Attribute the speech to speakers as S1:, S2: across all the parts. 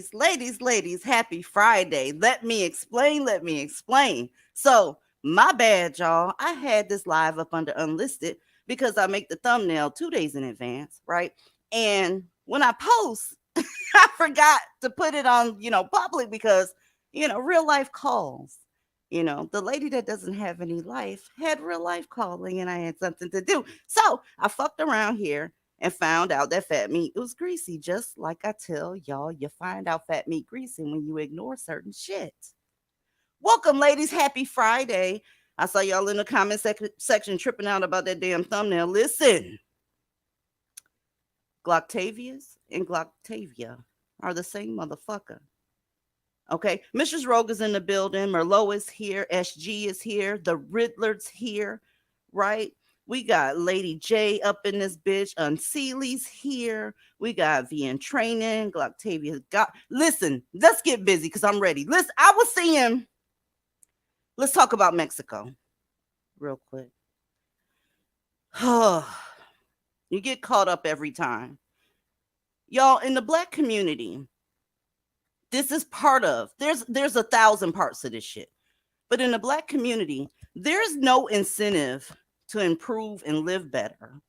S1: Ladies, happy Friday. Let me explain. So, my bad, y'all. I had this live up under unlisted because I make the thumbnail 2 days in advance, right? And when I post, I forgot to put it on, public because, real life calls. The lady that doesn't have any life had real life calling and I had something to do. So I fucked around here and found out that fat meat was greasy. Just like I tell y'all, you find out fat meat greasy when you ignore certain shit. Welcome, ladies. Happy Friday. I saw y'all in the comment section tripping out about that damn thumbnail. Listen, Glocktavious and Glocktavia are the same motherfucker. Okay, Mrs. Rogue is in the building. Merlot is here. SG is here. The Riddler's here, right? We got Lady J up in this bitch. Unseely's here. We got V in training. Glocktavia got. Listen, let's get busy because I'm ready. Listen, I was seeing. Let's talk about Mexico real quick. You get caught up every time. Y'all, in the black community, this is part of there's 1,000 parts to this shit. But in the black community, there's no incentive to improve and live better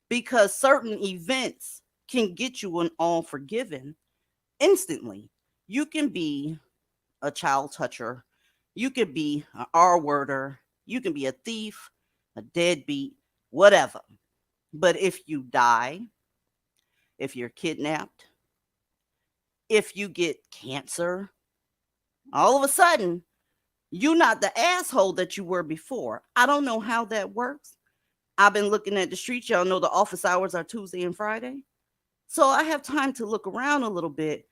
S1: because certain events can get you an all forgiven instantly. You can be a child toucher, you could be an R worder, you can be a thief, a deadbeat, whatever. But if you die, if you're kidnapped, if you get cancer, all of a sudden, you're not the asshole that you were before. I don't know how that works. I've been looking at the streets. Y'all know the office hours are Tuesday and Friday. So I have time to look around a little bit.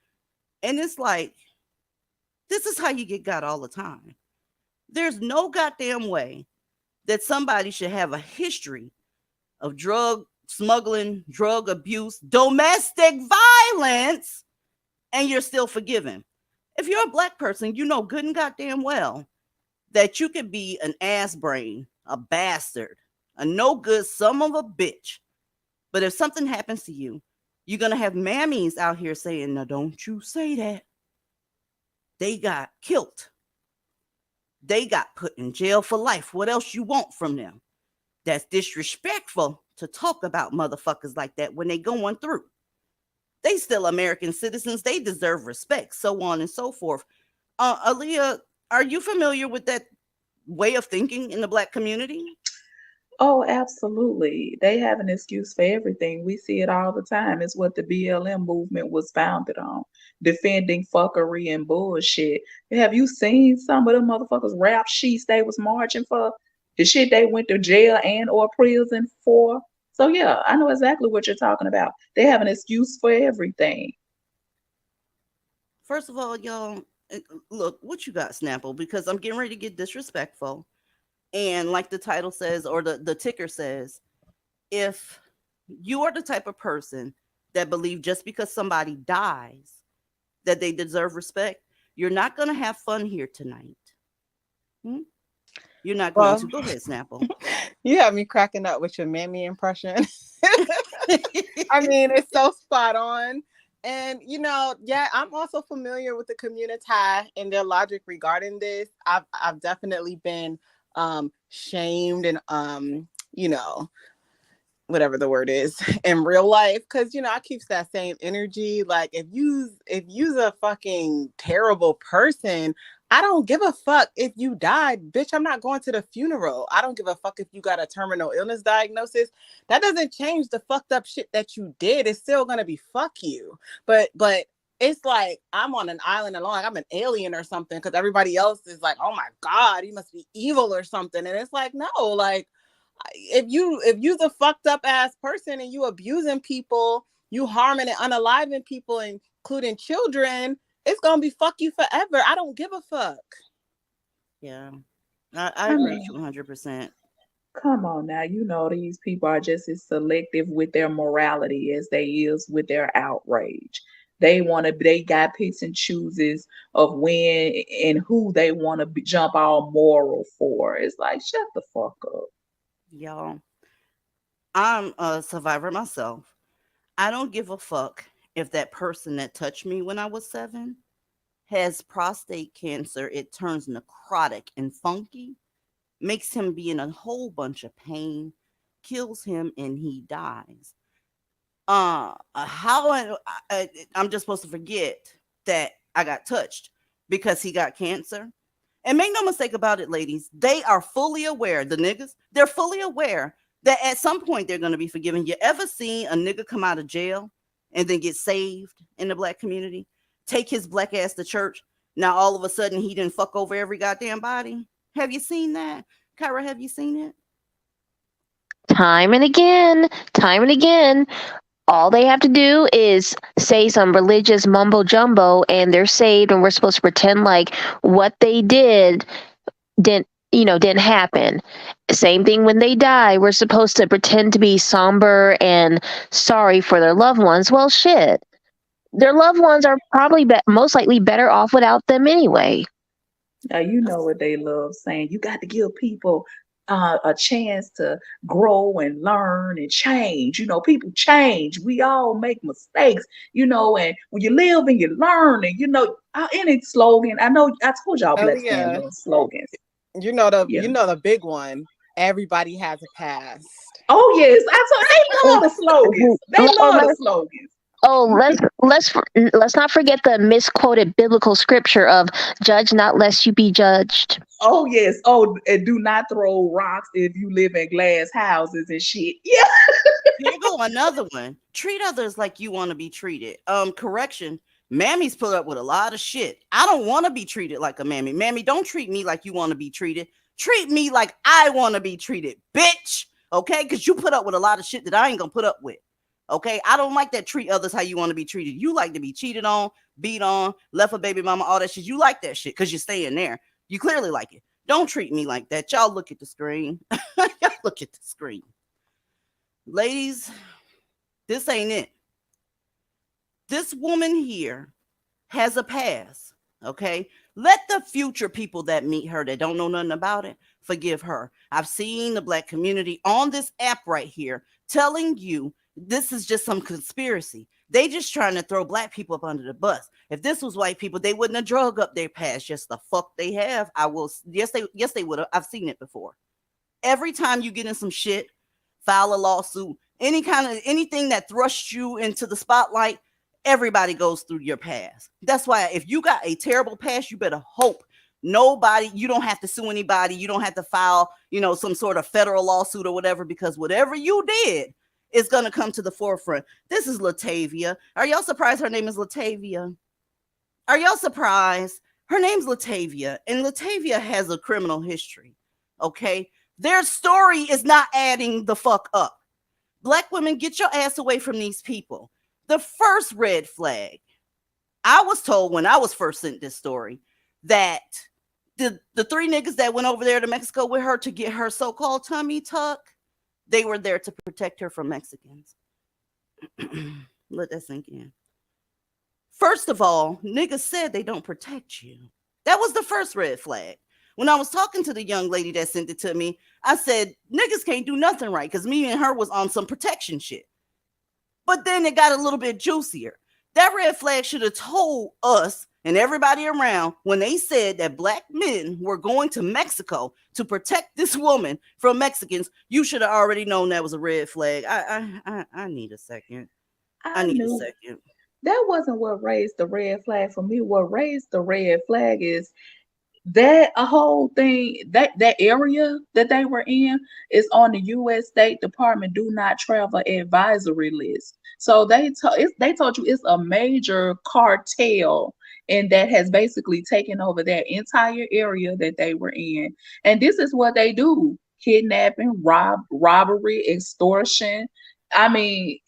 S1: And it's like, this is how you get got all the time. There's no goddamn way that somebody should have a history of drug smuggling, drug abuse, domestic violence, and you're still forgiven. If you're a black person, you know good and goddamn well that you could be an ass brain, a bastard, a no good son of a bitch. But if something happens to you, you're going to have mammies out here saying, "No, don't you say that." They got killed. They got put in jail for life. What else you want from them? That's disrespectful to talk about motherfuckers like that when they going through. They still American citizens. They deserve respect, so on and so forth. Aaliyah, are you familiar with that way of thinking in the black community?
S2: Oh, absolutely. They have an excuse for everything. We see it all the time. It's what the BLM movement was founded on, defending fuckery and bullshit. Have you seen some of them motherfuckers rap sheets they was marching for? The shit they went to jail and or prison for? So yeah, I know exactly what you're talking about. They have an excuse for everything.
S1: First of all, y'all, look, what you got, Snapple? Because I'm getting ready to get disrespectful. And like the title says, or the ticker says, if you are the type of person that believe just because somebody dies that they deserve respect, you're not going to have fun here tonight. Hmm? You're not going
S3: Well,
S1: to. Go ahead, Snapple.
S3: you have me cracking up with your mammy impression. I mean, it's so spot on. And, yeah, I'm also familiar with the community and their logic regarding this. I've definitely been shamed and, whatever the word is in real life. Cause I keep that same energy. Like if you's a fucking terrible person, I don't give a fuck if you died, bitch. I'm not going to the funeral. I don't give a fuck if you got a terminal illness diagnosis. That doesn't change the fucked up shit that you did. It's still gonna be fuck you. But it's like I'm on an island alone, like I'm an alien or something, because everybody else is like, oh my God, you must be evil or something. And it's like, no, like if you's a fucked up ass person and you abusing people, you harming and unaliving people, including children, it's gonna be fuck you forever. I don't give a fuck.
S1: Yeah, I
S2: I
S1: agree with
S2: mean,
S1: you 100%.
S2: come on now. You know these people are just as selective with their morality as they is with their outrage. They got picks and chooses of when and who they want to jump all moral for. It's like, shut the fuck up.
S1: Y'all, I'm a survivor myself. I don't give a fuck if that person that touched me when I was 7 has prostate cancer. It turns necrotic and funky, makes him be in a whole bunch of pain, kills him, and he dies. How I'm just supposed to forget that I got touched because he got cancer? And make no mistake about it, ladies, they are fully aware, the niggas, they're fully aware that at some point they're going to be forgiven. You ever seen a nigga come out of jail and then get saved in the black community? Take his black ass to church. Now all of a sudden he didn't fuck over every goddamn body. Have you seen that? Kyra, have you seen it?
S4: Time and again. All they have to do is say some religious mumbo jumbo and they're saved, and we're supposed to pretend like what they didn't happen. Same thing when they die, we're supposed to pretend to be somber and sorry for their loved ones. Well, shit. Their loved ones are probably most likely better off without them anyway.
S2: Now, you know what they love saying. You got to give people a chance to grow and learn and change. You know, people change. We all make mistakes, and when you live and you learn, and, any slogan. I know I told y'all
S3: Oh
S2: black men
S3: yeah,
S2: love slogans.
S3: you know the
S2: Yeah.
S3: big one. Everybody has a past.
S2: Oh, yes. I told they love the slogans. They love the slogans.
S4: Oh, let's not forget the misquoted biblical scripture of "Judge not, lest you be judged."
S2: Oh yes. Oh, and do not throw rocks if you live in glass houses and shit. Yeah.
S1: Here go another one. Treat others like you want to be treated. Correction. Mammy's put up with a lot of shit. I don't want to be treated like a mammy. Mammy, don't treat me like you want to be treated. Treat me like I want to be treated, bitch. Okay? Because you put up with a lot of shit that I ain't gonna put up with. Okay? I don't like that treat others how you want to be treated. You like to be cheated on, beat on, left a baby mama, all that shit. You like that shit because you're staying there. You clearly like it. Don't treat me like that. Y'all look at the screen. Y'all look at the screen. Ladies, this ain't it. This woman here has a past, okay? Let the future people that meet her that don't know nothing about it forgive her. I've seen the Black community on this app right here telling you this is just some conspiracy. They just trying to throw Black people up under the bus. If this was white people, they wouldn't have drug up their past. Just the fuck they have. Yes, they would have. I've seen it before. Every time you get in some shit, file a lawsuit, anything that thrusts you into the spotlight, everybody goes through your past. That's why if you got a terrible past, you better hope you don't have to sue anybody. You don't have to file, some sort of federal lawsuit or whatever, because whatever you did is going to come to the forefront. This is Latavia. Are y'all surprised her name is Latavia? Are y'all surprised? Her name's Latavia, and Latavia has a criminal history. Okay. Their story is not adding the fuck up. Black women, get your ass away from these people. The first red flag, I was told when I was first sent this story that the three niggas that went over there to Mexico with her to get her so-called tummy tuck, they were there to protect her from Mexicans. Let that sink in. First of all, niggas said they don't protect you. That was the first red flag. When I was talking to the young lady that sent it to me, I said, niggas can't do nothing right because me and her was on some protection shit. But then it got a little bit juicier. That red flag should have told us and everybody around when they said that Black men were going to Mexico to protect this woman from Mexicans. You should have already known that was a red flag. I need a second. I need a second.
S2: That wasn't what raised the red flag for me. What raised the red flag is that a whole thing, that area that they were in is on the U.S. State Department do not travel advisory list. So they told you it's a major cartel, and that has basically taken over that entire area that they were in. And this is what they do: kidnapping, robbery, extortion. I mean,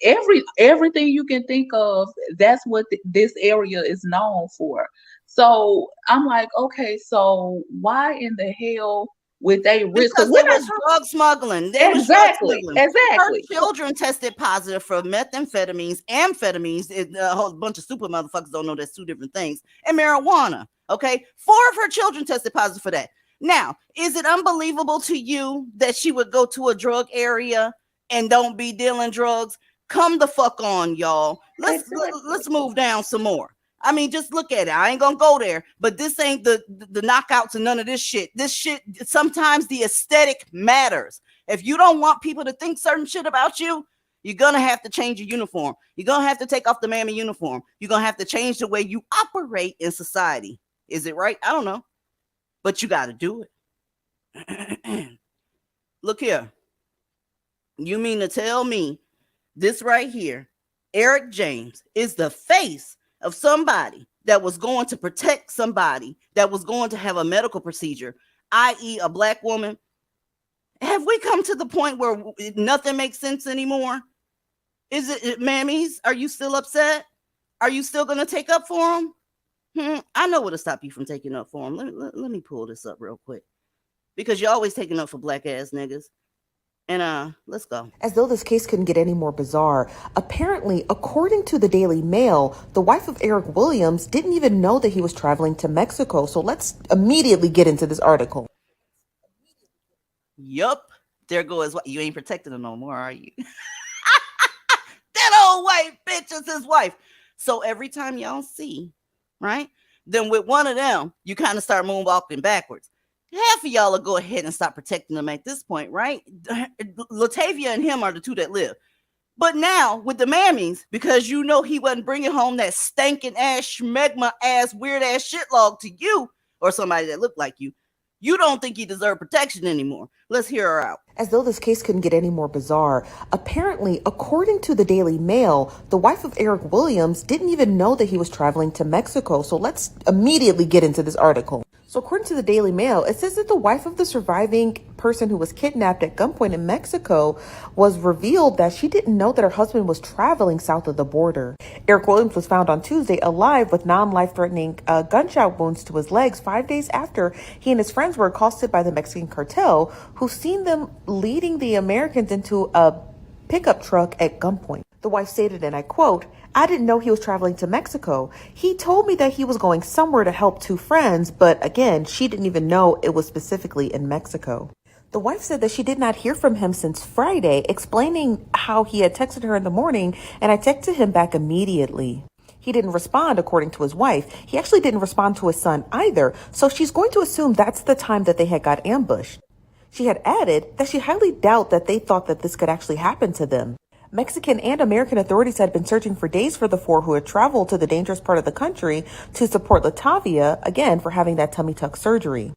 S2: everything you can think of, that's what this area is known for. So I'm like, okay, so why in the hell would they risk?
S1: Because there was drug smuggling.
S2: Exactly.
S1: Her children tested positive for methamphetamines, amphetamines. A whole bunch of super motherfuckers don't know that's two different things. And marijuana. Okay, 4 of her children tested positive for that. Now, is it unbelievable to you that she would go to a drug area and don't be dealing drugs? Come the fuck on, y'all. Let's move down some more. I mean, just look at it. I ain't gonna go there, but this ain't the knockouts and none of this shit. This shit, sometimes the aesthetic matters. If you don't want people to think certain shit about you, you're gonna have to change your uniform. You're gonna have to take off the mammy uniform. You're gonna have to change the way you operate in society. Is it right? I don't know, but you got to do it. Look here. You mean to tell me this right here, Eric James, is the face of somebody that was going to protect somebody that was going to have a medical procedure, i.e. a Black woman? Have we come to the point where nothing makes sense anymore? Is it, mammies? Are you still upset? Are you still going to take up for them? I know what'll stop you from taking up for them. Let me pull this up real quick, because you're always taking up for Black ass niggas. And let's go.
S5: As though this case couldn't get any more bizarre, apparently, according to the Daily Mail, the wife of Eric Williams didn't even know that he was traveling to Mexico. So let's immediately get into this article.
S1: Yup. There goes what you ain't protecting her no more, are you? That old white bitch is his wife. So every time y'all see, right? Then with one of them, you kind of start moonwalking backwards. Half of y'all will go ahead and stop protecting them at this point, right? Latavia and him are the two that live. But now with the mammies, because you know he wasn't bringing home that stinking ass, schmegma ass, weird ass shit log to you or somebody that looked like you don't think he deserved protection anymore. Let's hear her out.
S5: As though this case couldn't get any more bizarre, apparently, according to the Daily Mail, the wife of Eric Williams didn't even know that he was traveling to Mexico. So let's immediately get into this article. So according to the Daily Mail, it says that the wife of the surviving person who was kidnapped at gunpoint in Mexico was revealed that she didn't know that her husband was traveling south of the border. Eric Williams was found on Tuesday alive with non-life-threatening gunshot wounds to his legs 5 days after he and his friends were accosted by the Mexican cartel, who seen them leading the Americans into a pickup truck at gunpoint. The wife stated, and I quote, "I didn't know he was traveling to Mexico. He told me that he was going somewhere to help two friends, but again, she didn't even know it was specifically in Mexico." The wife said that she did not hear from him since Friday, explaining how he had texted her in the morning, and I texted him back immediately. He didn't respond, according to his wife. He actually didn't respond to his son either, so she's going to assume that's the time that they had got ambushed. She had added that she highly doubt that they thought that this could actually happen to them. Mexican and American authorities had been searching for days for the four who had traveled to the dangerous part of the country to support Glocktavia, again, for having that tummy tuck surgery.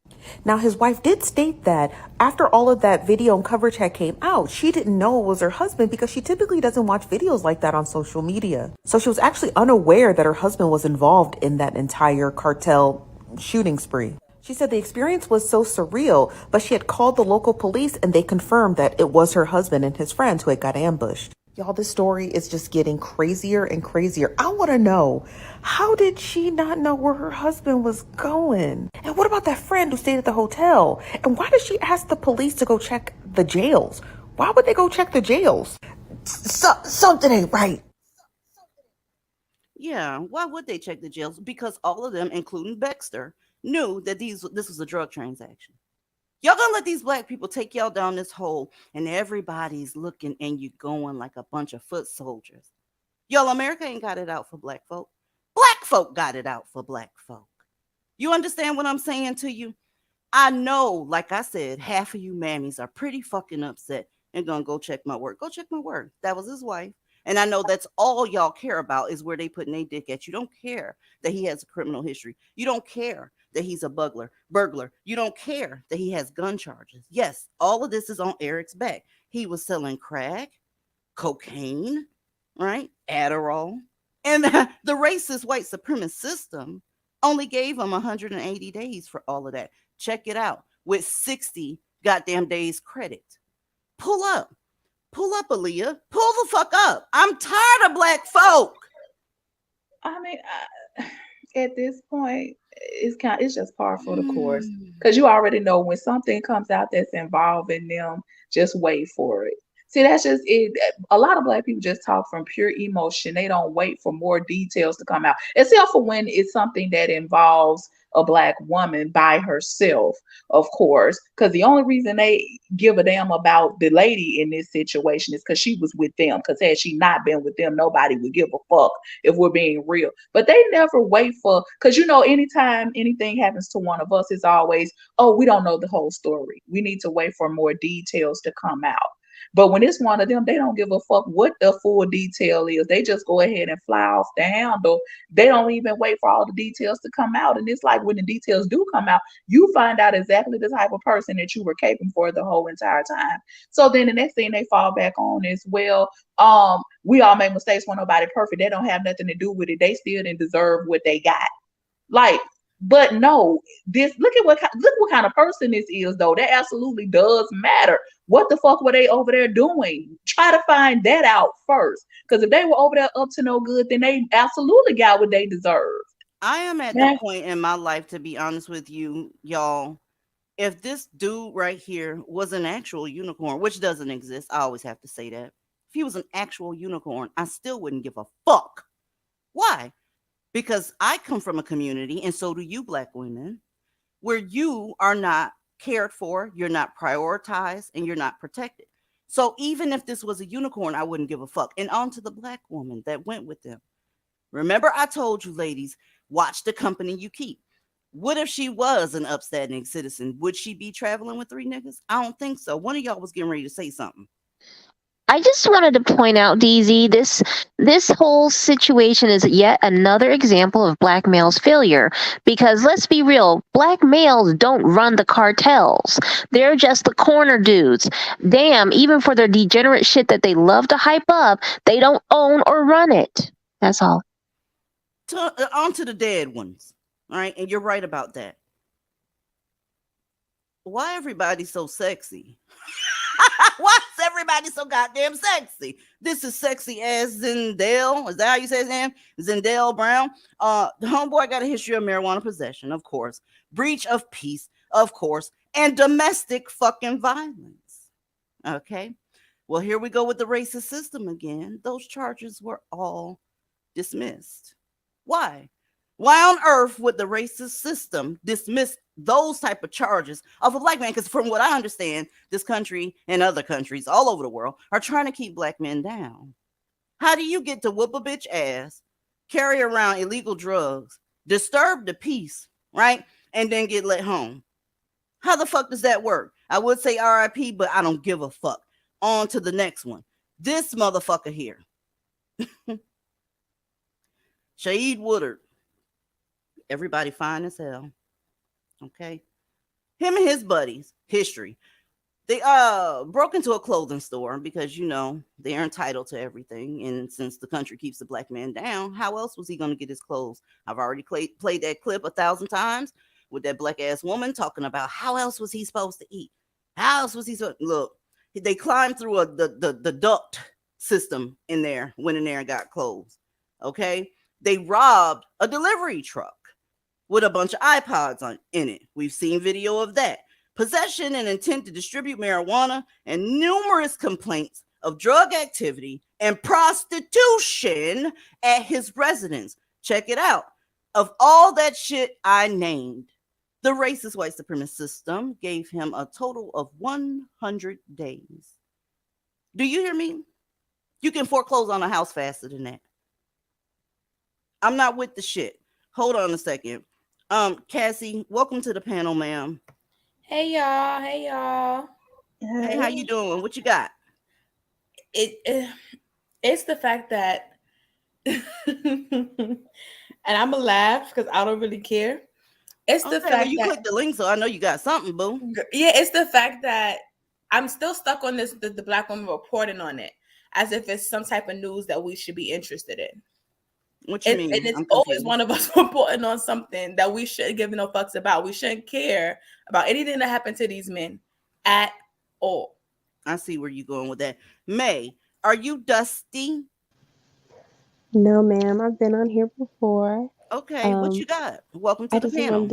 S5: Now, his wife did state that after all of that video and coverage had came out, she didn't know it was her husband because she typically doesn't watch videos like that on social media. So she was actually unaware that her husband was involved in that entire cartel shooting spree. She said the experience was so surreal, but she had called the local police and they confirmed that it was her husband and his friends who had got ambushed. Y'all, this story is just getting crazier and crazier. I want to know, how did she not know where her husband was going? And what about that friend who stayed at the hotel? And why did she ask the police to go check the jails? Why would they go check the jails? Something ain't right.
S1: Yeah, why would they check the jails? Because all of them, including Baxter, knew that this was a drug transaction. Y'all gonna let these black people take y'all down this hole and everybody's looking and you going like a bunch of foot soldiers. Y'all, America ain't got it out for black folk. Black folk got it out for black folk. You understand what I'm saying to you? I know, like I said, half of you mammies are pretty fucking upset and gonna go check my work. Go check my work. That was his wife. And I know that's all y'all care about is where they putting their dick at. You don't care that he has a criminal history. You don't care that he's a burglar. You don't care that he has gun charges. Yes, all of this is on Eric's back. He was selling crack, cocaine, right? Adderall. And the racist white supremacist system only gave him 180 days for all of that. Check it out. With 60 goddamn days credit. Pull up. Pull up, Aaliyah. Pull the fuck up. I'm tired of black folk.
S2: I mean, at this point, it's just par for the course, because you already know when something comes out that's involving them, just wait for it. See, that's just it. A lot of black people just talk from pure emotion. They don't wait for more details to come out, except for when it's something that involves a black woman by herself, of course, because the only reason they give a damn about the lady in this situation is because she was with them. Because had she not been with them, nobody would give a fuck, if we're being real. But they never wait for, because anytime anything happens to one of us, it's always, oh, we don't know the whole story. We need to wait for more details to come out. But when it's one of them, they don't give a fuck what the full detail is. They just go ahead and fly off the handle. They don't even wait for all the details to come out. And it's like when the details do come out, you find out exactly the type of person that you were caping for the whole entire time. So then the next thing they fall back on is, well, we all make mistakes when nobody perfect. They don't have nothing to do with it. They still didn't deserve what they got. Like, but no, look what kind of person this is, though. That absolutely does matter. What the fuck were they over there doing? Try to find that out first. Because if they were over there up to no good, then they absolutely got what they deserved.
S1: I am at the point in my life, to be honest with you, y'all. If this dude right here was an actual unicorn, which doesn't exist, I always have to say that. If he was an actual unicorn, I still wouldn't give a fuck. Why? Because I come from a community, and so do you black women, where you are not cared for, you're not prioritized, and you're not protected. So even if this was a unicorn, I wouldn't give a fuck. And on to the black woman that went with them. Remember, I told you, ladies, watch the company you keep. What if she was an upstanding citizen? Would she be traveling with three niggas? I don't think so. One of y'all was getting ready to say something.
S4: I just wanted to point out, DZ, this whole situation is yet another example of black males' failure. Because let's be real, black males don't run the cartels. They're just the corner dudes. Damn, even for their degenerate shit that they love to hype up, they don't own or run it. That's all.
S1: On to the dead ones. All right, and you're right about that. Why everybody so sexy? Why is everybody so goddamn sexy? This is sexy as Zendel. Is that how you say his name? Zendel Brown. The homeboy got a history of marijuana possession, of course, breach of peace, of course, and domestic fucking violence. Okay. Well, here we go with the racist system again. Those charges were all dismissed. Why? Why on earth would the racist system dismiss those type of charges of a black man? Because from what I understand, this country and other countries all over the world are trying to keep black men down. How do you get to whoop a bitch ass, carry around illegal drugs, disturb the peace, right? And then get let home? How the fuck does that work? I would say RIP, but I don't give a fuck. On to the next one. This motherfucker here. Shaid Woodard. Everybody fine as hell. Okay. Him and his buddies, history. They broke into a clothing store because they're entitled to everything. And since the country keeps the black man down, how else was he gonna get his clothes? I've already played that clip 1,000 times with that black ass woman talking about how else was he supposed to eat? How else was he supposed to look? They climbed through the duct system in there, went in there and got clothes. Okay. They robbed a delivery truck with a bunch of iPods in it. We've seen video of that. Possession and intent to distribute marijuana and numerous complaints of drug activity and prostitution at his residence. Check it out. Of all that shit I named, the racist white supremacist system gave him a total of 100 days. Do you hear me? You can foreclose on a house faster than that. I'm not with the shit. Hold on a second. Cassie, welcome to the panel, ma'am.
S6: Hey y'all. Hey y'all.
S1: Hey, how you doing? What you got?
S6: It's the fact that, and I'm gonna laugh because I don't really care. It's the fact
S1: you clicked the link, so I know you got something, boo.
S6: Yeah, it's the fact that I'm still stuck on this. The black woman reporting on it as if it's some type of news that we should be interested in.
S1: What you mean?
S6: And it's always one of us reporting on something that we shouldn't give no fucks about. We shouldn't care about anything that happened to these men at all.
S1: I see where you're going with that. May, are you dusty?
S7: No, ma'am. I've been on here before.
S1: Okay, what you got? Welcome to the panel.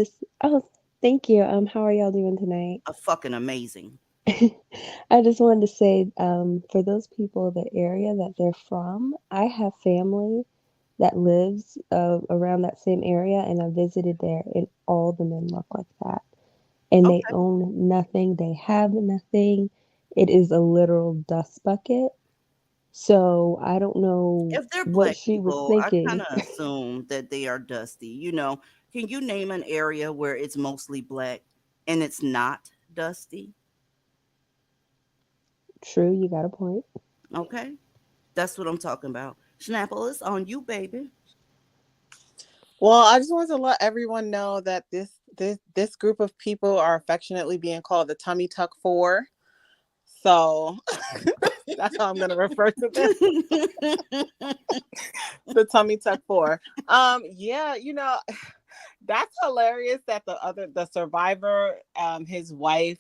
S7: Thank you. How are y'all doing tonight?
S1: Fucking amazing.
S7: I just wanted to say, for those people, the area that they're from, I have family that lives around that same area, and I visited there, and all the men look like that. And they own nothing. They have nothing. It is a literal dust bucket. So I don't know
S1: if they're
S7: what
S1: black
S7: she
S1: people,
S7: was thinking.
S1: I kind of assume that they are dusty. Can you name an area where it's mostly black and it's not dusty?
S7: True, you got a point.
S1: Okay, that's what I'm talking about. Schnapple, it's on you, baby.
S3: Well, I just wanted to let everyone know that this group of people are affectionately being called the Tummy Tuck Four. So that's how I'm going to refer to them. The Tummy Tuck Four. Yeah, that's hilarious that the survivor, his wife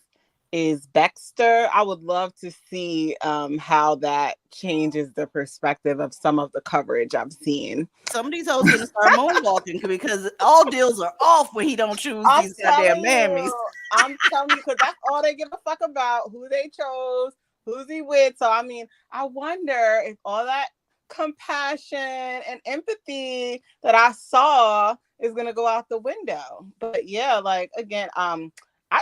S3: is Baxter. I would love to see how that changes the perspective of some of the coverage I've seen.
S1: Some of these hoes gonna start moonwalking because all deals are off when he don't choose these goddamn mammies.
S3: I'm telling you, because that's all they give a fuck about, who they chose, who's he with. So I mean, I wonder if all that compassion and empathy that I saw is gonna go out the window. But yeah, like again, I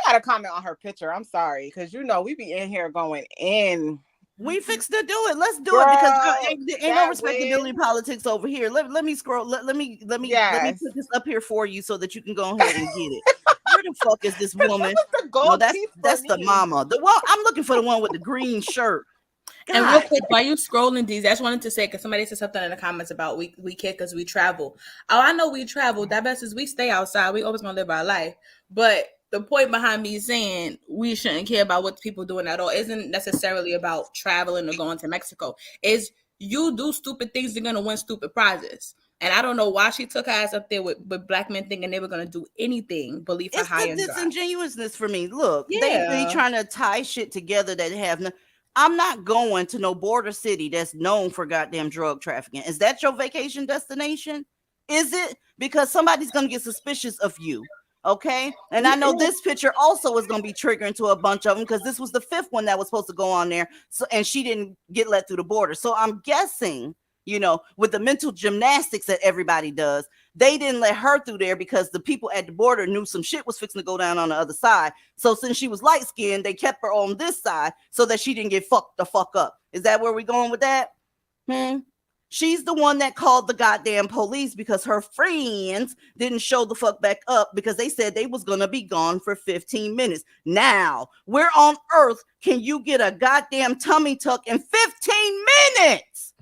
S3: gotta comment on her picture. I'm sorry, because we be in here going in.
S1: We fixed to do it. Let's do it because ain't no respectability politics over here. Let me scroll. Let me put this up here for you so that you can go ahead and get it. Where the fuck is this woman? No, that's the mama. I'm looking for the one with the green shirt.
S6: And real
S1: God.
S6: quick, while you scrolling these, I just wanted to say, because somebody said something in the comments about we kid because we travel. Oh, I know we travel. That best is we stay outside. We always gonna live our life. But the point behind me saying we shouldn't care about what people doing at all isn't necessarily about traveling or going to Mexico. Is you do stupid things, you're gonna win stupid prizes. And I don't know why she took her ass up there with black men thinking they were gonna do anything but leave her
S1: It's
S6: high
S1: the
S6: and dry.
S1: disingenuousness for me. Look, they
S6: Yeah.
S1: trying to tie shit together that have no. I'm not going to no border city that's known for goddamn drug trafficking. Is that your vacation destination? Is it? Because somebody's gonna get suspicious of you. Okay, and I know this picture also is going to be triggering to a bunch of them because this was the fifth one that was supposed to go on there. So, and she didn't get let through the border. So I'm guessing, with the mental gymnastics that everybody does, they didn't let her through there because the people at the border knew some shit was fixing to go down on the other side. So since she was light skinned, they kept her on this side so that she didn't get fucked the fuck up. Is that where we're going with that? She's the one that called the goddamn police because her friends didn't show the fuck back up because they said they was going to be gone for 15 minutes. Now, where on earth can you get a goddamn tummy tuck in 15 minutes?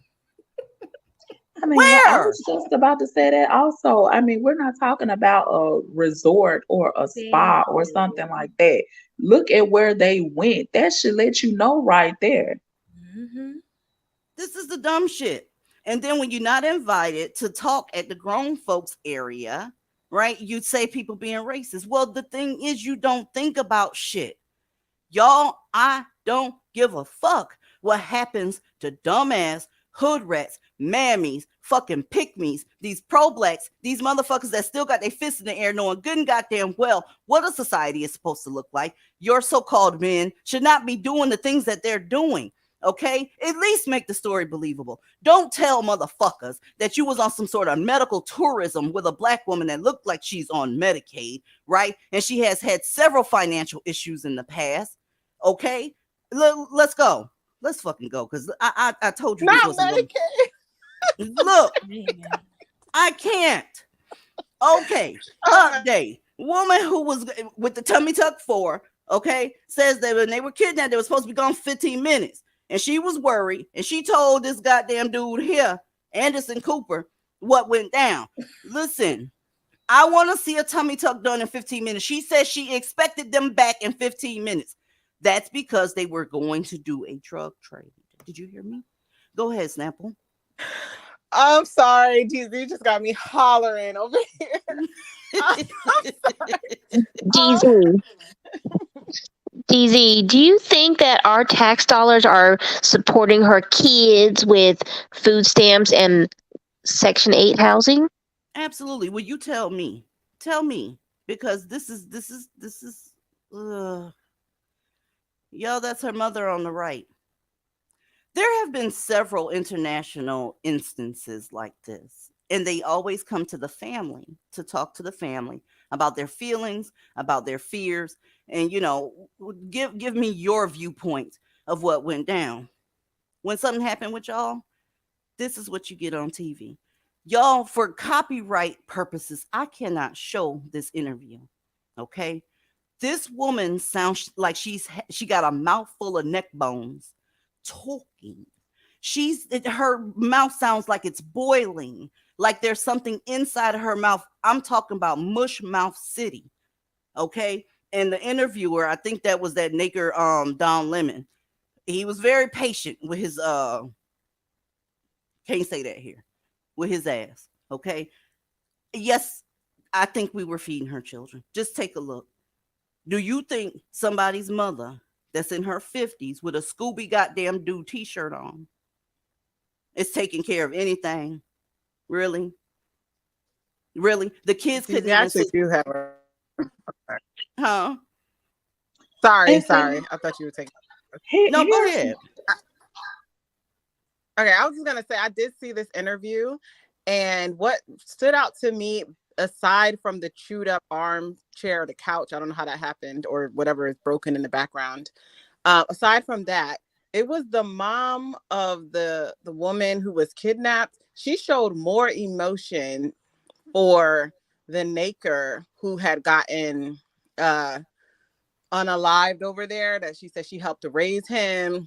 S2: I mean, I
S1: Where?
S2: was just about to say that also. I mean, we're not talking about a resort or a spa or something like that. Look at where they went. That should let you know right there.
S1: This is the dumb shit. And then when you're not invited to talk at the grown folks area, right? You'd say people being racist. Well, the thing is, you don't think about shit. Y'all, I don't give a fuck what happens to dumbass hood rats, mammies, fucking pick-me's, these pro-blacks, these motherfuckers that still got their fists in the air knowing good and goddamn well what a society is supposed to look like. Your so-called men should not be doing the things that they're doing. Okay, at least make the story believable. Don't tell motherfuckers that you was on some sort of medical tourism with a black woman that looked like she's on Medicaid, right? And she has had several financial issues in the past. Okay, let's go. Let's fucking go because I told you this
S3: Not
S1: wasn't going.
S3: Medicaid.
S1: Look, I can't. Okay, update. Woman who was with the tummy tuck 4, okay, says that when they were kidnapped, they were supposed to be gone 15 minutes. And she was worried. And she told this goddamn dude here, Anderson Cooper, what went down. Listen, I want to see a tummy tuck done in 15 minutes. She said she expected them back in 15 minutes. That's because they were going to do a drug trade. Did you hear me? Go ahead, Snapple.
S3: I'm sorry, DZ, you just got me hollering over here.
S4: DZ. DZ, do you think that our tax dollars are supporting her kids with food stamps and Section 8 housing?
S1: Absolutely. Will you tell me? Tell me. Because this is yo, that's her mother on the right. There have been several international instances like this, and they always come to the family to talk to the family about their feelings, about their fears, and give me your viewpoint of what went down. When something happened with y'all, this is what you get on TV. Y'all, for copyright purposes, I cannot show this interview. Okay? This woman sounds like she got a mouthful of neck bones talking. Her mouth sounds like it's boiling, like there's something inside of her mouth. I'm talking about mush mouth city. Okay? And the interviewer, I think that was that nigger Don Lemon. He was very patient with his can't say that here, with his ass. Okay? Yes, I think we were feeding her children. Just take a look. Do you think somebody's mother that's in her 50s with a Scooby goddamn Doo t-shirt on is taking care of anything? Really? Really? The kids couldn't even
S3: actually
S1: sit.
S3: do have a...
S1: Huh?
S3: Sorry.
S2: And see,
S3: I thought you were taking...
S1: No, go
S2: here's
S1: ahead.
S3: Okay, I was just gonna say I did see this interview, and what stood out to me, aside from the chewed up armchair, the couch, I don't know how that happened, or whatever is broken in the background. Aside from that, it was the mom of the woman who was kidnapped. She showed more emotion for the Naker who had gotten unalived over there. That she said she helped to raise him.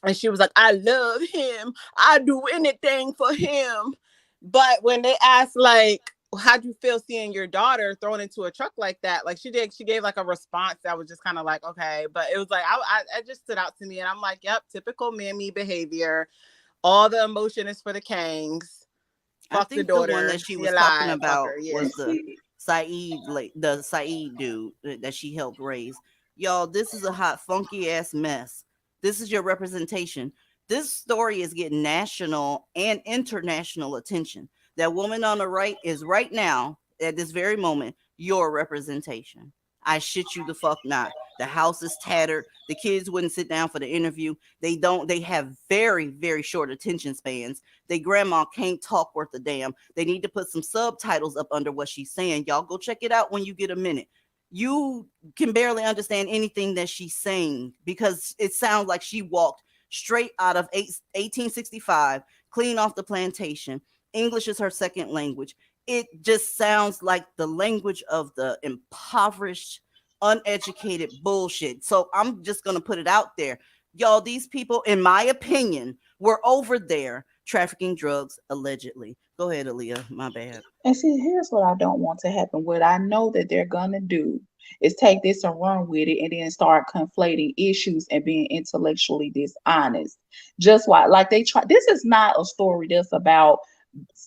S3: And she was like, I love him. I do anything for him. But when they asked, like, how'd you feel seeing your daughter thrown into a truck like that? Like, she gave like a response that was just kind of like, okay. But it was like, I just stood out to me. And I'm like, yep, typical mammy behavior. All the emotion is for the Kangs.
S1: I
S3: Fuck the
S1: think the one
S3: daughter.
S1: that she
S3: She
S1: was talking
S3: alive. Fuck
S1: about
S3: her. Yeah.
S1: was the Saeed, like the Saeed dude that she helped raise. Y'all, this is a hot, funky ass mess. This is your representation. This story is getting national and international attention. That woman on the right is right now, at this very moment, your representation. I shit you the fuck not. The house is tattered. The kids wouldn't sit down for the interview. They have very, very short attention spans. They grandma can't talk worth a damn. They need to put some subtitles up under what she's saying. Y'all go check it out when you get a minute. You can barely understand anything that she's saying because it sounds like she walked straight out of 1865, clean off the plantation. English is her second language. It just sounds like the language of the impoverished, uneducated bullshit. So I'm just going to put it out there. Y'all, these people, in my opinion, were over there trafficking drugs allegedly. Go ahead, Aaliyah. My bad.
S2: And see, here's what I don't want to happen. What I know that they're gonna do is take this and run with it and then start conflating issues and being intellectually dishonest. Just why, like they try. This is not a story that's about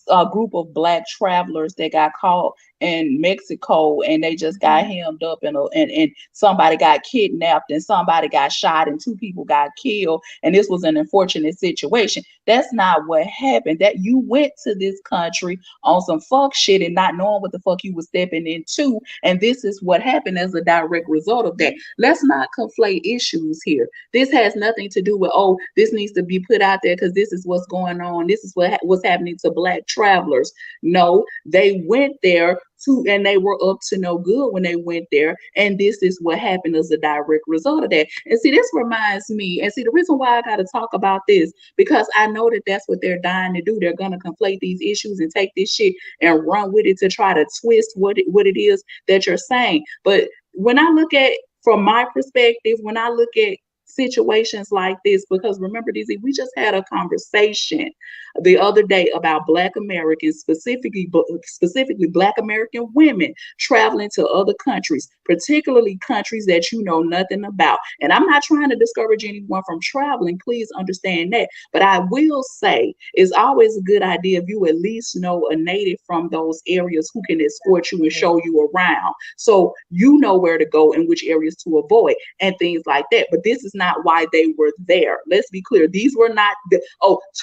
S2: a group of black travelers that got caught in Mexico and they just got hemmed up and somebody got kidnapped and somebody got shot and two people got killed and this was an unfortunate situation. That's not what happened. That you went to this country on some fuck shit and not knowing what the fuck you was stepping into, and this is what happened as a direct result of that. Let's not conflate issues here. This has nothing to do with, oh, this needs to be put out there because this is what's going on. This is what's happening to black travelers. No, they went there and they were up to no good when they went there, and this is what happened as a direct result of that. And see, this reminds me, and see, the reason why I got to talk about this, because I know that that's what they're dying to do. They're going to conflate these issues and take this shit and run with it to try to twist what it is that you're saying. But when I look at, from my perspective, when I look at situations like this, because remember, Dizzy, we just had a conversation the other day about Black Americans, specifically Black American women traveling to other countries, particularly countries that you know nothing about. And I'm not trying to discourage anyone from traveling, please understand that. But I will say it's always a good idea if you at least know a native from those areas who can escort you and show you around, so you know where to go and which areas to avoid and things like that. But this is not why they were there. Let's be clear. These were not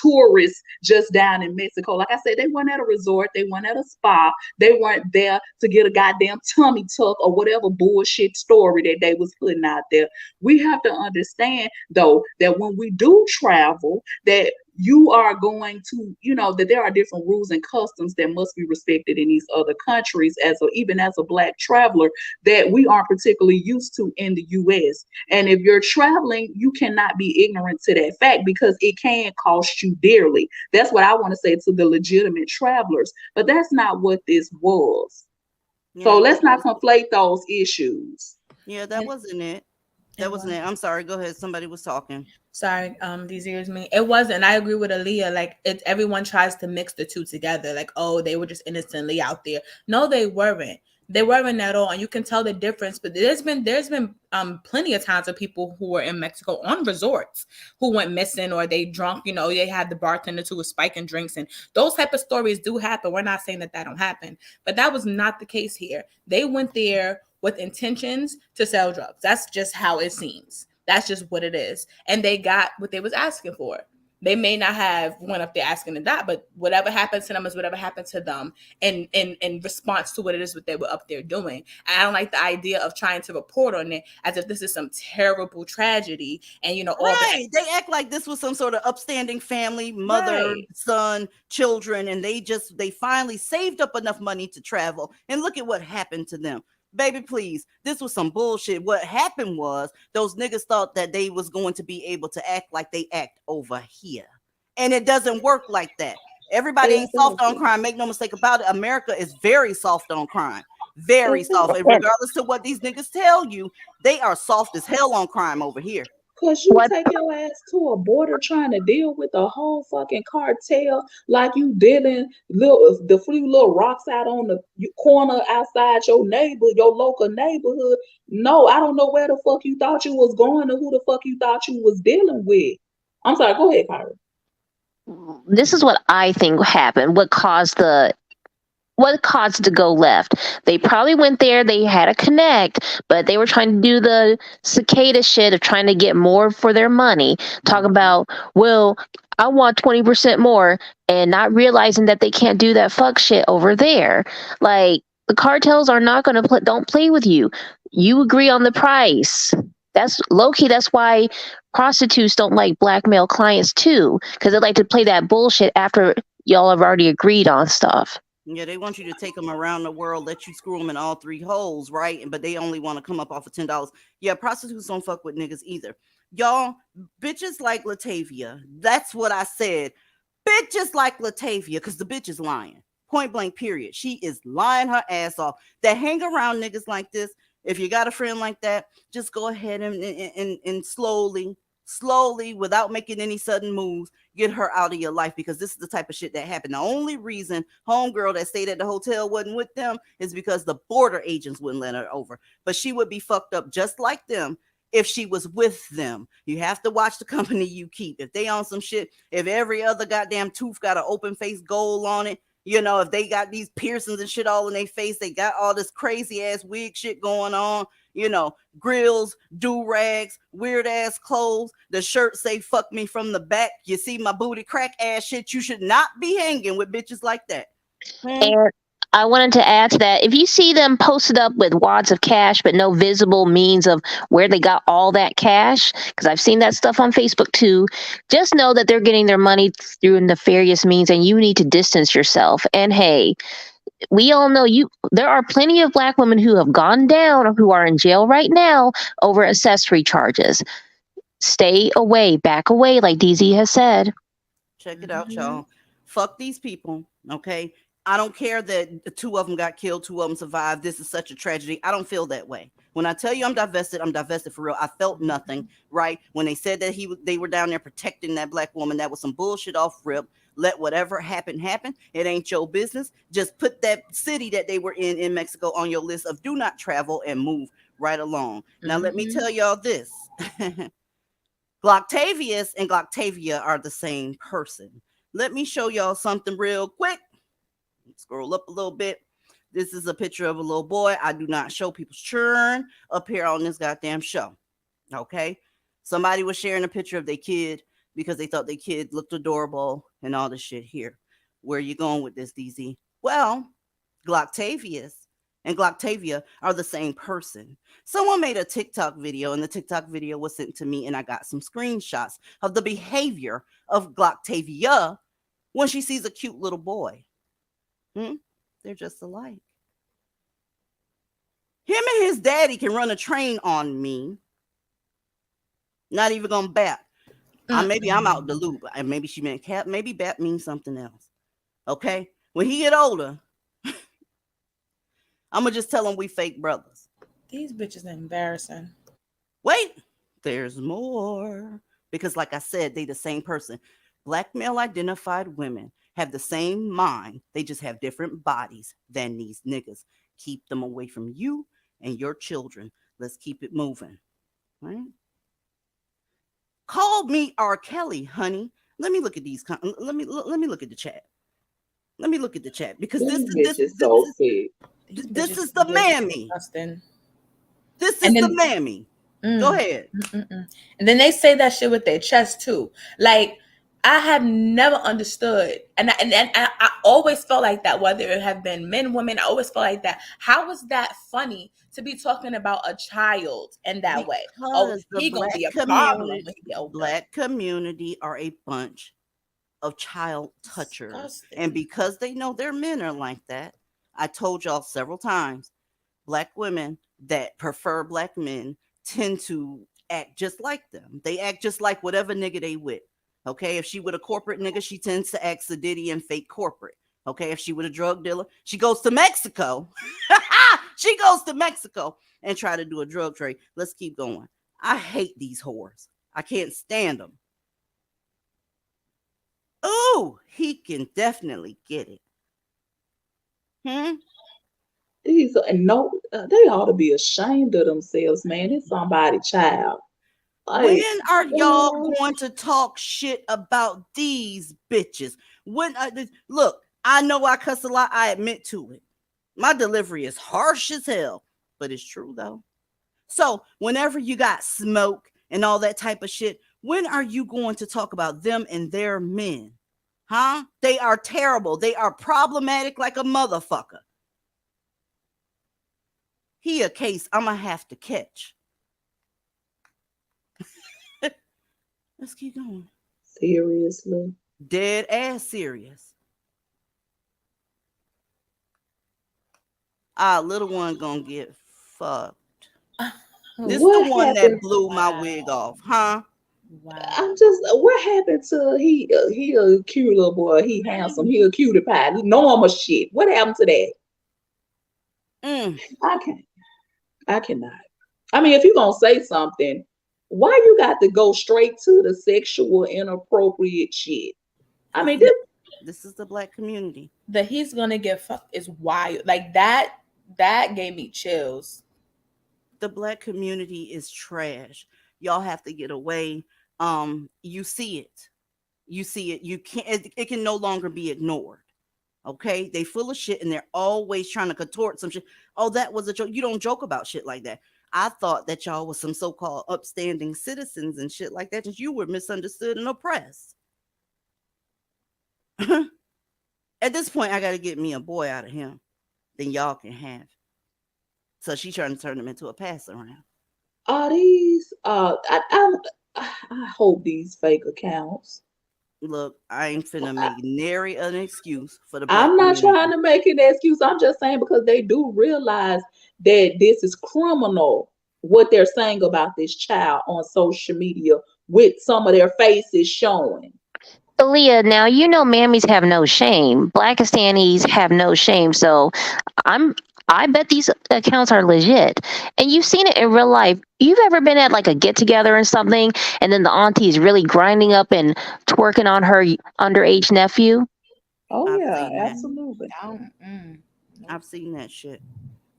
S2: tourists just down in Mexico. Like I said, they weren't at a resort. They weren't at a spa. They weren't there to get a goddamn tummy tuck or whatever bullshit story that they was putting out there. We have to understand, though, that when we do travel, that you are going to, that there are different rules and customs that must be respected in these other countries, even as a Black traveler, that we aren't particularly used to in the U.S. And if you're traveling, you cannot be ignorant to that fact, because it can cost you dearly. That's what I want to say to the legitimate travelers. But that's not what this was. Yeah, so let's not conflate those issues.
S1: Yeah, that wasn't it. That wasn't it. I'm sorry. Go ahead. Somebody was talking.
S6: Sorry, these ears me. It wasn't. I agree with Aaliyah. Like, everyone tries to mix the two together. Like, oh, they were just innocently out there. No, they weren't. They weren't at all, and you can tell the difference. But there's been plenty of times of people who were in Mexico on resorts who went missing, or they drunk. They had the bartender who was spiking drinks, and those type of stories do happen. We're not saying that don't happen, but that was not the case here. They went there with intentions to sell drugs. That's just how it seems. That's just what it is. And they got what they was asking for. They may not have went up there asking to die, but whatever happened to them is whatever happened to them in response to what it is what they were up there doing. And I don't like the idea of trying to report on it as if this is some terrible tragedy. And, all
S1: right. They act like this was some sort of upstanding family, mother, son, children, and they finally saved up enough money to travel. And look at what happened to them. Baby, please, this was some bullshit. What happened was those niggas thought that they was going to be able to act like they act over here. And it doesn't work like that. Everybody ain't soft on crime. Make no mistake about it. America is very soft on crime. Very soft. And regardless of what these niggas tell you, they are soft as hell on crime over here.
S2: Cause you
S4: What
S2: take your ass to a border trying to deal with a whole fucking cartel like you dealing the few little rocks out on the corner outside your local neighborhood. No, I don't know where the fuck you thought you was going or who the fuck you thought you was dealing with. I'm sorry, go ahead, Kyra.
S4: this is what I think happened. What caused it to go left? They probably went there, they had a connect, but they were trying to do the cicada shit of trying to get more for their money. Talk about, well, I want 20% more, and not realizing that they can't do that fuck shit over there. Like, the cartels are not going to don't play with you. You agree on the price. That's low key. That's why prostitutes don't like black male clients too, because they like to play that bullshit after y'all have already agreed on stuff.
S1: Yeah, they want you to take them around the world, let you screw them in all three holes, right? But they only want to come up off of $10. Yeah, prostitutes don't fuck with niggas either. Y'all, bitches like Latavia. That's what I said. Bitches like Latavia, because the bitch is lying. Point blank, period. She is lying her ass off. That hang around niggas like this. If you got a friend like that, just go ahead and slowly, without making any sudden moves, get her out of your life, because this is the type of shit that happened. The only reason homegirl that stayed at the hotel wasn't with them is because the border agents wouldn't let her over. But she would be fucked up just like them if she was with them. You have to watch the company you keep. If they on some shit, if every other goddamn tooth got an open face goal on it, if they got these piercings and shit all in their face, they got all this crazy ass wig shit going on, grills, do-rags, weird ass clothes, the shirt say fuck me from the back, you see my booty crack ass shit, you should not be hanging with bitches like that.
S4: And I wanted to add to that, if you see them posted up with wads of cash but no visible means of where they got all that cash, because I've seen that stuff on Facebook too, just know that they're getting their money through nefarious means, and you need to distance yourself. And hey, we all know there are plenty of black women who have gone down or who are in jail right now over accessory charges. Stay away, back away, like DZ has said.
S1: Check it out, y'all. Fuck these people, okay? I don't care that the two of them got killed, two of them survived. This is such a tragedy. I don't feel that way. When I tell you I'm divested for real. I felt nothing, right? When they said that they were down there protecting that black woman, that was some bullshit off rip. Let whatever happen. It ain't your business. Just put that city that they were in Mexico on your list of do not travel and move right along. Now, let me tell y'all this. Glocktavious and Glocktavia are the same person. Let me show y'all something real quick. Scroll up a little bit. This is a picture of a little boy. I do not show people's churn up here on this goddamn show. Okay? Somebody was sharing a picture of their kid because they thought their kid looked adorable and all this shit here. Where are you going with this, DZ? Well, Glocktavious and Glocktavia are the same person. Someone made a TikTok video, and the TikTok video was sent to me, and I got some screenshots of the behavior of Glocktavia when she sees a cute little boy. They're just alike. Him and his daddy can run a train on me. Not even gonna bat. Maybe I'm out the loop. And maybe she meant cat. Maybe bat means something else. Okay? When he get older, I'm gonna just tell him we fake brothers.
S6: These bitches are embarrassing.
S1: Wait, there's more. Because like I said, they the same person. Black male identified women have the same mind. They just have different bodies than these niggas. Keep them away from you and your children. Let's keep it moving. Right? Call me R. Kelly, honey. Let me look at these. Let me look at the chat. Let me look at the chat, because this is
S2: so sick.
S1: This is the mammy. This is the mammy. Go ahead.
S6: And then they say that shit with their chest too. Like, I have never understood, and I always felt like that, whether it have been men, women, I always felt like that. How is that funny to be talking about a child in that way? Oh, he gonna be a problem when he get older.
S1: Black community are a bunch of child touchers. Disgusting. And because they know their men are like that, I told y'all several times, black women that prefer black men tend to act just like them. They act just like whatever nigga they with. Okay, if she with a corporate nigga, she tends to act sedity and fake corporate. Okay, if she with a drug dealer, she goes to Mexico. She goes to Mexico and try to do a drug trade. Let's keep going. I hate these whores. I can't stand them. Oh, he can definitely get it. Hmm?
S2: These are no, they ought to be ashamed of themselves, man. It's somebody's child.
S1: When
S2: Like,
S1: are y'all
S2: uh,
S1: going to talk shit about these bitches? Look, I know I cuss a lot. I admit to it. My delivery is harsh as hell, but it's true though. So, whenever you got smoke and all that type of shit, when are you going to talk about them and their men? Huh? They are terrible. They are problematic like a motherfucker. He a case I'ma have to catch. Let's keep going.
S2: seriously.
S1: Dead ass serious. Our little one gonna get fucked. This the
S2: What
S1: one that
S2: happened?
S1: blew my wig off, huh?
S2: I'm
S6: Wow.
S2: just, what happened to he a cute little boy. He handsome. He a cutie pie. Normal shit. What happened to that?
S1: Mm.
S2: I can't. I cannot. I mean, if you're gonna say something, why you got to go straight to the sexual inappropriate shit? I mean,
S1: This is the black community.
S6: That he's gonna get fucked is wild. Like that. That gave me chills.
S1: The black community is trash. Y'all have to get away. You see it. You see it. You can't. It can no longer be ignored. Okay, they full of shit and they're always trying to contort some shit. Oh, that was a joke. You don't joke about shit like that. I thought that y'all was some so-called upstanding citizens and shit like that, and you were misunderstood and oppressed. At this point, I got to get me a boy out of him. Then y'all can have. So she trying to turn him into a pass around.
S2: are these? I hope these fake accounts.
S1: Look, I ain't finna make nary an excuse for the black
S2: I'm not trying
S1: community.
S2: to make an excuse. I'm just saying because they do realize that this is criminal what they're saying about this child on social media with some of their faces showing.
S4: Aaliyah, now you know mammies have no shame. Blackistanis have no shame. So I'm I bet these accounts are legit. And you've seen it in real life. You've ever been at like a get together or something and then the auntie is really grinding up and twerking on her underage nephew?
S2: Oh
S1: I've
S2: yeah,
S1: seen that.
S2: absolutely.
S6: I don't, nope.
S1: I've seen that shit.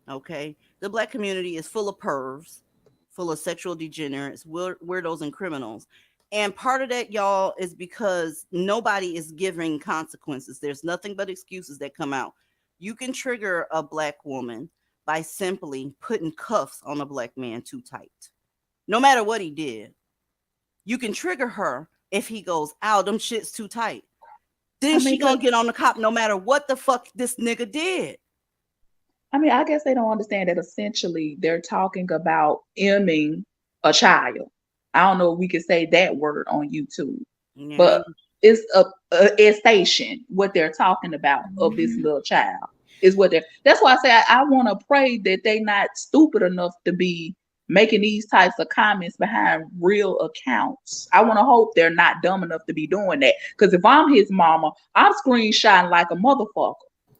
S1: Okay. The black community is full of pervs, full of sexual degenerates, weirdos, and criminals. And part of that, y'all, is because nobody is giving consequences. There's nothing but excuses that come out. You can trigger a black woman by simply putting cuffs on a black man too tight, no matter what he did. You can trigger her if he goes, ow, them shit's too tight.
S2: I
S1: Then she
S2: mean,
S1: gonna get on the cop no matter what the fuck this nigga did.
S2: I guess they don't understand that essentially they're talking about emming a child. I don't know if we can say that word on YouTube,
S1: Yeah.
S2: but it's a estation. What they're talking about of this little child is what they're. That's why I say I want to pray that they not stupid enough to be making these types of comments behind real accounts. I want to hope they're not dumb enough to be doing that. Because if I'm his mama, I'm screenshotting like a motherfucker.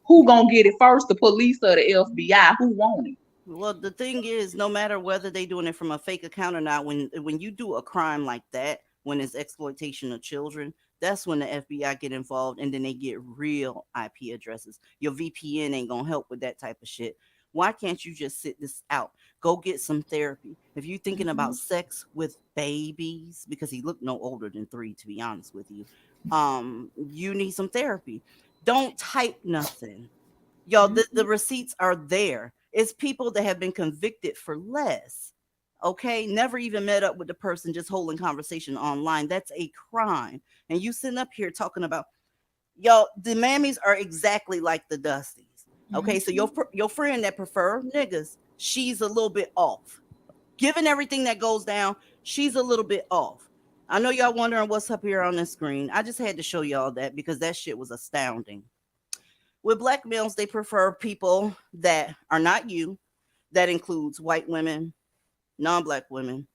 S2: Who gonna get it first? The police or the FBI? Who want it?
S1: Well, the thing is, no matter whether they doing it from a fake account or not, when you do a crime like that, when it's exploitation of children, that's when the FBI get involved, and then they get real IP addresses. Your VPN ain't gonna help with that type of shit. Why can't you just sit this out? Go get some therapy. If you're thinking about
S2: Mhm.
S1: sex with babies, because he looked no older than 3, to be honest with you, you need some therapy. Don't type nothing. Y'all, the
S2: Mhm.
S1: receipts are there. It's people that have been convicted for less. Okay, never even met up with the person, just holding conversation online. That's a crime. And you sitting up here talking about, y'all, the mammies are exactly like the Dusties. Okay, so
S2: Mhm.
S1: your friend that prefer niggas, she's a little bit off. Given everything that goes down, she's a little bit off. I know y'all wondering what's up here on the screen. I just had to show y'all that because that shit was astounding. With black males, they prefer people that are not you. That includes white women, non-black women,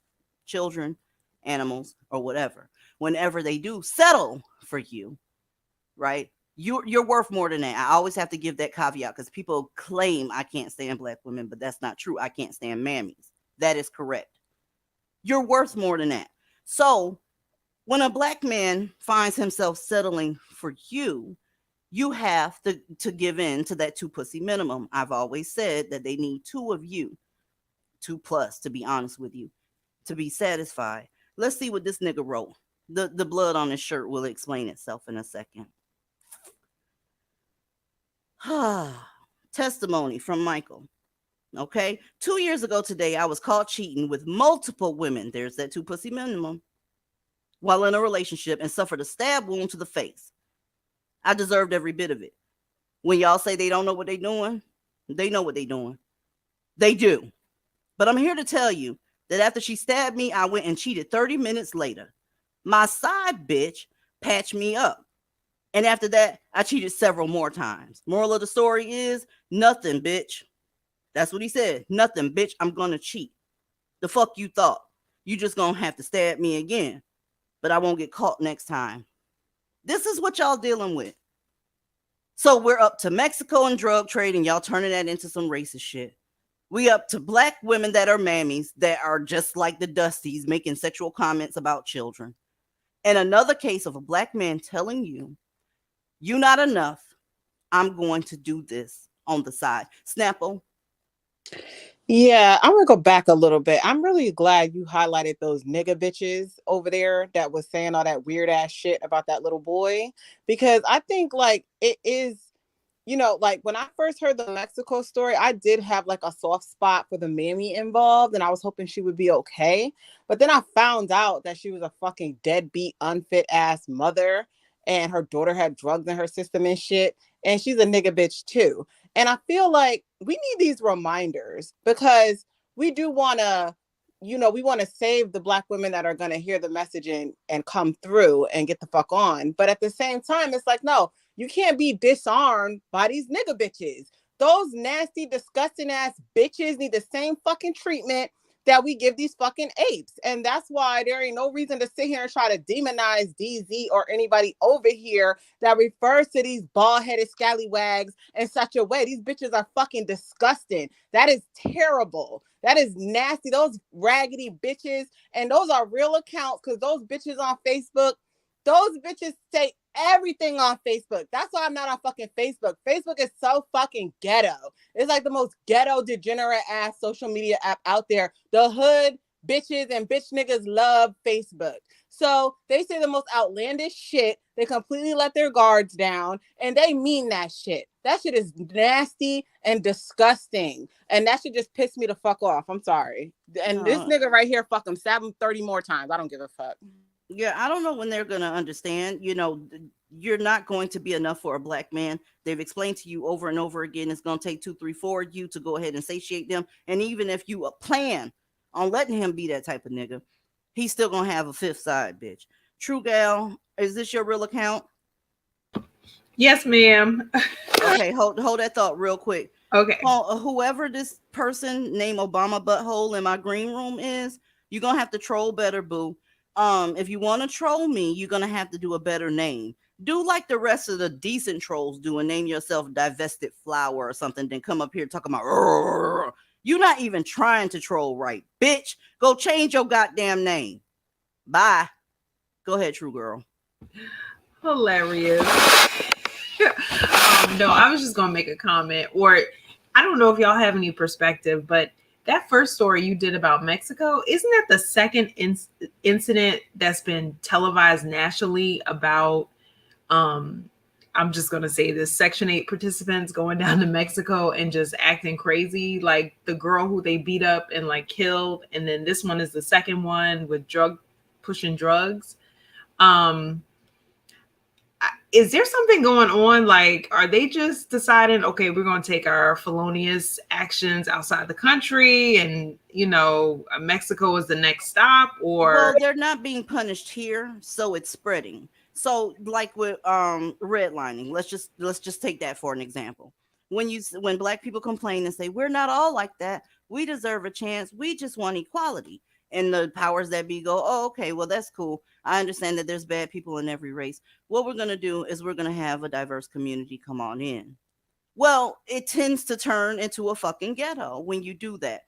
S1: children, animals, or whatever. Whenever they do settle for you, right? You're worth more than that. I always have to give that caveat because people claim I can't stand black women, but that's not true. I can't stand mammies. That is correct. You're worth more than that. So when a black man finds himself settling for you, you have to give in to that two pussy minimum. I've always said that they need two of you, two plus, to be honest with you, to be satisfied. Let's see what this nigga wrote. The blood on his shirt will explain itself in a second. Testimony from Michael. Okay. 2 years ago today, I was caught cheating with multiple women. There's that two pussy minimum. While in a relationship and suffered a stab wound to the face. I deserved every bit of it. When y'all say they don't know what they're doing, they know what they're doing. They do. But I'm here to tell you that after she stabbed me, I went and cheated 30 minutes later. My side bitch patched me up. And after that, I cheated several more times. Moral of the story is nothing, bitch. That's what he said. Nothing, bitch. I'm going to cheat. The fuck you thought? You just going to have to stab me again. But I won't get caught next time. This is what y'all dealing with. So we're up to Mexico and drug trade, and y'all turning that into some racist shit. We up to black women that are mammies that are just like the Dusties making sexual comments about children. And another case of a black man telling you, you not enough. I'm going to do this on the side. Snapple.
S3: Yeah, I'm gonna go back a little bit. I'm really glad you highlighted those nigga bitches over there that was saying all that weird ass shit about that little boy, because I think like it is, like when I first heard the Mexico story, I did have like a soft spot for the mammy involved, and I was hoping she would be okay. But then I found out that she was a fucking deadbeat, unfit ass mother, and her daughter had drugs in her system and shit, and she's a nigga bitch too. And I feel like we need these reminders because we do want to, we want to save the black women that are going to hear the messaging and come through and get the fuck on. But at the same time, it's like, no, you can't be disarmed by these nigga bitches. Those nasty, disgusting ass bitches need the same fucking treatment that we give these fucking apes. And that's why there ain't no reason to sit here and try to demonize DZ or anybody over here that refers to these bald-headed scallywags in such a way. These bitches are fucking disgusting. That is terrible. That is nasty. Those raggedy bitches. And those are real accounts because those bitches on Facebook, those bitches say everything on Facebook. That's why I'm not on fucking Facebook. Facebook is so fucking ghetto. It's like the most ghetto degenerate ass social media app out there. The hood bitches and bitch niggas love Facebook. So they say the most outlandish shit. They completely let their guards down and they mean that shit. That shit is nasty and disgusting. And that should just piss me the fuck off. I'm sorry. And this nigga right here, fuck him, stab him 30 more times. I don't give a fuck.
S1: Yeah, I don't know when they're going to understand. You're not going to be enough for a black man. They've explained to you over and over again, it's going to take 2, 3, 4 of you to go ahead and satiate them. And even if you plan on letting him be that type of nigga, he's still going to have a fifth side, bitch. True Gal, is this your real account?
S8: Yes, ma'am.
S1: Okay, hold that thought real quick.
S8: Okay.
S1: Whoever this person named Obama Butthole in my green room is, you're going to have to troll better, boo. If you want to troll me, you're going to have to do a better name. Do like the rest of the decent trolls do and name yourself Divested Flower or something, then come up here talking about, rrr. You're not even trying to troll right, bitch. Go change your goddamn name. Bye. Go ahead, True Girl.
S8: Hilarious. No, I was just going to make a comment, or I don't know if y'all have any perspective, but that first story you did about Mexico, isn't that the second incident that's been televised nationally about, I'm just going to say this, Section 8 participants going down to Mexico and just acting crazy, like the girl who they beat up and like killed. And then this one is the second one with pushing drugs. Is there something going on? Like, are they just deciding, okay, we're going to take our felonious actions outside the country and, Mexico is the next stop? Or
S1: well, they're not being punished here, so it's spreading. So like with redlining, let's just take that for an example. When black people complain and say, we're not all like that, we deserve a chance, we just want equality. And the powers that be go, oh, okay, well, that's cool. I understand that there's bad people in every race. What we're going to do is we're going to have a diverse community come on in. Well, it tends to turn into a fucking ghetto when you do that.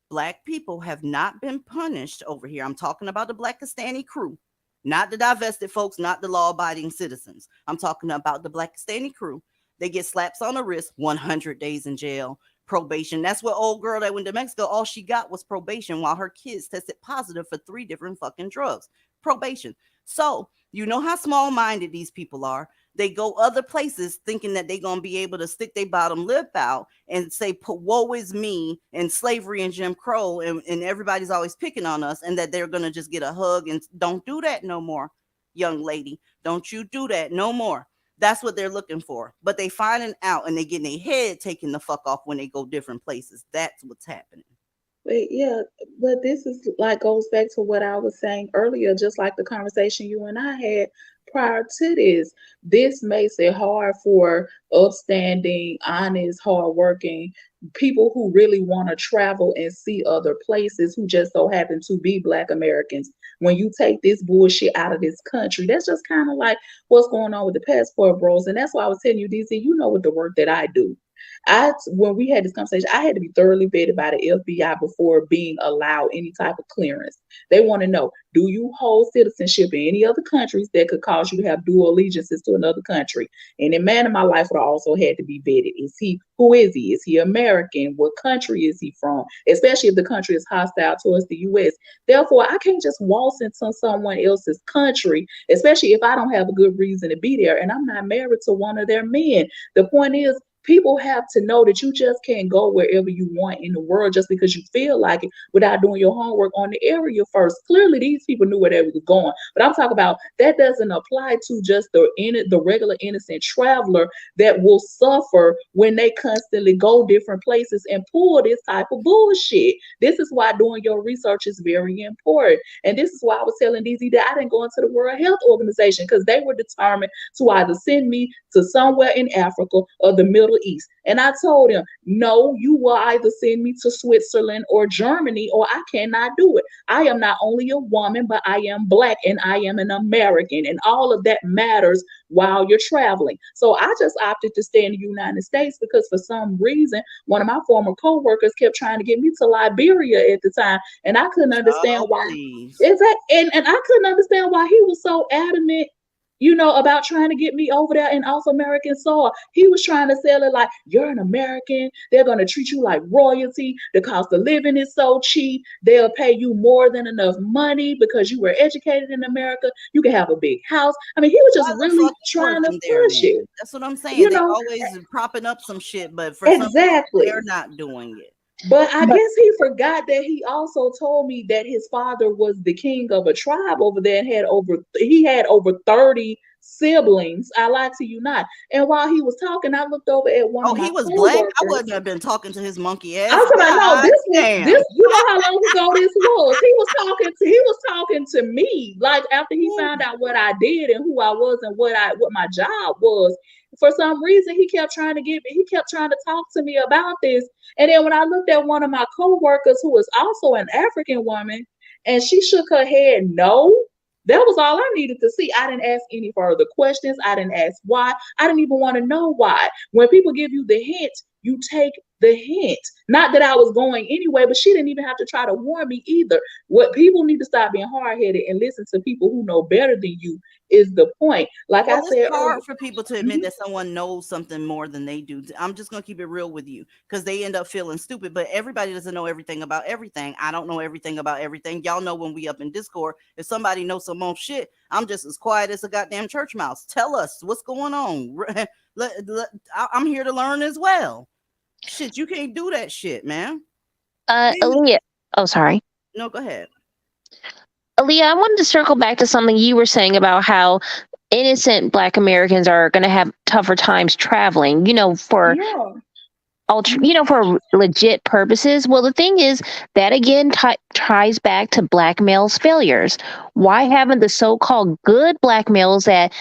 S1: Black people have not been punished over here. I'm talking about the Blackistani crew, not the divested folks, not the law abiding citizens. I'm talking about the Blackistani crew. They get slaps on the wrist, 100 days in jail, probation. That's what old girl that went to Mexico, all she got was probation while her kids tested positive for 3 different fucking drugs. Probation. So, you know how small minded these people are. They go other places thinking that they're going to be able to stick their bottom lip out and say, woe is me and slavery and Jim Crow, and everybody's always picking on us, and that they're going to just get a hug. And don't do that no more, young lady. Don't you do that no more. That's what they're looking for. But they finding out and they getting their head taken the fuck off when they go different places. That's what's happening.
S2: But yeah, but this is like goes back to what I was saying earlier, just like the conversation you and I had prior to this. This makes it hard for upstanding, honest, hardworking people who really want to travel and see other places who just so happen to be Black Americans. When you take this bullshit out of this country, that's just kind of like what's going on with the passport bros. And that's why I was telling you, DC, you know, with the work that I do. When we had this conversation, I had to be thoroughly vetted by the FBI before being allowed any type of clearance. They want to know, do you hold citizenship in any other countries that could cause you to have dual allegiances to another country? And a man in my life would also had to be vetted. Who is he? Is he American? What country is he from? Especially if the country is hostile towards the US. Therefore, I can't just waltz into someone else's country, especially if I don't have a good reason to be there and I'm not married to one of their men. The point is, people have to know that you just can't go wherever you want in the world just because you feel like it without doing your homework on the area first. Clearly, these people knew where they were going. But I'm talking about that doesn't apply to just the regular innocent traveler that will suffer when they constantly go different places and pull this type of bullshit. This is why doing your research is very important. And this is why I was telling DZ that I didn't go into the World Health Organization because they were determined to either send me to somewhere in Africa or the Middle East. And I told him, no, you will either send me to Switzerland or Germany, or I cannot do it. I am not only a woman, but I am Black and I am an American. And all of that matters while you're traveling. So I just opted to stay in the United States because for some reason, one of my former co-workers kept trying to get me to Liberia at the time. And I couldn't understand why. And I couldn't understand why he was so adamant, about trying to get me over there in off American soil. He was trying to sell it like, you're an American. They're going to treat you like royalty. The cost of living is so cheap. They'll pay you more than enough money because you were educated in America. You can have a big house. I mean, he was just really trying to push it.
S1: That's what I'm saying. They're always propping up some shit, but for some reason, they're not doing it.
S2: But I guess he forgot that he also told me that his father was the king of a tribe over there and he had over 30 siblings. I lied to you not. And while he was talking, I looked over at one of my
S1: he was
S2: co-workers.
S1: Black? I wouldn't have been talking to his monkey ass.
S2: I was like, no, this you know how long ago this was. He was talking to me. Like after he found out what I did and who I was and what my job was. For some reason, he kept trying to talk to me about this. And then when I looked at one of my co-workers who was also an African woman, and she shook her head no, that was all I needed to see. I didn't ask any further questions. I didn't ask why. I didn't even want to know why. When people give you the hint, you take the hint. Not that I was going anyway, but she didn't even have to try to warn me either. What people need to stop being hard-headed and listen to people who know better than you is the point. Like I said,
S1: it's hard for people to admit that someone knows something more than they do. I'm just gonna keep it real with you because they end up feeling stupid. But everybody doesn't know everything about everything. I don't know everything about everything. Y'all know when we up in Discord, if somebody knows some more shit, I'm just as quiet as a goddamn church mouse. Tell us what's going on. I'm here to learn as well. Shit, you can't do that shit, man.
S4: Aaliyah. Oh, sorry.
S1: No, go ahead.
S4: Aaliyah, I wanted to circle back to something you were saying about how innocent Black Americans are going to have tougher times traveling, for legit purposes. Well, the thing is that again ties back to Black males' failures. Why haven't the so-called good Black males that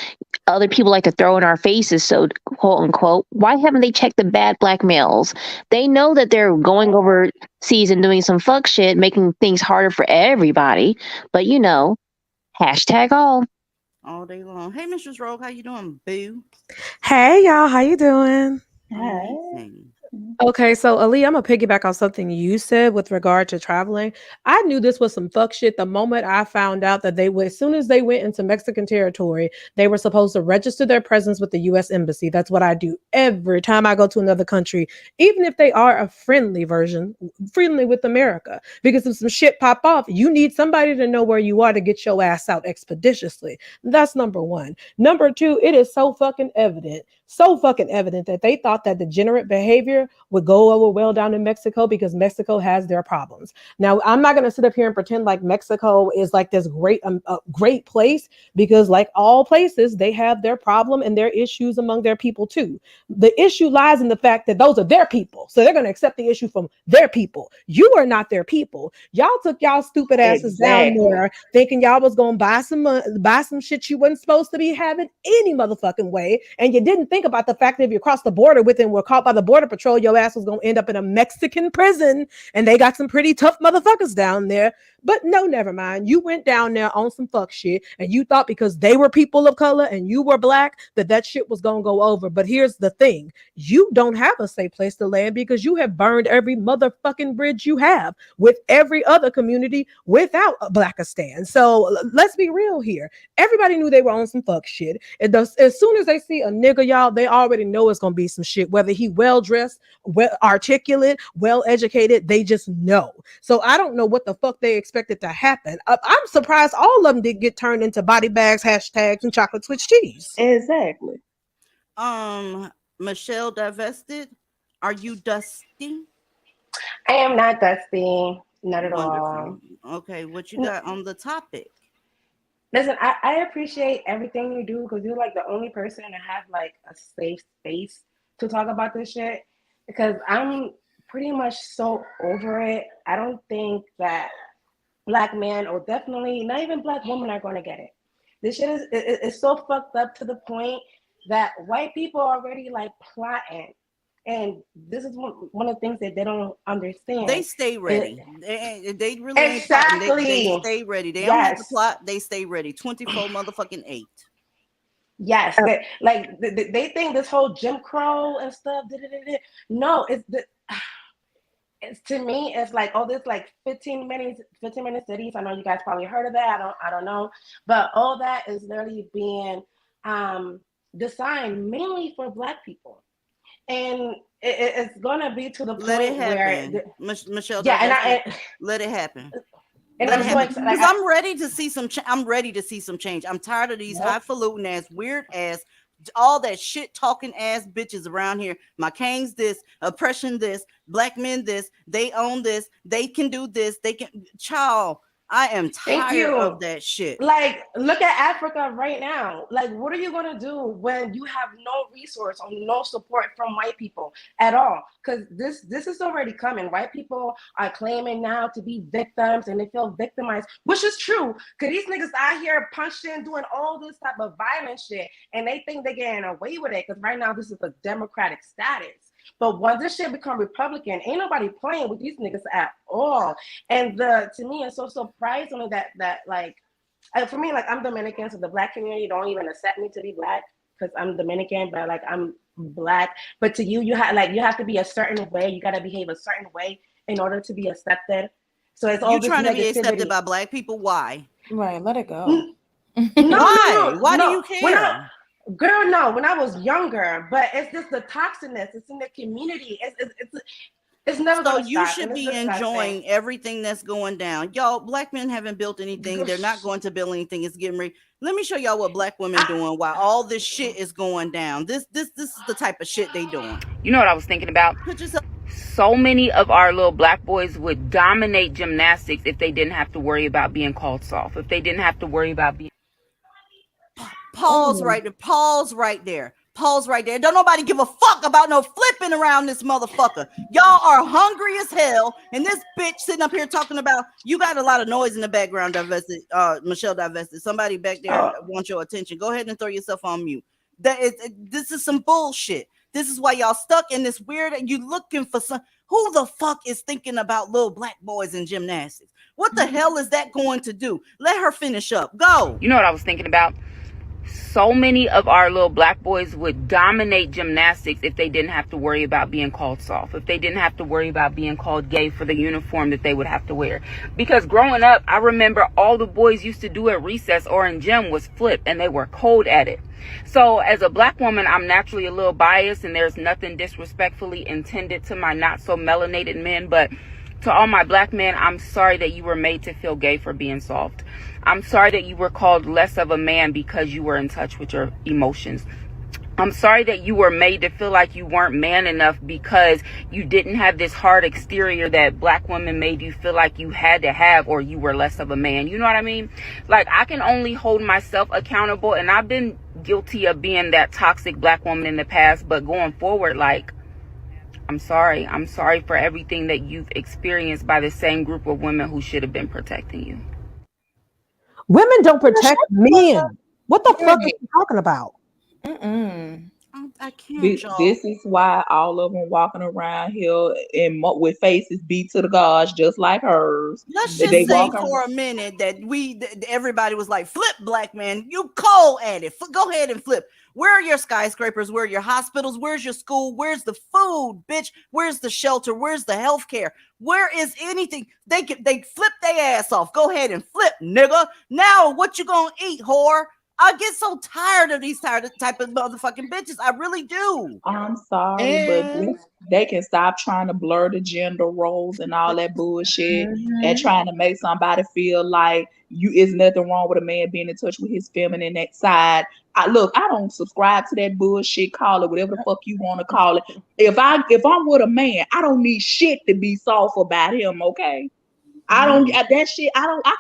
S4: other people like to throw in our faces, so quote unquote, why haven't they checked the bad Black males? They know that they're going overseas and doing some fuck shit, making things harder for everybody. But hashtag
S1: all day long. Hey, Mistress Rogue, how you doing, boo?
S9: Hey, y'all, how you doing?
S2: Hi.
S9: Okay, so Ali, I'm gonna piggyback on something you said with regard to traveling. I knew this was some fuck shit the moment I found out that they would, as soon as they went into Mexican territory, they were supposed to register their presence with the U.S. Embassy. That's what I do every time I go to another country, even if they are a friendly version, friendly with America. Because if some shit pop off, you need somebody to know where you are to get your ass out expeditiously. That's number one. Number two, it is so fucking evident that they thought that degenerate behavior would go over well down in Mexico because Mexico has their problems. Now, I'm not going to sit up here and pretend like Mexico is like this great place, because like all places, they have their problem and their issues among their people too. The issue lies in the fact that those are their people. So they're going to accept the issue from their people. You are not their people. Y'all took y'all stupid asses down there thinking y'all was going to buy some shit you wasn't supposed to be having any motherfucking way. And you didn't think about the fact that if you crossed the border with and were caught by the border patrol, your ass was going to end up in a Mexican prison. And they got some pretty tough motherfuckers down there. But no, never mind. You went down there on some fuck shit and you thought because they were people of color and you were black that shit was going to go over. But here's the thing. You don't have a safe place to land because you have burned every motherfucking bridge you have with every other community without a Blackistan. So let's be real here. Everybody knew they were on some fuck shit. As soon as they see a nigga, y'all, they already know it's going to be some shit. Whether he well-dressed, well articulate, well-educated, they just know. So I don't know what the fuck they expected to happen. I'm surprised all of them did get turned into body bags, hashtags, and chocolate Swiss cheese.
S2: Exactly.
S1: Michelle divested. Are you dusty?
S10: I am not dusty. Not at
S1: Wonderful.
S10: all.
S1: Okay, what you got on the topic?
S10: Listen, I appreciate everything you do because you're like the only person to have like a safe space to talk about this shit. Because I'm pretty much so over it. I don't think that Black men, or definitely not even Black women, are going to get it. This shit is so fucked up to the point that white people are already like plotting. And this is one of the things that they don't understand.
S1: They stay ready. They really
S10: exactly.
S1: Ain't they stay ready. They don't have to plot. They stay ready. 24 motherfucking 8.
S10: Yes, they think this whole Jim Crow and stuff. No, it's to me. It's like all this like 15-minute cities. I know you guys probably heard of that. I don't know, but all that is literally being designed mainly for Black people. And it's gonna be to the point where
S1: Michelle.
S10: Yeah,
S1: let it happen.
S10: And I'm so
S1: excited because I'm ready to see some. I'm ready to see some change. I'm tired of these highfalutin ass, weird ass, all that shit talking ass bitches around here. My kings this, oppression this, Black men this. They own this. They can do this. They can. Child, I am tired of that shit.
S10: Like, look at Africa right now. Like, what are you gonna do when you have no resource or no support from white people at all? Because this is already coming. White people are claiming now to be victims and they feel victimized, which is true. Because these niggas out here punching, doing all this type of violent shit, and they think they're getting away with it. Because right now this is a democratic status. But once this shit become Republican, ain't nobody playing with these niggas at all. And to me, it's so surprising that like, for me, like I'm Dominican, so the Black community don't even accept me to be Black because I'm Dominican, but like I'm Black. But to you, you have to be a certain way. You got to behave a certain way in order to be accepted. So it's all
S1: you trying to be accepted by Black people. Why?
S11: Right, let it go.
S1: No, why do you care?
S10: Girl, no, when I was younger, but it's just the toxicness. It's in the community. It's never
S1: so
S10: gonna
S1: you
S10: stop.
S1: should be enjoying everything that's going down. Y'all, Black men haven't built anything. They're not going to build anything. It's getting ready. Let me show y'all what Black women doing while all this shit is going down. This is the type of shit they doing.
S12: You know what I was thinking about? So many of our little Black boys would dominate gymnastics if they didn't have to worry about being called soft. If they didn't have to worry about being...
S1: Pause right there. Pause right there. Pause right there. Don't nobody give a fuck about no flipping around this motherfucker. Y'all are hungry as hell. And this bitch sitting up here talking about, you got a lot of noise in the background, divested. Michelle divested. Somebody back there wants your attention. Go ahead and throw yourself on mute. This is some bullshit. This is why y'all stuck in this weird, you looking for some, who the fuck is thinking about little Black boys in gymnastics? What the hell is that going to do? Let her finish up. Go.
S12: You know what I was thinking about? so many of our little black boys would dominate gymnastics if they didn't have to worry about being called soft, if they didn't have to worry about being called gay for the uniform that they would have to wear. Because growing up, I remember all the boys used to do at recess or in gym was flip, and they were cold at it. So as a black woman, I'm naturally a little biased, and there's nothing disrespectfully intended to my not so melanated men, but to all my black men, I'm sorry that you were made to feel gay for being soft. I'm sorry that you were called less of a man because you were in touch with your emotions. I'm sorry that you were made to feel like you weren't man enough because you didn't have this hard exterior that black women made you feel like you had to have, or you were less of a man. You know what I mean? Like, I can only hold myself accountable, and I've been guilty of being that toxic black woman in the past, but going forward, like, I'm sorry. I'm sorry for everything that you've experienced by the same group of women who should have been protecting you.
S9: Women don't protect men. What the fuck are you talking about?
S1: I can't, y'all.
S2: This is why all of them walking around here with faces beat to the gods, just like hers.
S1: Let's just say for a minute that everybody was like, flip, black man, you cold at it. Go ahead and flip. Where are your skyscrapers? Where are your hospitals? Where's your school? Where's the food, bitch? Where's the shelter? Where's the healthcare? Where is anything? They flip their ass off. Go ahead and flip, nigga. Now what you gonna eat, whore? I get so tired of these type of motherfucking bitches. I really do.
S2: I'm sorry, but they can stop trying to blur the gender roles and all that bullshit and trying to make somebody feel like is nothing wrong with a man being in touch with his feminine side. I don't subscribe to that bullshit. Call it whatever the fuck you want to call it. If I'm with a man, I don't need shit to be soft about him, okay? I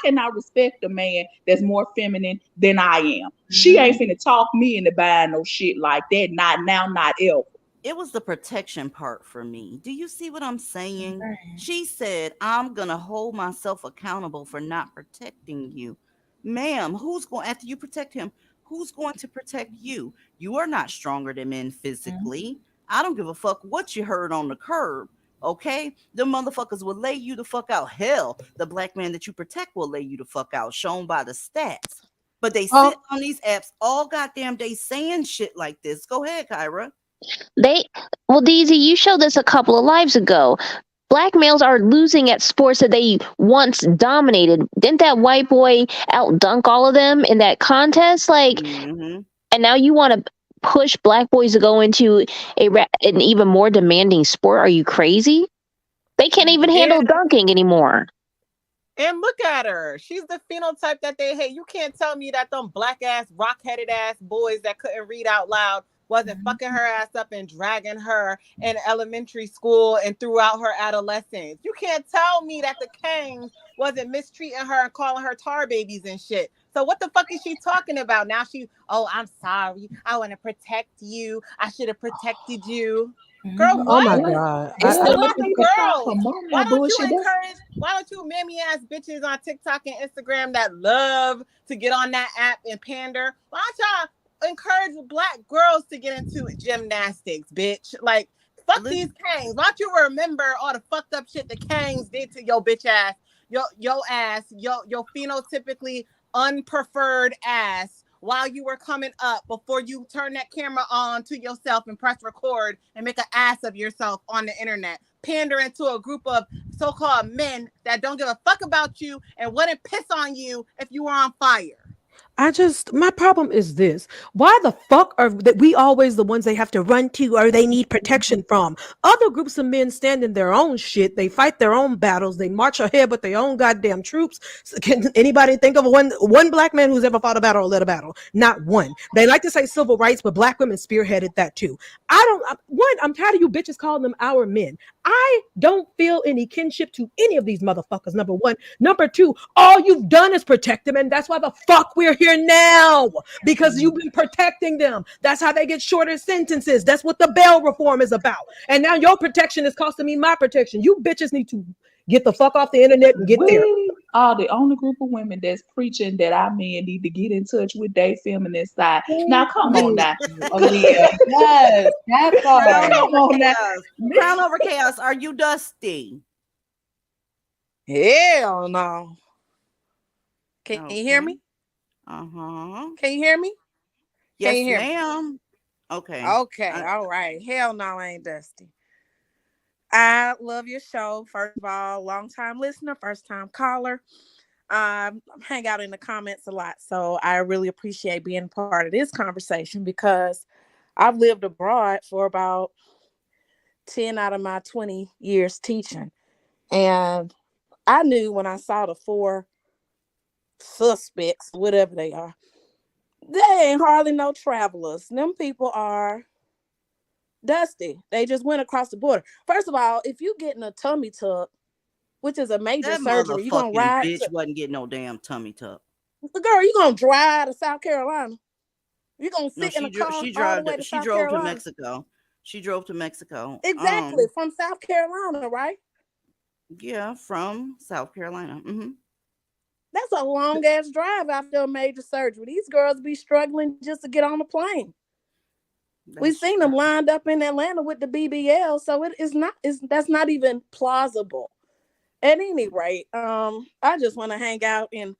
S2: cannot respect a man that's more feminine than I am. She ain't finna talk me into buying no shit like that. Not now, not ever.
S1: It was the protection part for me. Do you see what I'm saying? She said, I'm gonna hold myself accountable for not protecting you. Ma'am, who's going after you protect him? Who's going to protect you? You are not stronger than men physically. I don't give a fuck what you heard on the curb. Okay, the motherfuckers will lay you the fuck out. Hell, the black man that you protect will lay you the fuck out, shown by the stats. But they sit on these apps all goddamn day saying shit like this. Go ahead, Kyra.
S4: Deezy, you showed this a couple of lives ago. Black males are losing at sports that they once dominated. Didn't that white boy out dunk all of them in that contest? Like, and now you want to push black boys to go into an even more demanding sport? Are you crazy? They can't even handle dunking anymore.
S3: And look at her. She's the phenotype that they hate. You can't tell me that them black ass, rock-headed ass boys that couldn't read out loud wasn't fucking her ass up and dragging her in elementary school and throughout her adolescence. You can't tell me that the Kangs wasn't mistreating her and calling her tar babies and shit. So what the fuck is she talking about? Now I'm sorry. I want to protect you. I should have protected you. Girl, what?
S9: Oh my God.
S3: Why don't you mammy ass bitches on TikTok and Instagram that love to get on that app and pander? Why don't y'all encourage black girls to get into gymnastics, bitch? Like, fuck these Kangs. Why don't you remember all the fucked up shit the Kangs did to your bitch ass, your ass, your phenotypically unpreferred ass while you were coming up before you turn that camera on to yourself and press record and make an ass of yourself on the internet, pandering to a group of so-called men that don't give a fuck about you and wouldn't piss on you if you were on fire.
S9: My problem is this. Why the fuck are we always the ones they have to run to or they need protection from? Other groups of men stand in their own shit. They fight their own battles. They march ahead with their own goddamn troops. Can anybody think of one black man who's ever fought a battle or led a battle? Not one. They like to say civil rights, but black women spearheaded that too. I'm tired of you bitches calling them our men. I don't feel any kinship to any of these motherfuckers, number one. Number two, all you've done is protect them, and that's why the fuck we're here now, because you've been protecting them. That's how they get shorter sentences. That's what the bail reform is about. And now your protection is costing me my protection. You bitches need to get the fuck off the internet and get there.
S2: Are the only group of women that's preaching that our men need to get in touch with their feminine side. Now, come on now.
S5: Yes, that's
S1: Crown over chaos. Are you Dusty?
S3: Hell no. Can you hear me?
S1: Uh-huh.
S3: Can you hear me?
S11: Can you
S1: Yes,
S11: hear me?
S1: ma'am. Okay.
S11: Okay, all right. Hell no, I ain't Dusty. I love your show. First of all, long time listener, first time caller. Hang out in the comments a lot. So I really appreciate being part of this conversation because I've lived abroad for about 10 out of my 20 years teaching. And I knew when I saw the four suspects, whatever they are, they ain't hardly no travelers. Them people are dusty. They just went across the border. First of all, if you getting a tummy tuck, which is a major
S1: That
S11: surgery, you're gonna
S1: motherfucking
S11: ride
S1: bitch
S11: to,
S1: wasn't getting no damn tummy tuck.
S11: girl, you're gonna drive to South Carolina. You're gonna
S1: No,
S11: sit in a car all the way to
S1: she
S11: South
S1: drove to
S11: Carolina.
S1: Mexico. She drove to Mexico.
S11: Exactly, from South Carolina, right?
S1: Yeah, from South Carolina.
S11: That's a long ass drive after a major surgery. These girls be struggling just to get on the plane. We
S1: That's
S11: seen them lined up in Atlanta with the BBL, so it is not. That's not even plausible. At any rate, I just want to hang out and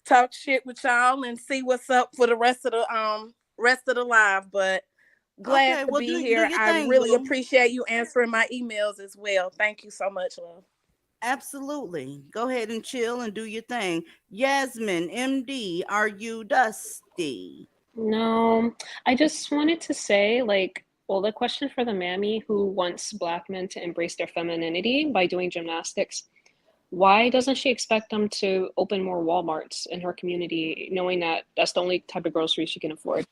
S11: talk shit with y'all and see what's up for the rest of the live. But glad
S1: okay.
S11: to
S1: Well,
S11: be
S1: do
S11: here.
S1: your
S11: I
S1: thing,
S11: really
S1: boo.
S11: appreciate you answering my emails as well. Thank you so much, love.
S1: Absolutely. Go ahead and chill and do your thing. Yasmin, MD, are you dusty?
S13: No, I just wanted to say, like, well, the question for the mammy who wants black men to embrace their femininity by doing gymnastics, why doesn't she expect them to open more Walmarts in her community, knowing that that's the only type of groceries she can afford?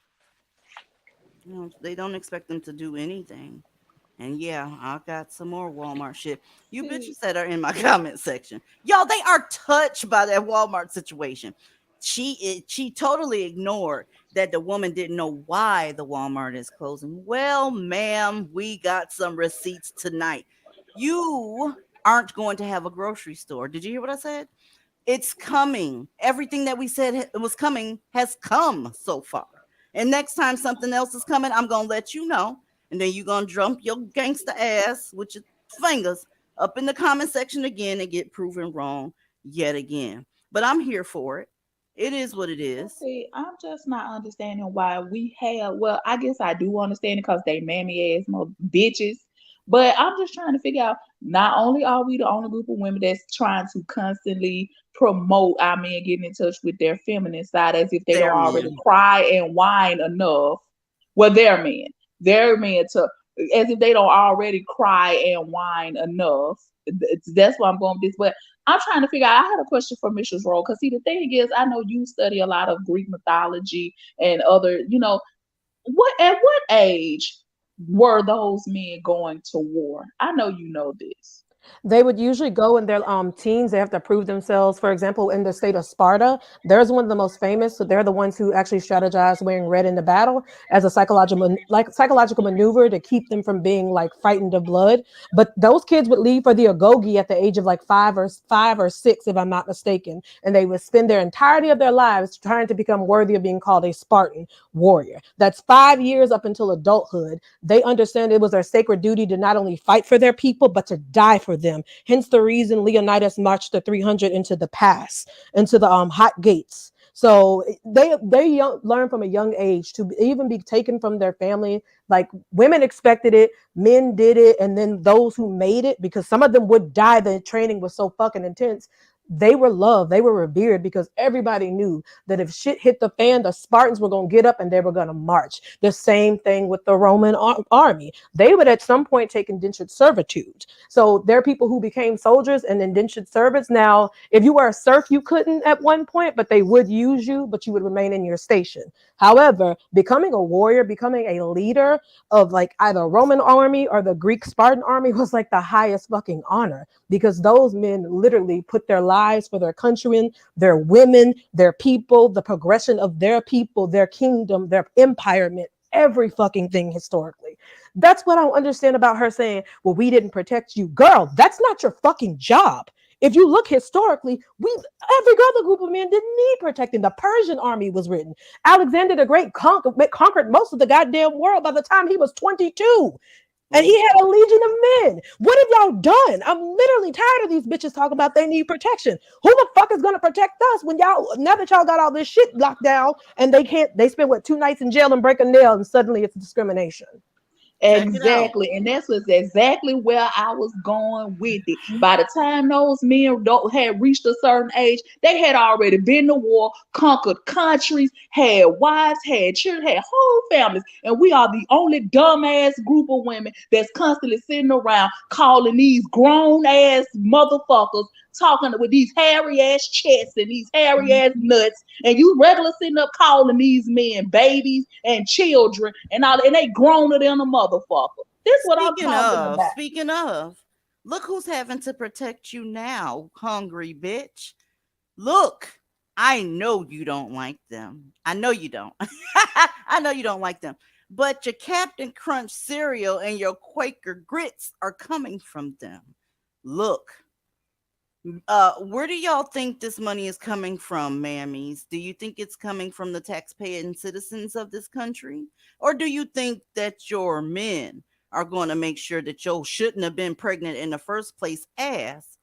S1: They don't expect them to do anything. And yeah, I got some more Walmart shit. You bitches that are in my comment section. Y'all, they are touched by that Walmart situation. She totally ignored that the woman didn't know why the Walmart is closing. Well, ma'am, we got some receipts tonight. You aren't going to have a grocery store. Did you hear what I said? It's coming. Everything that we said it was coming has come so far. And next time something else is coming, I'm going to let you know. And then you're going to jump your gangster ass with your fingers up in the comment section again and get proven wrong yet again. But I'm here for it. It is what it
S2: Well,
S1: is.
S2: see, I'm just not understanding why we have. Well, I guess I do understand it because they mammy ass bitches. But I'm just trying to figure out. Not only are we the only group of women that's trying to constantly promote our men getting in touch with their feminine side, as if they don't
S1: Their
S2: already
S1: men.
S2: cry and whine enough. Well, their men to as if they don't already cry and whine enough. That's why I'm going with this. But I'm trying to figure out. I had a question for Mrs. Roll because see, the thing is, I know you study a lot of Greek mythology and other. What at what age were those men going to war? I know you know this.
S9: They would usually go in their teens. They have to prove themselves. For example, in the state of Sparta, there's one of the most famous. So they're the ones who actually strategize wearing red in the battle as a psychological maneuver to keep them from being like frightened of blood. But those kids would leave for the agoge at the age of like five or six, if I'm not mistaken, and they would spend their entirety of their lives trying to become worthy of being called a Spartan warrior. That's 5 years up until adulthood. They understand it was their sacred duty to not only fight for their people, but to die for them. Hence the reason Leonidas marched the 300 into the pass, into the hot gates. So learn from a young age to even be taken from their family. Like women expected it, men did it, and then those who made it, because some of them would die. The training was so fucking intense. They were loved, they were revered because everybody knew that if shit hit the fan, the Spartans were going to get up and they were going to march. The same thing with the Roman army. They would at some point take indentured servitude. So there are people who became soldiers and indentured servants. Now, if you were a serf, you couldn't at one point, but they would use you, but you would remain in your station. However, becoming a warrior, becoming a leader of like either Roman army or the Greek Spartan army was like the highest fucking honor, because those men literally put their lives for their countrymen, their women, their people, the progression of their people, their kingdom, their empire, meant every fucking thing historically. That's what I don't understand about her saying, well, we didn't protect you. Girl, that's not your fucking job. If you look historically, every other group of men didn't need protecting. The Persian army was written. Alexander the Great conquered most of the goddamn world by the time he was 22. And he had a legion of men. What have y'all done? I'm literally tired of these bitches talking about they need protection. Who the fuck is gonna protect us when y'all, now that y'all got all this shit locked down and they spend what, 2 nights in jail and break a nail and suddenly it's discrimination.
S1: Check it out.
S2: Exactly, and that's was exactly where I was going with it. By the time those men had reached a certain age, they had already been to war, conquered countries, had wives, had children, had whole families, and we are the only dumbass group of women that's constantly sitting around calling these grown ass motherfuckers, talking with these hairy ass chests and these hairy ass nuts, and you regular sitting up calling these men babies and children and all, and they growner than a motherfucker. This is what I'm talking about.
S1: Speaking of, look who's having to protect you now, hungry bitch. Look, I know you don't like them. I know you don't. I know you don't like them. But your Captain Crunch cereal and your Quaker grits are coming from them. Look, where do y'all think this money is coming from, mammies? Do you think it's coming from the taxpaying citizens of this country? Or do you think that your men are going to make sure that you shouldn't have been pregnant in the first place ass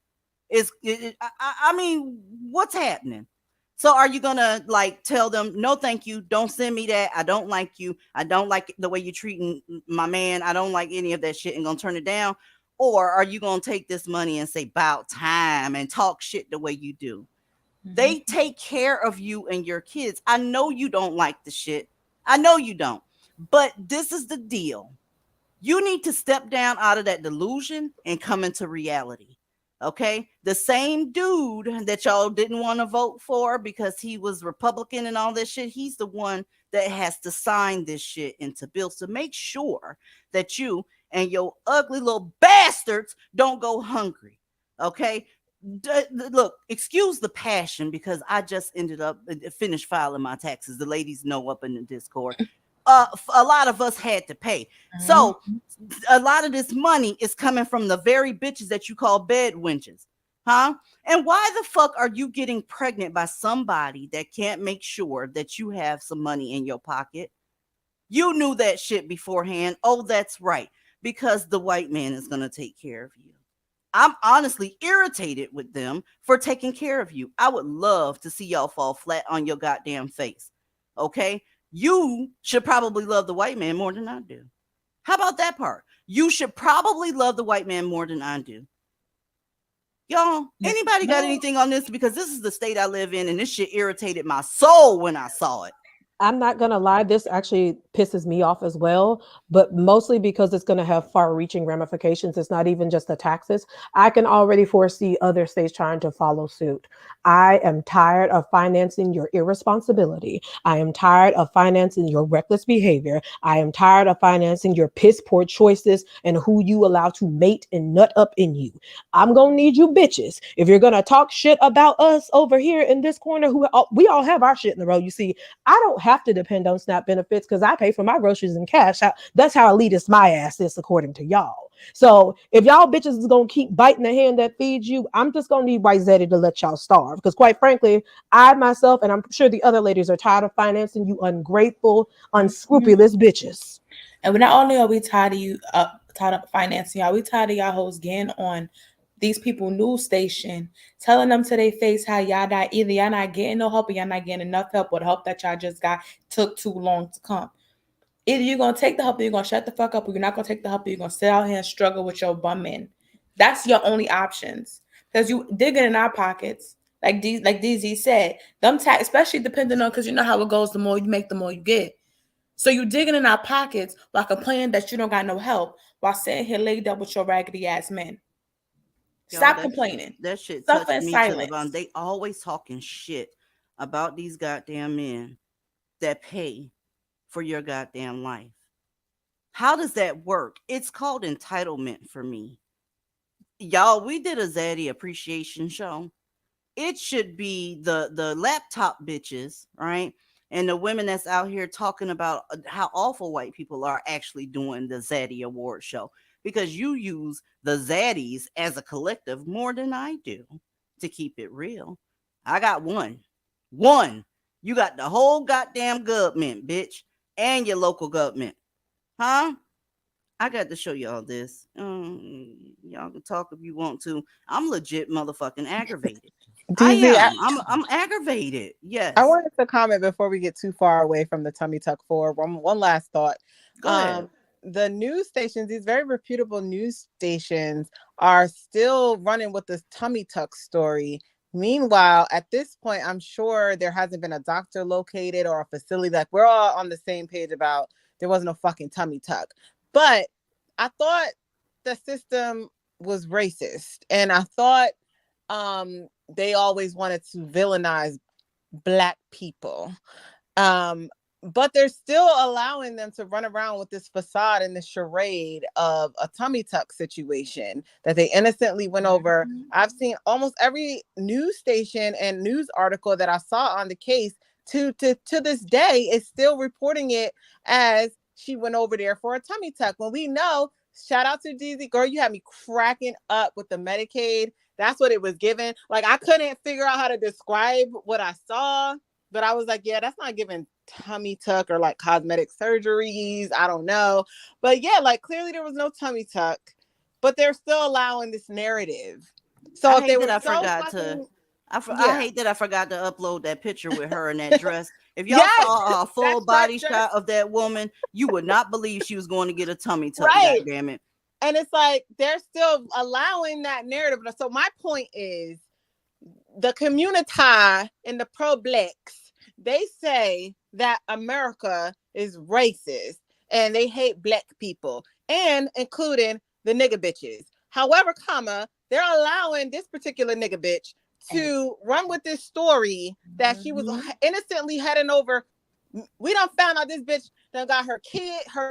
S1: I mean, what's happening? So are you gonna like tell them, no, thank you, don't send me that, I don't like you, I don't like the way you're treating my man, I don't like any of that shit, and gonna turn it down? Or are you gonna take this money and say about time and talk shit the way you do? They take care of you and your kids. I know you don't like the shit, I know you don't, but this is the deal. You need to step down out of that delusion and come into reality. Okay, the same dude that y'all didn't want to vote for because he was Republican and all this shit, he's the one that has to sign this shit into bills to make sure that you and your ugly little bastards don't go hungry. Okay, look, excuse the passion because I just ended up finished filing my taxes. The ladies know up in the Discord. A lot of us had to pay. So a lot of this money is coming from the very bitches that you call bed wenches, huh? And why the fuck are you getting pregnant by somebody that can't make sure that you have some money in your pocket? You knew that shit beforehand. Oh, that's right. Because the white man is going to take care of you. I'm honestly irritated with them for taking care of you. I would love to see y'all fall flat on your goddamn face. Okay? You should probably love the white man more than I do. How about that part? You should probably love the white man more than I do. Y'all, anybody got anything on this? Because this is the state I live in, and this shit irritated my soul when I saw it.
S9: I'm not going to lie, this actually pisses me off as well, but mostly because it's going to have far-reaching ramifications. It's not even just the taxes. I can already foresee other states trying to follow suit. I am tired of financing your irresponsibility. I am tired of financing your reckless behavior. I am tired of financing your piss-poor choices and who you allow to mate and nut up in you. I'm going to need you bitches. If you're going to talk shit about us over here in this corner, we all have our shit in the road. You see, I don't have to depend on SNAP benefits because I pay for my groceries in cash. That's how elitist my ass is, according to y'all. So if y'all bitches is going to keep biting the hand that feeds you, I'm just going to need White Zeddy to let y'all starve. Because quite frankly, I myself, and I'm sure the other ladies are tired of financing you ungrateful, unscrupulous bitches.
S6: And not only are we tired of you, tired of financing y'all, we tired of y'all hoes getting on these people news station, telling them to their face how y'all not either y'all not getting no help or y'all not getting enough help, or the help that y'all just got took too long to come. Either you're gonna take the help or you're gonna shut the fuck up, or you're not gonna take the help or you're gonna sit out here and struggle with your bum men. That's your only options. Because you digging in our pockets, like DZ said, them tax, especially depending on, because you know how it goes, the more you make, the more you get. So you digging in our pockets while complaining that you don't got no help, while sitting here laid up with your raggedy ass men. Stop complaining.
S1: That shit
S6: Suffer
S1: touched
S6: in
S1: me
S6: silence.
S1: to the bone. They always talking shit about these goddamn men that pay for your goddamn life. How does that work? It's called entitlement for me. Y'all, we did a Zaddy appreciation show. It should be the laptop bitches, right? And the women that's out here talking about how awful white people are actually doing the Zaddy award show, because you use the Zaddies as a collective more than I do, to keep it real. I got one. You got the whole goddamn government, bitch, and your local government. Huh? I got to show y'all this. Y'all can talk if you want to. I'm legit motherfucking aggravated. I
S3: DZ,
S1: am. I'm aggravated.
S3: I
S1: Yes.
S3: wanted to comment before we get too far away from the tummy tuck for one last thought.
S1: Go ahead.
S3: The news stations, these very reputable news stations, are still running with this tummy tuck story. Meanwhile, at this point, I'm sure there hasn't been a doctor located or a facility. Like, we're all on the same page about there was no fucking tummy tuck. But I thought the system was racist, and I thought they always wanted to villainize Black people. But they're still allowing them to run around with this facade and this charade of a tummy tuck situation that they innocently went over. I've seen almost every news station and news article that I saw on the case to this day is still reporting it as she went over there for a tummy tuck. When we know, shout out to DZ, girl, you had me cracking up with the Medicaid. That's what it was given. Like, I couldn't figure out how to describe what I saw, but I was like, yeah, that's not giving tummy tuck or like cosmetic surgeries. I don't know. But yeah, like, clearly there was no tummy tuck, but they're still allowing this narrative. So
S1: I
S3: if they
S1: hate
S3: were
S1: that I
S3: so
S1: forgot
S3: fucking,
S1: to. I
S3: yeah.
S1: hate that I forgot to upload that picture with her in that dress. If y'all
S3: Yes,
S1: saw a full
S3: that
S1: body
S3: dress.
S1: shot of that woman, you would not believe she was going to get a tummy tuck.
S3: Right.
S1: God damn it.
S3: And it's like they're still allowing that narrative. So my point is, the community and the pro-blacks, they say that America is racist and they hate Black people, and including the nigga bitches. However, they're allowing this particular nigga bitch to run with this story that she was innocently heading over. We done found out this bitch done got her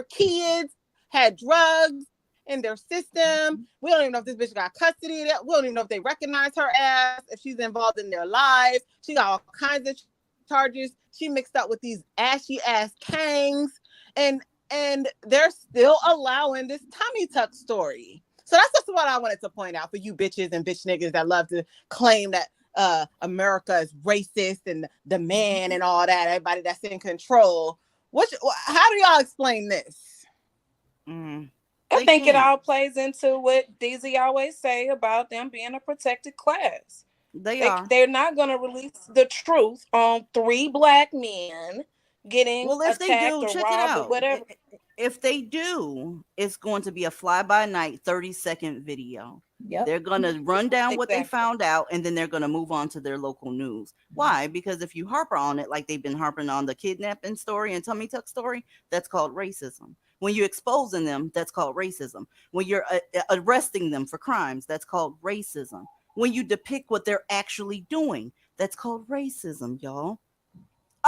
S3: kids had drugs in their system. We don't even know if this bitch got custody of that. We don't even know if they recognize her ass, if she's involved in their lives. She got all kinds of charges. She mixed up with these ashy ass kangs, and they're still allowing this tummy tuck story. So that's just what I wanted to point out for you bitches and bitch niggas that love to claim that America is racist and the man and all that, everybody that's in control. How do y'all explain this?
S11: I think it all plays into what DZ always say about them being a protected class. They're not going to release the truth on 3 Black men getting
S1: If they
S11: attacked
S1: do,
S11: or
S1: check it
S11: robbed or
S1: out.
S11: whatever.
S1: If they do, it's going to be a fly-by-night 30-second video.
S11: Yep.
S1: They're going to run down what they found out, and then they're going to move on to their local news. Why? Because if you harper on it, like they've been harping on the kidnapping story and tummy tuck story, that's called racism. When you're exposing them, that's called racism. When you're arresting them for crimes, that's called racism. When you depict what they're actually doing, that's called racism, y'all.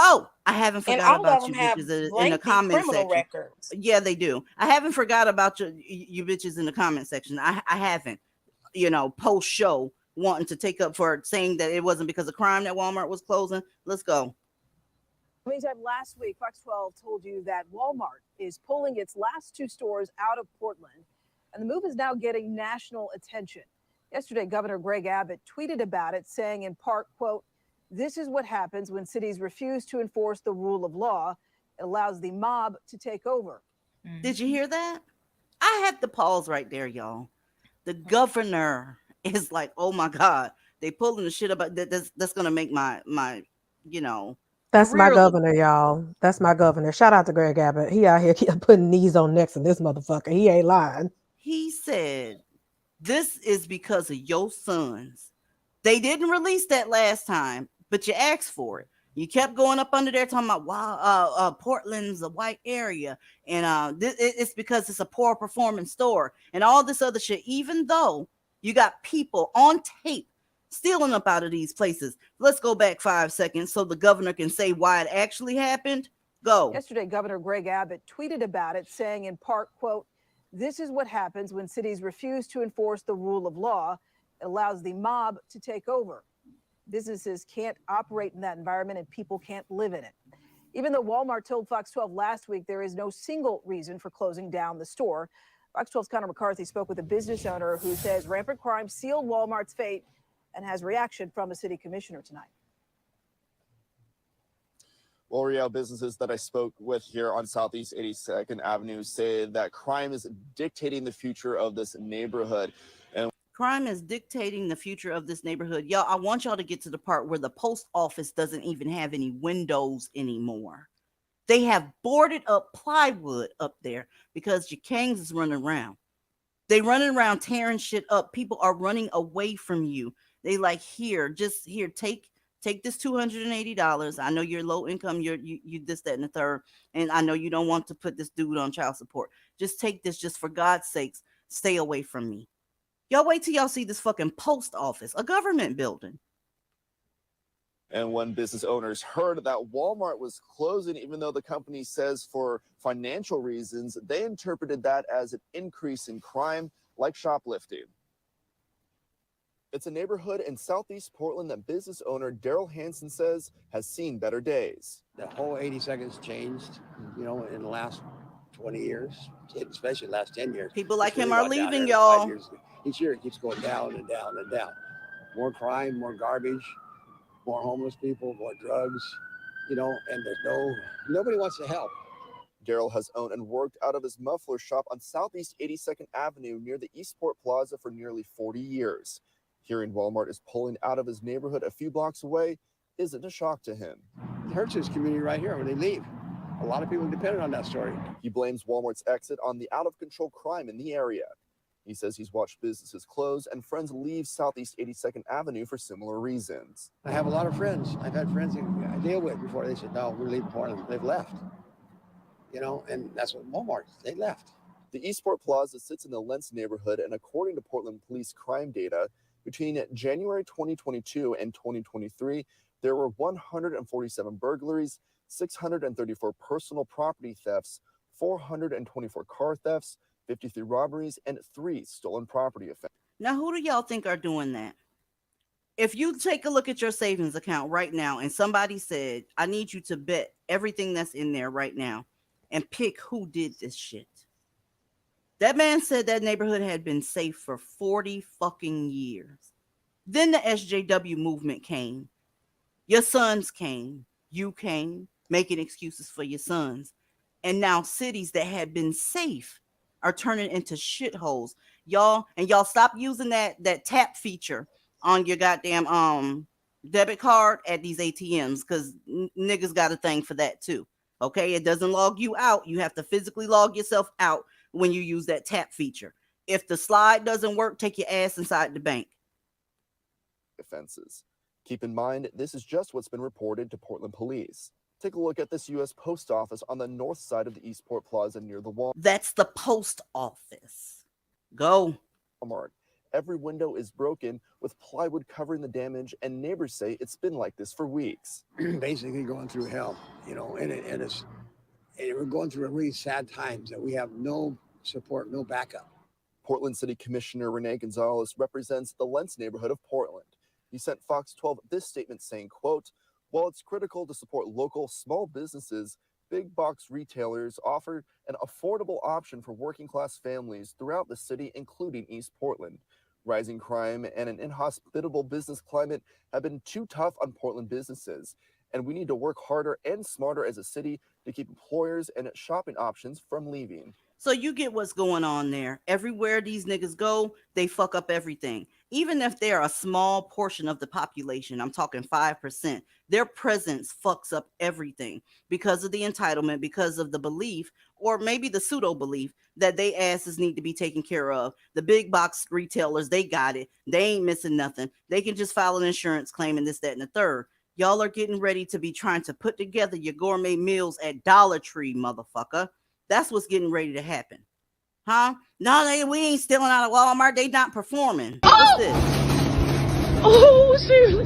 S1: Oh, I haven't forgot about you bitches in the comment section.
S11: Records.
S1: Yeah, they do. I haven't forgot about you bitches in the comment section. I haven't, post show wanting to take up for saying that it wasn't because of crime that Walmart was closing. Let's go.
S14: Meantime, last week, Fox 12 told you that Walmart is pulling its last 2 stores out of Portland, and the move is now getting national attention. Yesterday, Governor Greg Abbott tweeted about it, saying in part, quote, "This is what happens when cities refuse to enforce the rule of law. It allows the mob to take over."
S1: Did you hear that? I had to pause right there, y'all. The governor is like, oh my God, they pulling the shit about that's gonna make my
S9: That's my
S1: career
S9: governor, y'all. That's my governor. Shout out to Greg Abbott. He out here putting knees on necks of this motherfucker. He ain't lying.
S1: He said, this is because of your sons. They didn't release that last time, but you asked for it. You kept going up under there talking about, wow, Portland's a white area, and it's because it's a poor performing store and all this other shit, even though you got people on tape stealing up out of these places. Let's go back 5 seconds so the governor can say why it actually happened. Go.
S14: Yesterday, Governor Greg Abbott tweeted about it, saying in part, quote, "This is what happens when cities refuse to enforce the rule of law. It allows the mob to take over. Businesses can't operate in that environment and people can't live in it." Even though Walmart told Fox 12 last week there is no single reason for closing down the store, Fox 12's Connor McCarthy spoke with a business owner who says rampant crime sealed Walmart's fate and has reaction from a city commissioner tonight.
S15: L'Oreal businesses that I spoke with here on Southeast 82nd Avenue say that crime is dictating the future of this neighborhood. And
S1: crime is dictating the future of this neighborhood. Y'all, I want y'all to get to the part where the post office doesn't even have any windows anymore. They have boarded up plywood up there because your Kangs is running around. They running around tearing shit up. People are running away from you. They like, here, take this $280. I know you're low income, you this, that, and the third. And I know you don't want to put this dude on child support. Just take this, just for God's sakes, stay away from me. Y'all wait till y'all see this fucking post office, a government building.
S15: And when business owners heard that Walmart was closing, even though the company says for financial reasons, they interpreted that as an increase in crime, like shoplifting. It's a neighborhood in Southeast Portland that business owner Daryl Hansen says has seen better days.
S16: The whole 82nd's changed, in the last 20 years, especially the last 10 years.
S1: People like him are leaving, y'all.
S16: Each year it keeps going down and down and down. More crime, more garbage, more homeless people, more drugs, and there's nobody wants to help.
S15: Daryl has owned and worked out of his muffler shop on Southeast 82nd Avenue near the Eastport Plaza for nearly 40 years. Hearing Walmart is pulling out of his neighborhood a few blocks away isn't a shock to him.
S16: It hurts his community right here when they leave. A lot of people depended on that story.
S15: He blames Walmart's exit on the out-of-control crime in the area. He says he's watched businesses close and friends leave Southeast 82nd Avenue for similar reasons.
S16: I have a lot of friends. I've had friends I deal with before. They said, no, we're leaving Portland. They've left. And that's what Walmart, they left.
S15: The Eastport Plaza sits in the Lentz neighborhood, and according to Portland Police crime data, between January 2022 and 2023, there were 147 burglaries, 634 personal property thefts, 424 car thefts, 53 robberies, and 3 stolen property offenses.
S1: Now, who do y'all think are doing that? If you take a look at your savings account right now and somebody said, I need you to bet everything that's in there right now and pick who did this shit. That man said that neighborhood had been safe for 40 fucking years. Then the SJW movement came. Your sons came. You came, making excuses for your sons. And now cities that had been safe are turning into shitholes. Y'all stop using that tap feature on your goddamn debit card at these ATMs, because niggas got a thing for that too. Okay, it doesn't log you out. You have to physically log yourself out when you use that tap feature. If the slide doesn't work, take your ass inside the bank.
S15: Offenses. Keep in mind, this is just what's been reported to Portland police. Take a look at this U.S. Post Office on the north side of the Eastport Plaza near the Walmart.
S1: That's the post office. Go.
S15: Walmart. Every window is broken with plywood covering the damage, and neighbors say it's been like this for weeks.
S16: Basically going through hell, and we're going through a really sad times that we have no support, no backup.
S15: Portland City Commissioner Renee Gonzalez represents the Lentz neighborhood of Portland. He sent Fox 12 this statement saying, quote, while it's critical to support local small businesses, big box retailers offer an affordable option for working class families throughout the city, including East Portland. Rising crime and an inhospitable business climate have been too tough on Portland businesses, and we need to work harder and smarter as a city to keep employers and shopping options from leaving.
S1: So you get what's going on there. Everywhere these niggas go, they fuck up everything. Even if they're a small portion of the population, I'm talking 5%, their presence fucks up everything because of the entitlement, because of the belief, or maybe the pseudo belief that they asses need to be taken care of. The big box retailers, they got it. They ain't missing nothing. They can just file an insurance claim and this, that, and the third. Y'all are getting ready to be trying to put together your gourmet meals at Dollar Tree, motherfucker. That's what's getting ready to happen. Huh? No, we ain't stealing out of Walmart. They not performing. What's this?
S17: Oh, she's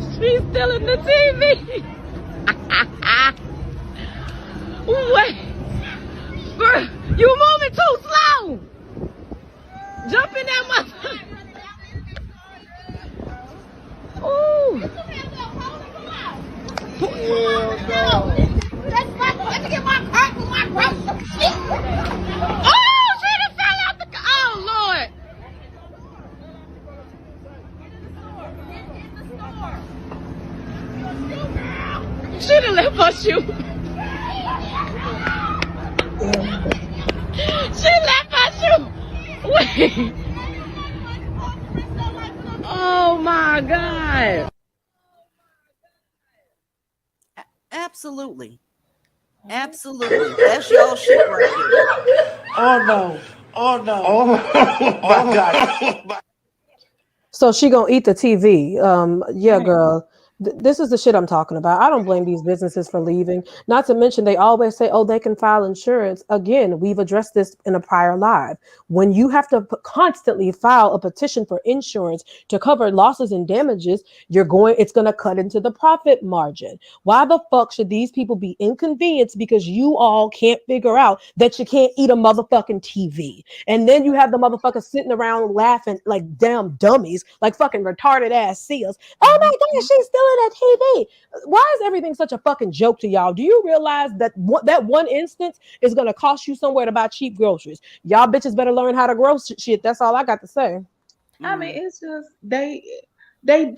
S17: stealing the TV. Wait. You moving too slow. Jump in that mother. Ooh. Let me get my cart for my groceries. Oh, she done fell out the car. Oh, Lord. She done left her shoe. She left my shoe. Wait. Oh my God.
S1: Absolutely. Absolutely. That's y'all shit right there.
S17: Oh no. Oh no.
S18: Oh my God.
S9: So she gonna eat the TV. Yeah, girl. This is the shit I'm talking about. I don't blame these businesses for leaving. Not to mention, they always say, "Oh, they can file insurance." Again, we've addressed this in a prior live. When you have to constantly file a petition for insurance to cover losses and damages, it's gonna cut into the profit margin. Why the fuck should these people be inconvenienced because you all can't figure out that you can't eat a motherfucking TV? And then you have the motherfuckers sitting around laughing like damn dummies, like fucking retarded ass seals. Oh my God, she's still in that TV. Why is everything such a fucking joke to y'all? Do you realize that that one instance is gonna cost you somewhere to buy cheap groceries? Y'all bitches better learn how to grow shit. That's all I got to say.
S2: I mean, it's just they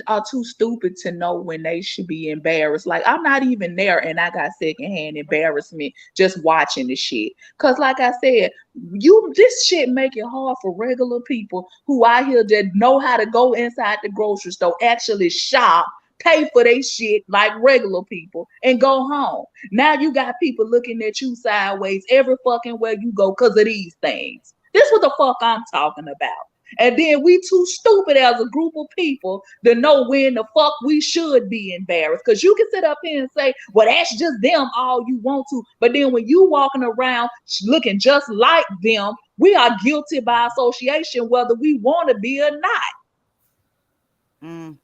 S2: are too stupid to know when they should be embarrassed. Like I'm not even there, and I got secondhand embarrassment just watching the shit. Cause like I said, this shit make it hard for regular people who out here that know how to go inside the grocery store, actually shop, pay for their shit like regular people, and go home. Now you got people looking at you sideways every fucking where you go because of these things. This what the fuck I'm talking about. And then we too stupid as a group of people to know when the fuck we should be embarrassed. Because you can sit up here and say, well, that's just them all you want to. But then when you walking around looking just like them, we are guilty by association, whether we want to be or not.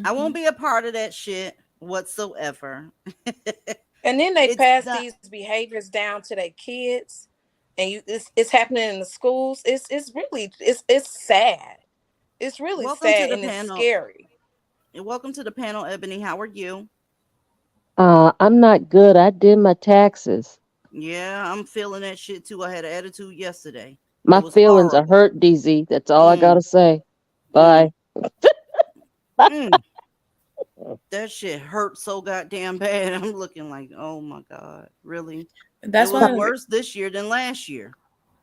S1: I won't be a part of that shit whatsoever.
S11: And then they pass these behaviors down to their kids. And it's happening in the schools. It's really sad. It's really sad and it's scary.
S1: And welcome to the panel, Ebony. How are you?
S19: I'm not good. I did my taxes.
S1: Yeah, I'm feeling that shit too. I had an attitude yesterday.
S19: My feelings are hurt, DZ. That's all I gotta say. Bye.
S1: That shit hurt so goddamn bad. I'm looking like, oh my God, really?
S6: That's
S1: it was worse this year than last year.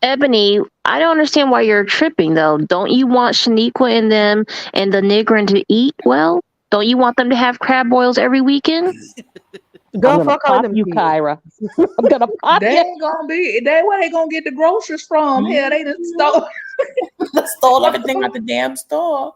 S4: Ebony, I don't understand why you're tripping though. Don't you want Shaniqua and them and the Negrin to eat well? Don't you want them to have crab boils every weekend?
S19: Go fuck pop you, Kyra. I'm gonna pop
S2: they
S19: you.
S2: Ain't gonna be. They where they gonna get the groceries from? Hell, they done
S6: stole everything at the damn store.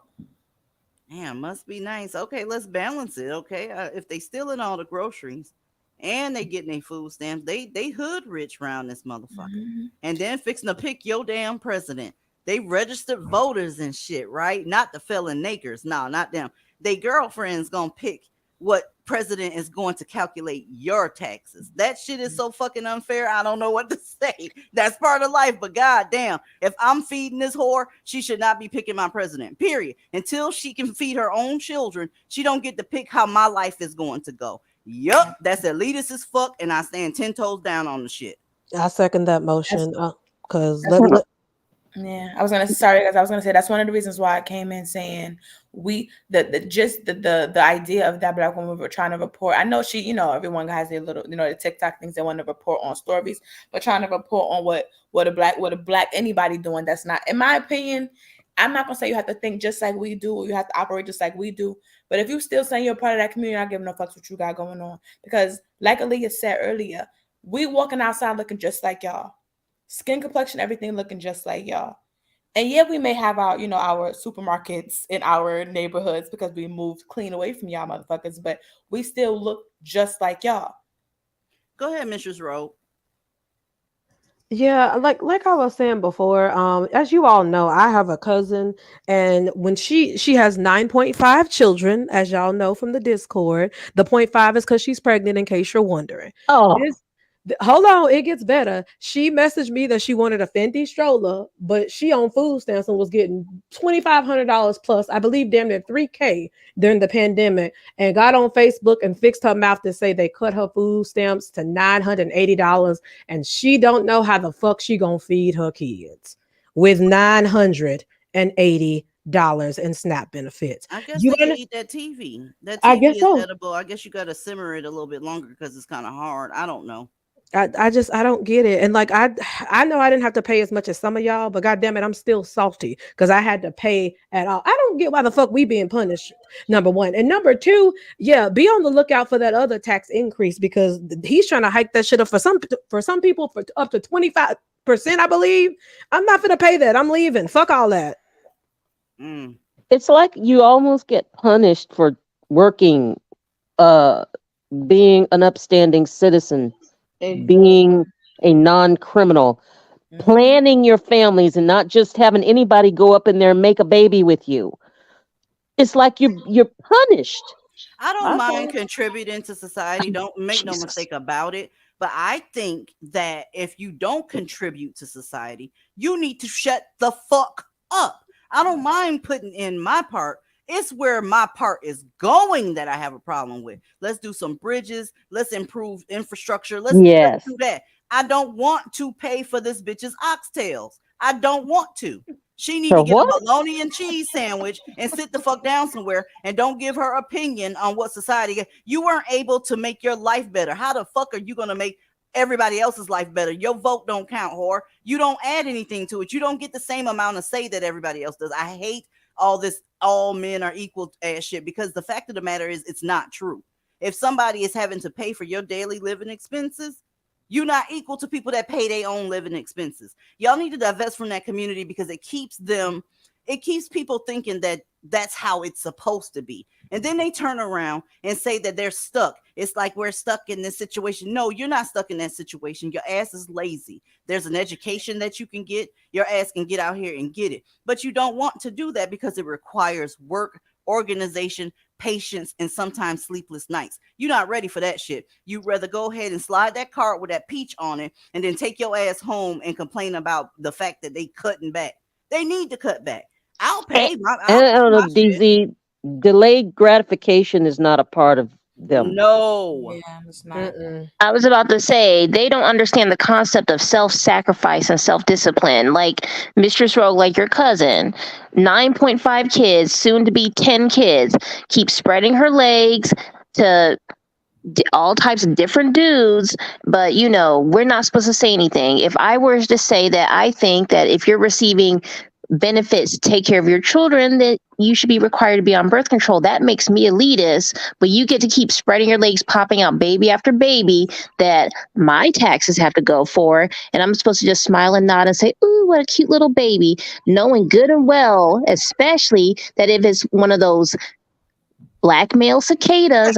S1: Damn, must be nice. Okay, let's balance it. Okay, if they stealing all the groceries and they getting their food stamps, they hood rich around this motherfucker, and then fixing to pick your damn president. They registered voters and shit, right? Not the felon nakers. No, not them. They girlfriends gonna pick what president is going to calculate your taxes. That shit is so fucking unfair. I don't know what to say. That's part of life, but goddamn, if I'm feeding this whore, she should not be picking my president. Period. Until she can feed her own children, she don't get to pick how my life is going to go. Yup, that's elitist as fuck, and I stand 10 toes down on the shit.
S9: I second that motion.
S6: Yeah, I was gonna say that's one of the reasons why I came in saying the idea of that black woman we were trying to report. I know she, everyone has their little, the TikTok things they want to report on stories, but trying to report on what a black anybody doing that's not, in my opinion, I'm not gonna say you have to think just like we do or you have to operate just like we do. But if you still saying you're a part of that community, I'm not giving no fucks what you got going on. Because like Aaliyah said earlier, we walking outside looking just like y'all. Skin complexion, everything looking just like y'all. And yeah, we may have our, our supermarkets in our neighborhoods because we moved clean away from y'all motherfuckers, but we still look just like y'all.
S1: Go ahead, Mrs. Rowe.
S9: Yeah, like I was saying before, as you all know, I have a cousin, and when she has 9.5 children, as y'all know from the Discord. The 0.5 is because she's pregnant, in case you're wondering. Hold on, it gets better. She messaged me that she wanted a Fendi stroller, but she on food stamps and was getting $2,500 plus, I believe damn near $3,000 during the pandemic, and got on Facebook and fixed her mouth to say they cut her food stamps to $980, and she don't know how the fuck she gonna feed her kids with $980 in SNAP benefits.
S1: I guess they can eat that TV. That TV is edible. I guess you got to simmer it a little bit longer because it's kind of hard. I don't know.
S9: I don't get it. And like I know I didn't have to pay as much as some of y'all, but god damn it, I'm still salty because I had to pay at all. I don't get why the fuck we being punished. Number one. And number two, yeah, be on the lookout for that other tax increase because he's trying to hike that shit up for some people for up to 25%, I believe. I'm not gonna pay that. I'm leaving. Fuck all that.
S1: Mm.
S19: It's like you almost get punished for working, uh, being an upstanding citizen, being a non-criminal, planning your families and not just having anybody go up in there and make a baby with you. It's like you're punished.
S1: I don't
S2: I
S1: mind
S2: think
S1: contributing to society. Don't make no
S19: Jesus.
S1: mistake about it. But I think that if you don't contribute to society, you need to shut the fuck up. I don't mind putting in my part. It's where my part is going that I have a problem with. Let's do some bridges. Let's improve infrastructure. Let's
S19: Yes.
S1: do that. I don't want to pay for this bitch's oxtails. I don't want to. She need
S19: For
S1: to get a
S19: what?
S1: bologna and cheese sandwich and sit the fuck down somewhere and don't give her opinion on what society. You weren't able to make your life better. How the fuck are you going to make everybody else's life better? Your vote don't count, whore. You don't add anything to it. You don't get the same amount of say that everybody else does. I hate all this all men are equal ass shit because the fact of the matter is it's not true. If somebody is having to pay for your daily living expenses, you're not equal to people that pay their own living expenses. Y'all need to divest from that community because it keeps people thinking that that's how it's supposed to be. And then they turn around and say that they're stuck. It's like we're stuck in this situation. No, you're not stuck in that situation. Your ass is lazy. There's an education that you can get. Your ass can get out here and get it. But you don't want to do that because it requires work, organization, patience, and sometimes sleepless nights. You're not ready for that shit. You'd rather go ahead and slide that card with that peach on it and then take your ass home and complain about the fact that they cutting back. They need to cut back. I'll pay
S19: And
S1: my,
S19: I don't know,
S1: shit.
S19: DZ, delayed gratification is not a part of them.
S1: No.
S8: Yeah, it's not.
S4: I was about to say they don't understand the concept of self-sacrifice and self-discipline. Like Mistress Rogue, like your cousin, 9.5 kids, soon to be 10 kids, keep spreading her legs to all types of different dudes, but we're not supposed to say anything. If I were to say that I think that if you're receiving benefits to take care of your children, that you should be required to be on birth control, that makes me elitist. But you get to keep spreading your legs, popping out baby after baby that my taxes have to go for, and I'm supposed to just smile and nod and say, ooh, what a cute little baby, knowing good and well, especially that if it's one of those black male cicadas,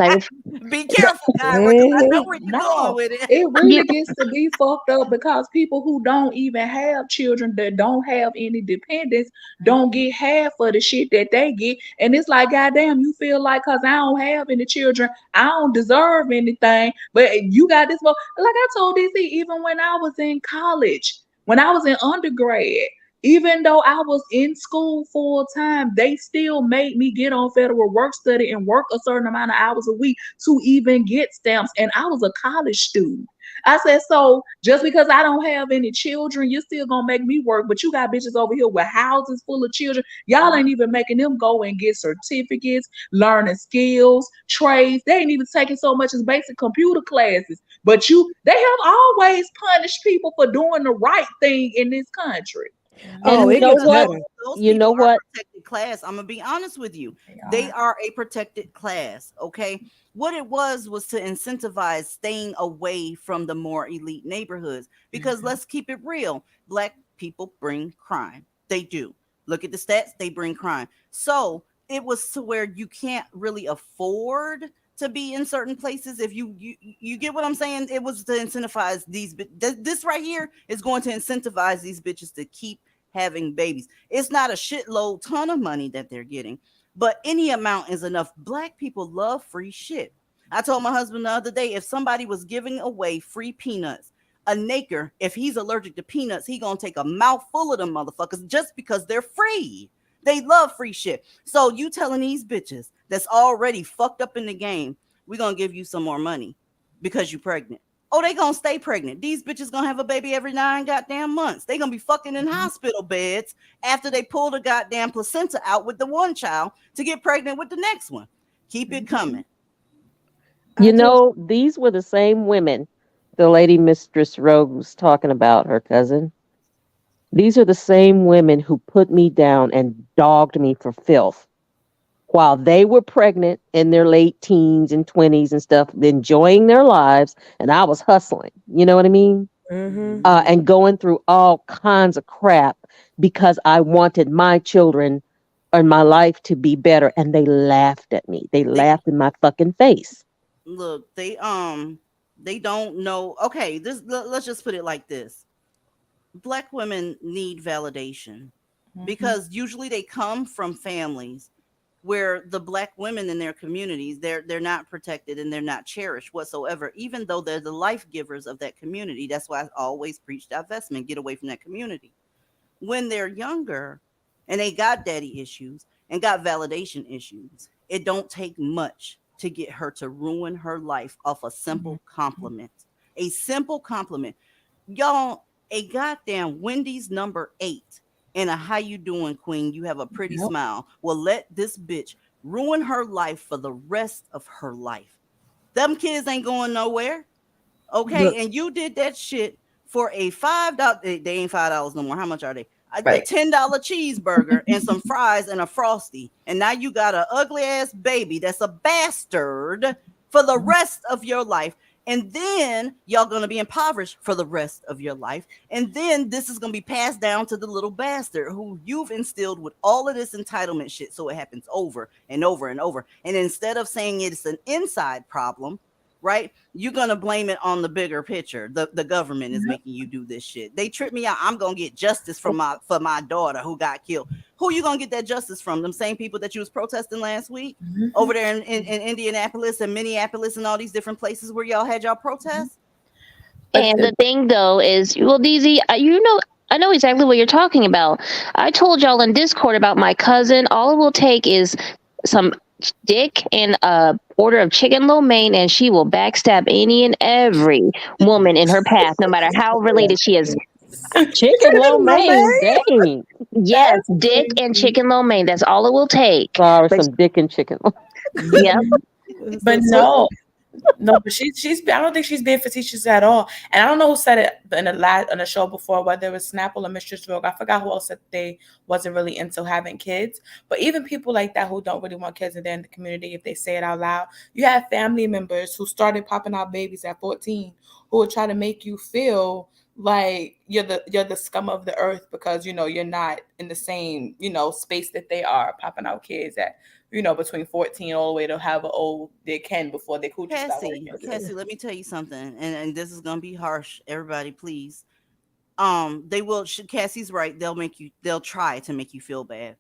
S1: Be careful, guys, because I know where you're going
S2: No,
S1: with it.
S2: it really gets to be fucked up because people who don't even have children that don't have any dependents don't get half of the shit that they get. And it's like, goddamn, you feel like because I don't have any children, I don't deserve anything. But you got this. Like I told DC, even when I was in college, when I was in undergrad, even though I was in school full time, they still made me get on federal work study and work a certain amount of hours a week to even get stamps. And I was a college student. I said, so just because I don't have any children, you're still gonna make me work. But you got bitches over here with houses full of children. Y'all ain't even making them go and get certificates, learning skills, trades. They ain't even taking so much as basic computer classes. But they have always punished people for doing the right thing in this country.
S19: And you know what?
S1: Those
S19: You know
S1: people are
S19: what?
S1: protected class. I'm gonna be honest with you. They are a protected class. Okay. What it was to incentivize staying away from the more elite neighborhoods. Because let's keep it real. Black people bring crime. They do. Look at the stats, they bring crime. So it was to where you can't really afford to be in certain places. If you get what I'm saying, it was to incentivize these. This right here is going to incentivize these bitches to keep having babies. It's not a shitload ton of money that they're getting, but any amount is enough. Black people love free shit. I told my husband the other day, if somebody was giving away free peanuts, a naker, if he's allergic to peanuts, he gonna take a mouthful of them motherfuckers just because they're free. They love free shit. So you telling these bitches that's already fucked up in the game, we're gonna give you some more money because you pregnant. Oh, they gonna stay pregnant. These bitches gonna have a baby every 9 goddamn months. They gonna be fucking in hospital beds after they pull the goddamn placenta out with the one child to get pregnant with the next one. Keep it coming.
S19: You know, these were the same women the lady Mistress Rogue was talking about, her cousin. These are the same women who put me down and dogged me for filth while they were pregnant in their late teens and 20s and stuff, enjoying their lives, and I was hustling. You know what I mean?
S9: Mm-hmm.
S19: And going through all kinds of crap because I wanted my children and my life to be better, and they laughed at me. They
S1: They
S19: laughed in my fucking face.
S1: look, they don't know. Okay, let's just put it like this. Black women need validation because usually they come from families where the black women in their communities, they're not protected and they're not cherished whatsoever, even though they're the life givers of that community. That's why I always preach divestment, get away from that community. When they're younger and they got daddy issues and got validation issues, it don't take much to get her to ruin her life off a simple compliment. A simple compliment. Y'all, a goddamn Wendy's number 8 and a how you doing, queen? You have a pretty smile. Well, let this bitch ruin her life for the rest of her life. Them kids ain't going nowhere. Okay, and you did that shit for a $5. They ain't $5 no more. How much are they? A
S6: Right.
S1: $10 cheeseburger and some fries and a frosty, and now you got an ugly ass baby that's a bastard for the rest of your life. And then y'all gonna be impoverished for the rest of your life. And then this is gonna be passed down to the little bastard who you've instilled with all of this entitlement shit. So it happens over and over and over. And instead of saying it's an inside problem, right? You're gonna blame it on the bigger picture. The government is making you do this shit. They tripped me out. I'm gonna get justice for my daughter who got killed. Who you gonna get that justice from? Them same people that you was protesting last week over there in Indianapolis and Minneapolis and all these different places where y'all had y'all protests.
S4: And the thing though is, well, DZ, I know exactly what you're talking about. I told y'all in Discord about my cousin. All it will take is some dick and a order of chicken lo mein, and she will backstab any and every woman in her path, no matter how related she is.
S19: Chicken lo mein, dang.
S4: Yes, dick and chicken lo mein. That's all it will take.
S19: Sorry, some dick and chicken.
S4: Yep.
S6: But no, but she's. I don't think she's being facetious at all. And I don't know who said it in the show before, whether it was Snapple or Mistress Rogue. I forgot who else said they wasn't really into having kids. But even people like that who don't really want kids and they're in the community, if they say it out loud, you have family members who started popping out babies at 14 who would try to make you feel like you're the scum of the earth because you're not in the same space that they are, popping out kids at between 14 all the way to however old they can before they coochie start working.
S1: Cassie, let me tell you something, and this is gonna be harsh. Everybody, please. They will. Cassie's right. They'll try to make you feel bad.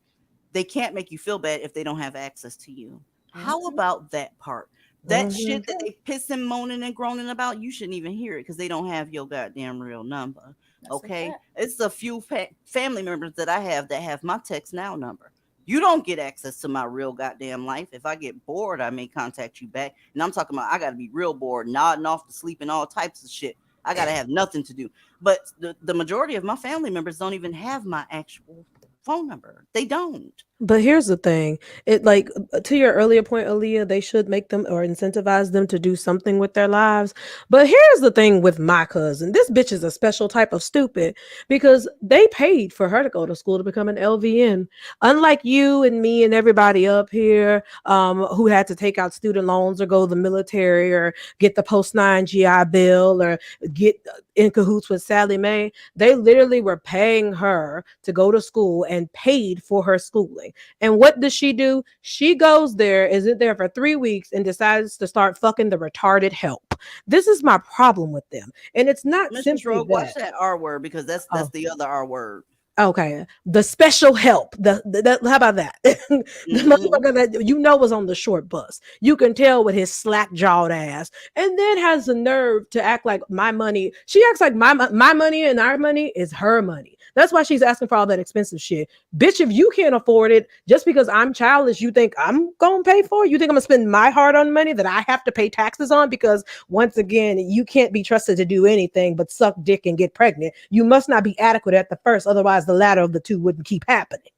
S1: They can't make you feel bad if they don't have access to you. How about that part? That shit that they pissing, moaning, and groaning about, you shouldn't even hear it because they don't have your goddamn real number. Okay, it's a few family members that I have that have my text now number. You don't get access to my real goddamn life. If I get bored, I may contact you back. And I'm talking about I got to be real bored, nodding off to sleep and all types of shit. I got to have nothing to do. But the majority of my family members don't even have my actual phone number. They don't.
S9: But here's the thing. It like to your earlier point, Aaliyah, they should make them or incentivize them to do something with their lives. But here's the thing with my cousin. This bitch is a special type of stupid because they paid for her to go to school to become an LVN. Unlike you and me and everybody up here who had to take out student loans or go to the military or get the post-9 GI Bill or get in cahoots with Sally Mae, they literally were paying her to go to school and paid for her schooling. And what does she do? She goes there, is it there for 3 weeks, and decides to start fucking the retarded help. This is my problem with them. And it's not
S1: Mr.
S9: simply
S1: Rogue,
S9: that.
S1: watch that R word because that's the other R word.
S9: Okay, the special help. How about that? The motherfucker that was on the short bus. You can tell with his slack jawed ass, and then has the nerve to act like my money. She acts like my money and our money is her money. That's why she's asking for all that expensive shit. Bitch, if you can't afford it, just because I'm childish, you think I'm gonna pay for it? You think I'm gonna spend my hard-earned money that I have to pay taxes on? Because once again, you can't be trusted to do anything but suck dick and get pregnant. You must not be adequate at the first, otherwise the latter of the two wouldn't keep happening.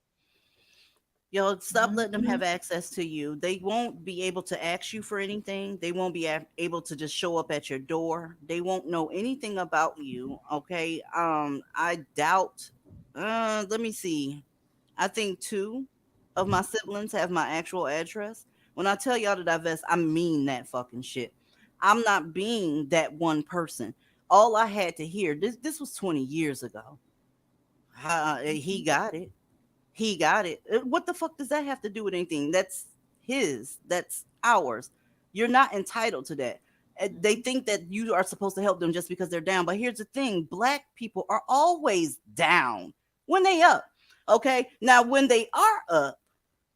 S1: Y'all stop letting them
S2: Mhm.
S1: have access to you. They won't be able to ask you for anything. They won't be able to just show up at your door. They won't know anything about you. Okay. I doubt. Let me see. I think two of my siblings have my actual address. When I tell y'all to divest, I mean that fucking shit. I'm not being that one person. All I had to hear, this was 20 years ago. He got it. He got it. What the fuck does that have to do with anything? That's his. That's ours. You're not entitled to that. They think that you are supposed to help them just because they're down. But here's the thing: black people are always down when they up. Okay. Now, when they are up,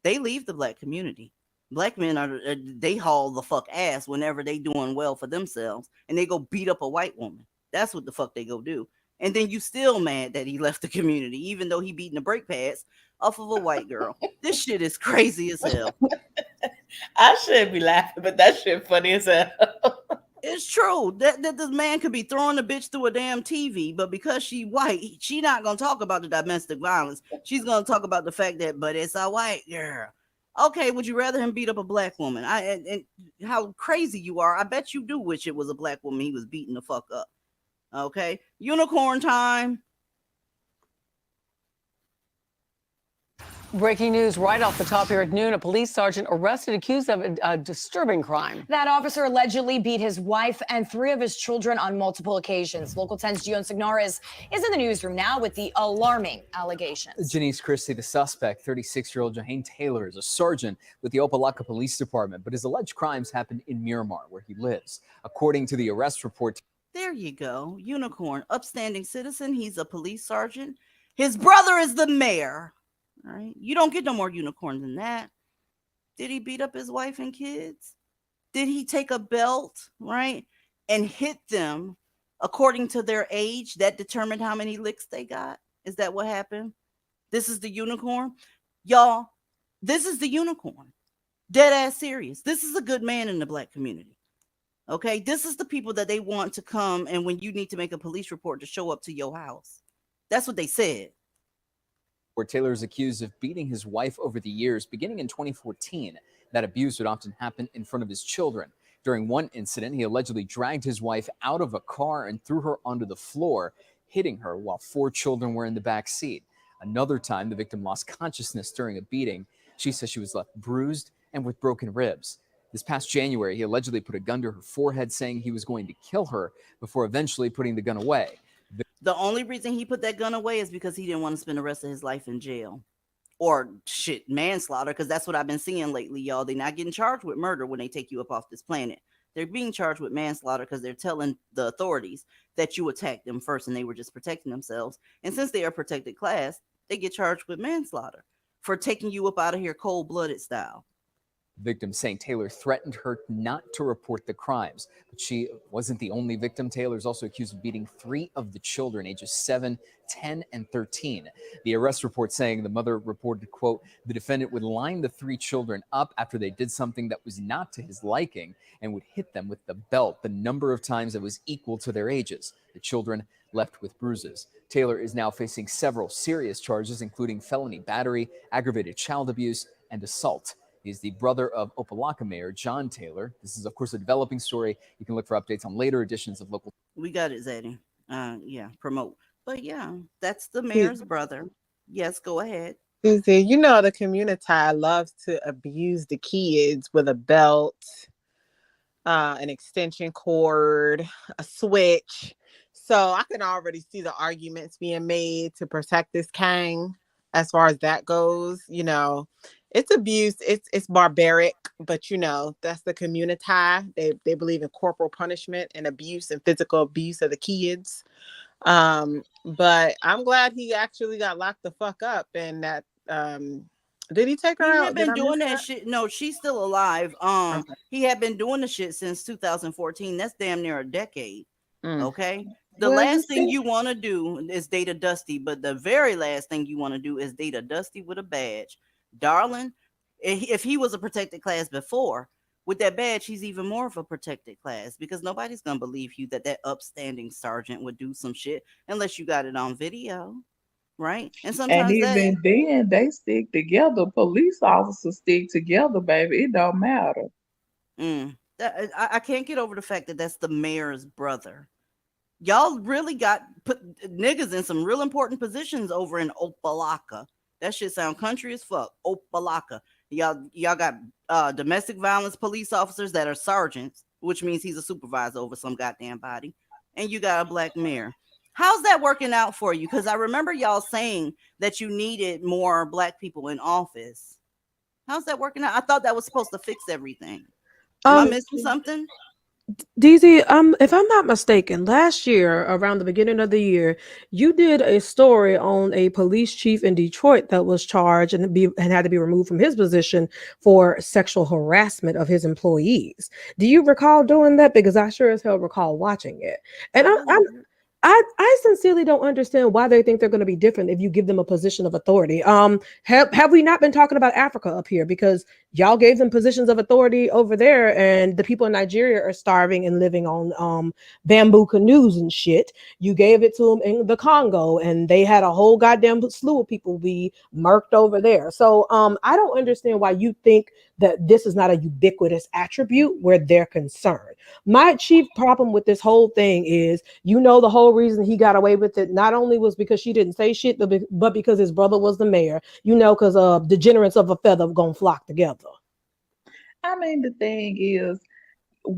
S1: they leave the black community. Black men are they haul the fuck ass whenever they doing well for themselves, and they go beat up a white woman. That's what the fuck they go do. And then you still mad that he left the community, even though he beating the brake pads off of a white girl. This shit is crazy as hell.
S6: I shouldn't be laughing, but that shit funny as hell.
S1: It's true that this man could be throwing a bitch through a damn TV, but because she white, she not gonna talk about the domestic violence. She's gonna talk about the fact that, but it's a white girl. Okay, would you rather him beat up a black woman? And how crazy you are. I bet you do wish it was a black woman he was beating the fuck up. Okay, unicorn time.
S20: Breaking news right off the top here at noon. A police sergeant arrested accused of a disturbing crime.
S21: That officer allegedly beat his wife and 3 of his children on multiple occasions. Local 10's Gio Signares is in the newsroom now with the alarming allegations.
S22: Janice Christie, the suspect, 36-year-old Jahane Taylor, is a sergeant with the Opelika Police Department, but his alleged crimes happened in Miramar, where he lives. According to the arrest report,
S1: There you go. Unicorn, upstanding citizen. He's a police sergeant. His brother is the mayor. All right. You don't get no more unicorn than that. Did he beat up his wife and kids? Did he take a belt, right, and hit them according to their age? That determined how many licks they got? Is that what happened? This is the unicorn? Y'all, this is the unicorn. Dead ass serious. This is a good man in the black community. Okay, this is the people that they want to come, and when you need to make a police report, to show up to your house. That's what they said.
S22: where Taylor is accused of beating his wife over the years, beginning in 2014. That abuse would often happen in front of his children. During one incident, he allegedly dragged his wife out of a car and threw her onto the floor, hitting her while 4 children were in the back seat. Another time, the victim lost consciousness during a beating. She says she was left bruised and with broken ribs. This past January, he allegedly put a gun to her forehead, saying he was going to kill her before eventually putting the gun away.
S1: The only reason he put that gun away is because he didn't want to spend the rest of his life in jail. Or shit, manslaughter, because that's what I've been seeing lately, y'all. They're not getting charged with murder when they take you up off this planet. They're being charged with manslaughter because they're telling the authorities that you attacked them first and they were just protecting themselves. And since they are protected class, they get charged with manslaughter for taking you up out of here cold-blooded style.
S22: Victim saying Taylor threatened her not to report the crimes. But she wasn't the only victim. Taylor is also accused of beating 3 of the children, ages 7, 10, and 13. The arrest report saying the mother reported, quote, the defendant would line the 3 children up after they did something that was not to his liking and would hit them with the belt the number of times that was equal to their ages. The children left with bruises. Taylor is now facing several serious charges, including felony battery, aggravated child abuse, and assault. He's the brother of Opelika Mayor John Taylor. This is, of course, a developing story. You can look for updates on later editions of Local.
S1: We got it, Zadie. Yeah, promote. But yeah, that's the mayor's brother. Yes, go ahead.
S3: Susie, you know the community loves to abuse the kids with a belt, an extension cord, a switch. So I can already see the arguments being made to protect this king as far as that goes. You know, it's abuse. It's barbaric, but you know, that's the community. They believe in corporal punishment and abuse and physical abuse of the kids. But I'm glad he actually got locked the fuck up and that did he take her
S1: He
S3: out?
S1: had been doing that shit. No, she's still alive.
S3: Okay.
S1: He had been doing the shit since 2014. That's damn near a decade. Okay. The
S3: Well,
S1: last
S3: you
S1: thing
S3: see-
S1: you want to do is date a Dusty, but the very last thing you want to do is date a Dusty with a badge. Darling, if he was a protected class before, with that badge, he's even more of a protected class because nobody's going to believe you that upstanding sergeant would do some shit unless you got it on video. right? And
S2: And
S1: sometimes that,
S2: even then, they stick together. Police officers stick together, baby. It don't matter.
S1: I can't get over the fact that that's the mayor's brother. Y'all really got put niggas in some real important positions over in Opalaka. That shit sound country as fuck. Opalaka. Y'all got domestic violence police officers that are sergeants, which means he's a supervisor over some goddamn body. And you got a black mayor. How's that working out for you? Because I remember y'all saying that you needed more black people in office. How's that working out? I thought that was supposed to fix everything. Am I missing something?
S9: DZ, if I'm not mistaken, last year around the beginning of the year, you did a story on a police chief in Detroit that was charged and had to be removed from his position for sexual harassment of his employees. Do you recall doing that? Because I sure as hell recall watching it, and I sincerely don't understand why they think they're going to be different if you give them a position of authority. Have we not been talking about Africa up here? Because y'all gave them positions of authority over there, and the people in Nigeria are starving and living on bamboo canoes and shit. You gave it to them in the Congo, and they had a whole goddamn slew of people be murked over there. So I don't understand why you think that this is not a ubiquitous attribute where they're concerned. My chief problem with this whole thing is, the whole reason he got away with it not only was because she didn't say shit, but because his brother was the mayor. Because degenerates of a feather gonna flock together.
S2: I mean, the thing is,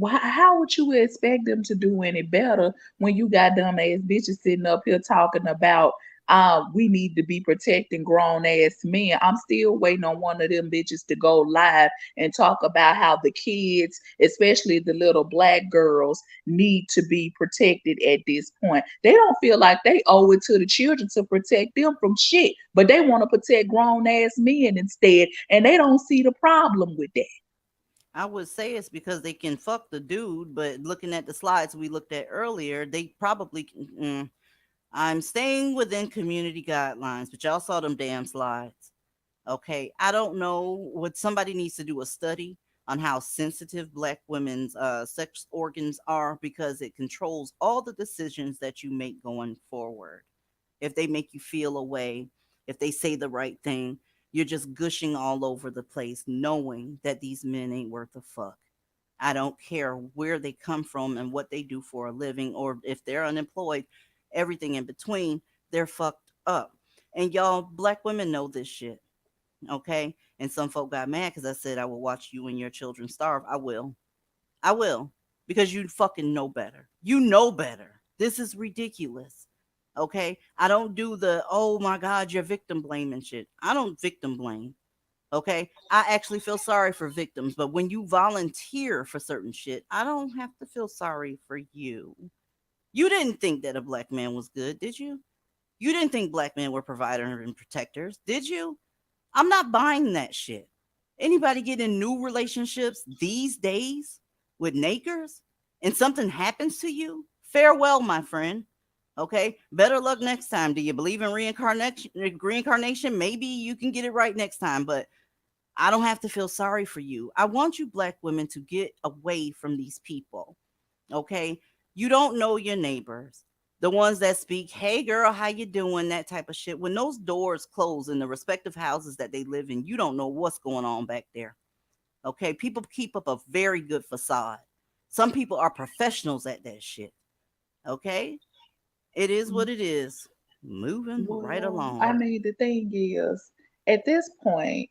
S2: how would you expect them to do any better when you got dumb ass bitches sitting up here talking about we need to be protecting grown ass men? I'm still waiting on one of them bitches to go live and talk about how the kids, especially the little black girls, need to be protected at this point. They don't feel like they owe it to the children to protect them from shit, but they want to protect grown ass men instead, and they don't see the problem with that.
S1: I would say it's because they can fuck the dude, but looking at the slides we looked at earlier, they probably I'm staying within community guidelines, but y'all saw them damn slides. Okay, I don't know what somebody needs to do a study on how sensitive black women's sex organs are, because it controls all the decisions that you make going forward. If they make you feel a way, if they say the right thing, you're just gushing all over the place, knowing that these men ain't worth a fuck. I don't care where they come from and what they do for a living, or if they're unemployed, everything in between, they're fucked up. And y'all, black women know this shit. Okay. And some folk got mad because I said I will watch you and your children starve. I will. I will. Because you fucking know better. You know better. This is ridiculous. Okay. I don't do the, oh my God, you're victim blaming shit. I don't victim blame. Okay. I actually feel sorry for victims, but when you volunteer for certain shit, I don't have to feel sorry for you. You didn't think that a black man was good, did you? You didn't think black men were providers and protectors, did you? I'm not buying that shit. Anybody get in new relationships these days with nakers and something happens to you? Farewell, my friend. Okay, better luck next time. Do you believe in reincarnation? Reincarnation? Maybe you can get it right next time, but I don't have to feel sorry for you. I want you black women to get away from these people. Okay, you don't know your neighbors, the ones that speak, hey girl, how you doing, that type of shit. When those doors close in the respective houses that they live in, you don't know what's going on back there. Okay, people keep up a very good facade. Some people are professionals at that shit. Okay, it is what it is. Moving right
S2: Well,
S1: along.
S2: I mean, the thing is, at this point,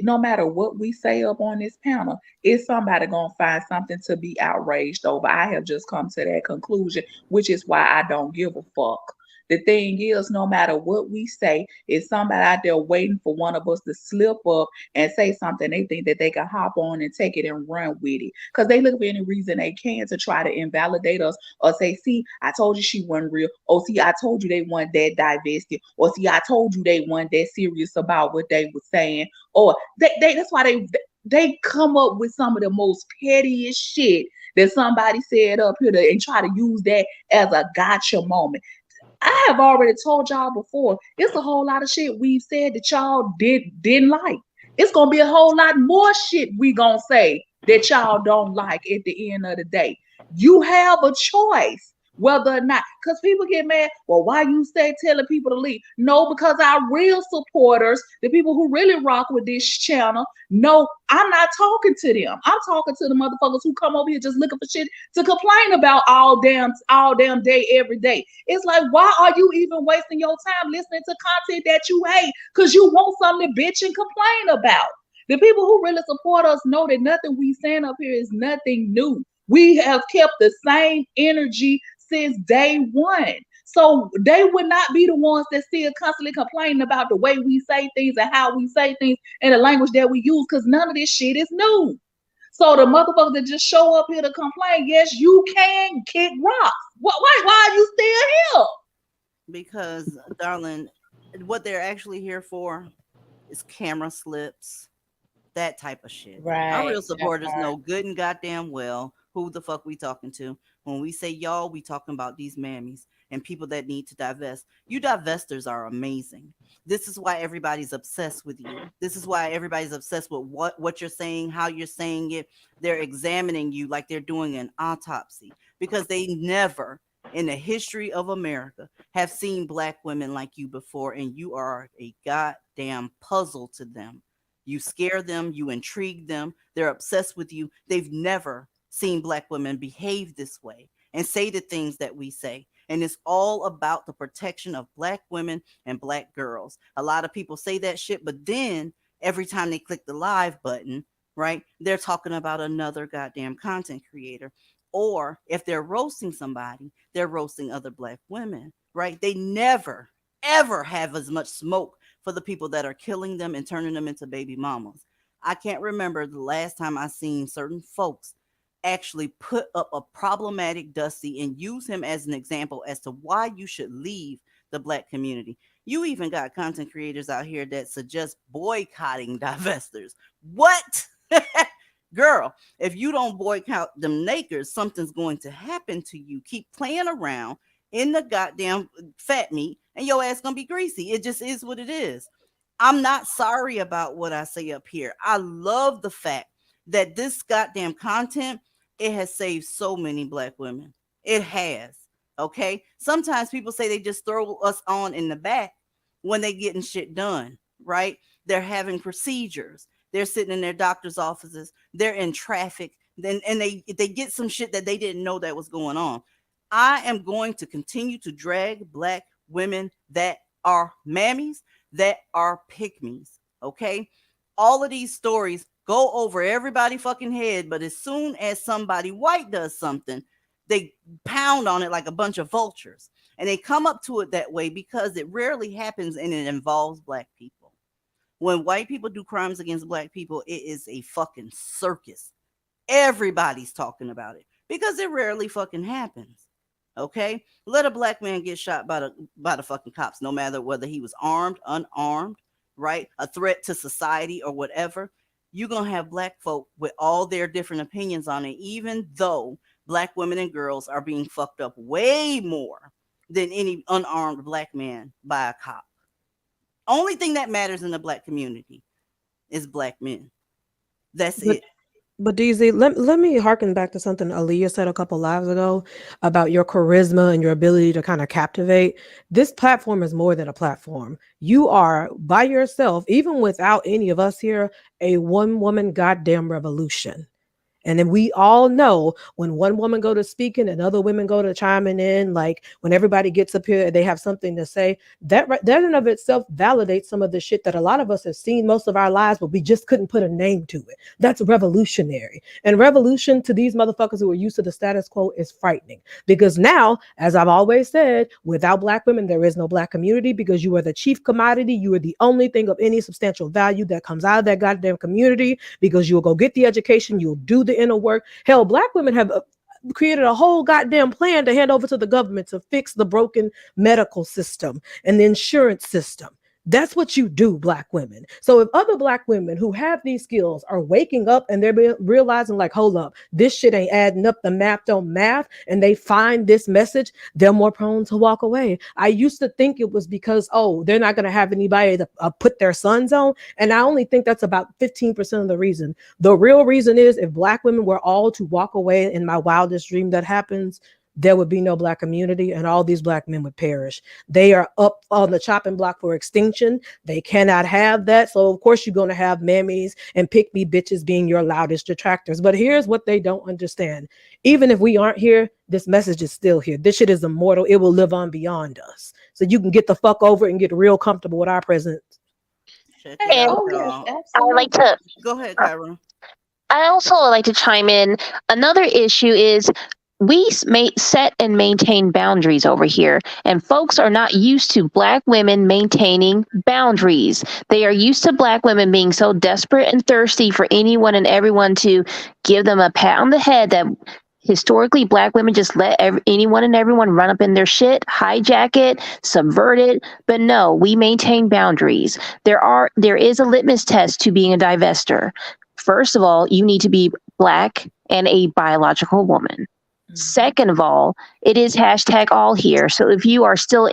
S2: no matter what we say up on this panel, is somebody gonna find something to be outraged over? I have just come to that conclusion, which is why I don't give a fuck. The thing is, no matter what we say, is somebody out there waiting for one of us to slip up and say something they think that they can hop on and take it and run with it. Because they look for any reason they can to try to invalidate us or say, see, I told you she wasn't real. Oh, see, I told you they weren't that divested. Or see, I told you they weren't that serious about what they were saying. Or that's why they come up with some of the most pettiest shit that somebody said up here and try to use that as a gotcha moment. I have already told y'all before, it's a whole lot of shit we've said that y'all didn't like. It's gonna be a whole lot more shit we gonna say that y'all don't like at the end of the day. You have a choice. whether or not, because people get mad, well, why you stay telling people to leave? No, because our real supporters, the people who really rock with this channel, no, I'm not talking to them. I'm talking to the motherfuckers who come over here just looking for shit to complain about all damn day, every day. It's like, why are you even wasting your time listening to content that you hate? Because you want something to bitch and complain about. The people who really support us know that nothing we saying up here is nothing new. We have kept the same energy since day one. So they would not be the ones that still constantly complaining about the way we say things and how we say things and the language that we use, because none of this shit is new. So the motherfuckers that just show up here to complain, yes, you can kick rocks. Why are you still here?
S1: Because, darling, what they're actually here for is camera slips, that type of shit. Our real supporters know good and goddamn well who the fuck we talking to. When we say y'all, we talking about these mammies and people that need to divest. You divestors are amazing. This is why everybody's obsessed with you. This is why everybody's obsessed with what you're saying, how you're saying it. They're examining you like they're doing an autopsy, because they never in the history of America have seen black women like you before, and you are a goddamn puzzle to them. You scare them, you intrigue them, they're obsessed with you. They've never seen black women behave this way and say the things that we say. And it's all about the protection of black women and black girls. A lot of people say that shit, but then every time they click the live button, right, they're talking about another goddamn content creator. Or if they're roasting somebody, they're roasting other black women, right? They never, ever have as much smoke for the people that are killing them and turning them into baby mamas. I can't remember the last time I seen certain folks actually put up a problematic Dusty and use him as an example as to why you should leave the black community. You even got content creators out here that suggest boycotting divestors. What? Girl, if you don't boycott them nakers, something's going to happen to you. Keep playing around in the goddamn fat meat and your ass gonna be greasy. It just is what it is. I'm not sorry about what I say up here. I love the fact that this goddamn content, it has saved so many black women. It has. Okay. Sometimes people say they just throw us on in the back when they getting shit done, right? They're having procedures. They're sitting in their doctor's offices. They're in traffic. And they get some shit that they didn't know that was going on. I am going to continue to drag black women that are mammies, that are pick-me's. Okay. All of these stories go over everybody fucking head, but as soon as somebody white does something, they pound on it like a bunch of vultures, and they come up to it that way because it rarely happens and it involves black people. When white people do crimes against black people, it is a fucking circus. Everybody's talking about it because it rarely fucking happens. Okay, let a black man get shot by the fucking cops, no matter whether he was armed, unarmed, right, a threat to society or whatever. You're going to have black folk with all their different opinions on it, even though black women and girls are being fucked up way more than any unarmed black man by a cop. Only thing that matters in the black community is black men. That's it.
S9: But DZ, let me harken back to something Aaliyah said a couple lives ago about your charisma and your ability to kind of captivate. This platform is more than a platform. You are by yourself, even without any of us here, a one-woman goddamn revolution. And then we all know when one woman go to speaking and other women go to chiming in, like when everybody gets up here, they have something to say. That in and of itself validates some of the shit that a lot of us have seen most of our lives, but we just couldn't put a name to it. That's revolutionary. And revolution to these motherfuckers who are used to the status quo is frightening. Because now, as I've always said, without black women, there is no black community, because you are the chief commodity. You are the only thing of any substantial value that comes out of that goddamn community, because you'll go get the education, you'll do the inner work. Hell, black women have created a whole goddamn plan to hand over to the government to fix the broken medical system and the insurance system. That's what you do, black women. So if other black women who have these skills are waking up and they're realizing like, hold up, this shit ain't adding up, the math don't math, and they find this message, they're more prone to walk away. I used to think it was because, oh, they're not going to have anybody to put their sons on. And I only think that's about 15% of the reason. The real reason is if black women were all to walk away, in my wildest dream that happens, there would be no Black community and all these Black men would perish. They are up on the chopping block for extinction. They cannot have that. So, of course, you're going to have mammies and pick me bitches being your loudest detractors. But here's what they don't understand. Even if we aren't here, this message is still here. This shit is immortal. It will live on beyond us. So you can get the fuck over it and get real comfortable with our presence.
S1: Check it
S4: And
S1: out,
S2: Oh, yes,
S1: y'all.
S4: I would like
S2: absolutely.
S4: to.
S1: Go ahead, Kyra.
S4: I also would like to chime in. Another issue is we set and maintain boundaries over here, and folks are not used to Black women maintaining boundaries. They are used to Black women being so desperate and thirsty for anyone and everyone to give them a pat on the head that historically Black women just let anyone and everyone run up in their shit, hijack it, subvert it. But no, we maintain boundaries. There is a litmus test to being a divester. First of all, you need to be Black and a biological woman. Second of all, it is #all here. So if you are still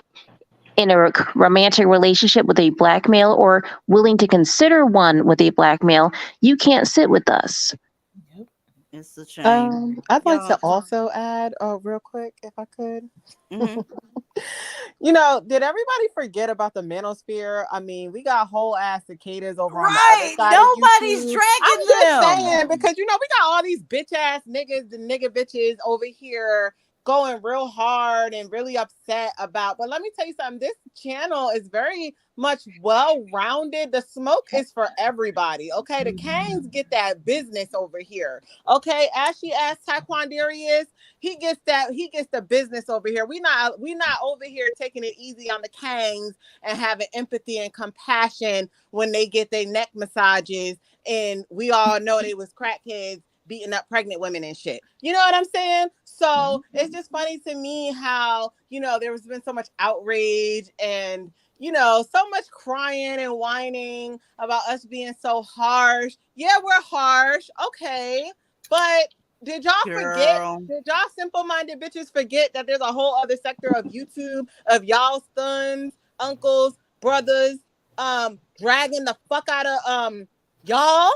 S4: in a romantic relationship with a Black male or willing to consider one with a Black male, you can't sit with us.
S1: It's a shame.
S3: I'd like
S1: Y'all.
S3: to also add, real quick, if I could.
S1: Mhm.
S3: You know, did everybody forget about the manosphere? I mean, we got whole ass cicadas over on the other
S1: Right.
S3: side
S1: Nobody's
S3: of YouTube.
S1: dragging
S3: I'm just
S1: them.
S3: saying, because, you know, we got all these bitch ass niggas and nigga bitches over here going real hard and really upset about. But let me tell you something. This channel is very much well-rounded. The smoke is for everybody. Okay. The Kangs get that business over here. Okay. Ashy ass Taekwondarius, he gets the business over here. We not over here taking it easy on the Kangs and having empathy and compassion when they get their neck massages, and we all know they was crackheads beating up pregnant women and shit. You know what I'm saying? So it's just funny to me how, you know, there has been so much outrage and, you know, so much crying and whining about us being so harsh. Yeah, we're harsh. Okay. But did y'all forget?
S1: Girl.
S3: Did y'all simple-minded bitches forget that there's a whole other sector of YouTube of y'all sons, uncles, brothers, dragging the fuck out of y'all?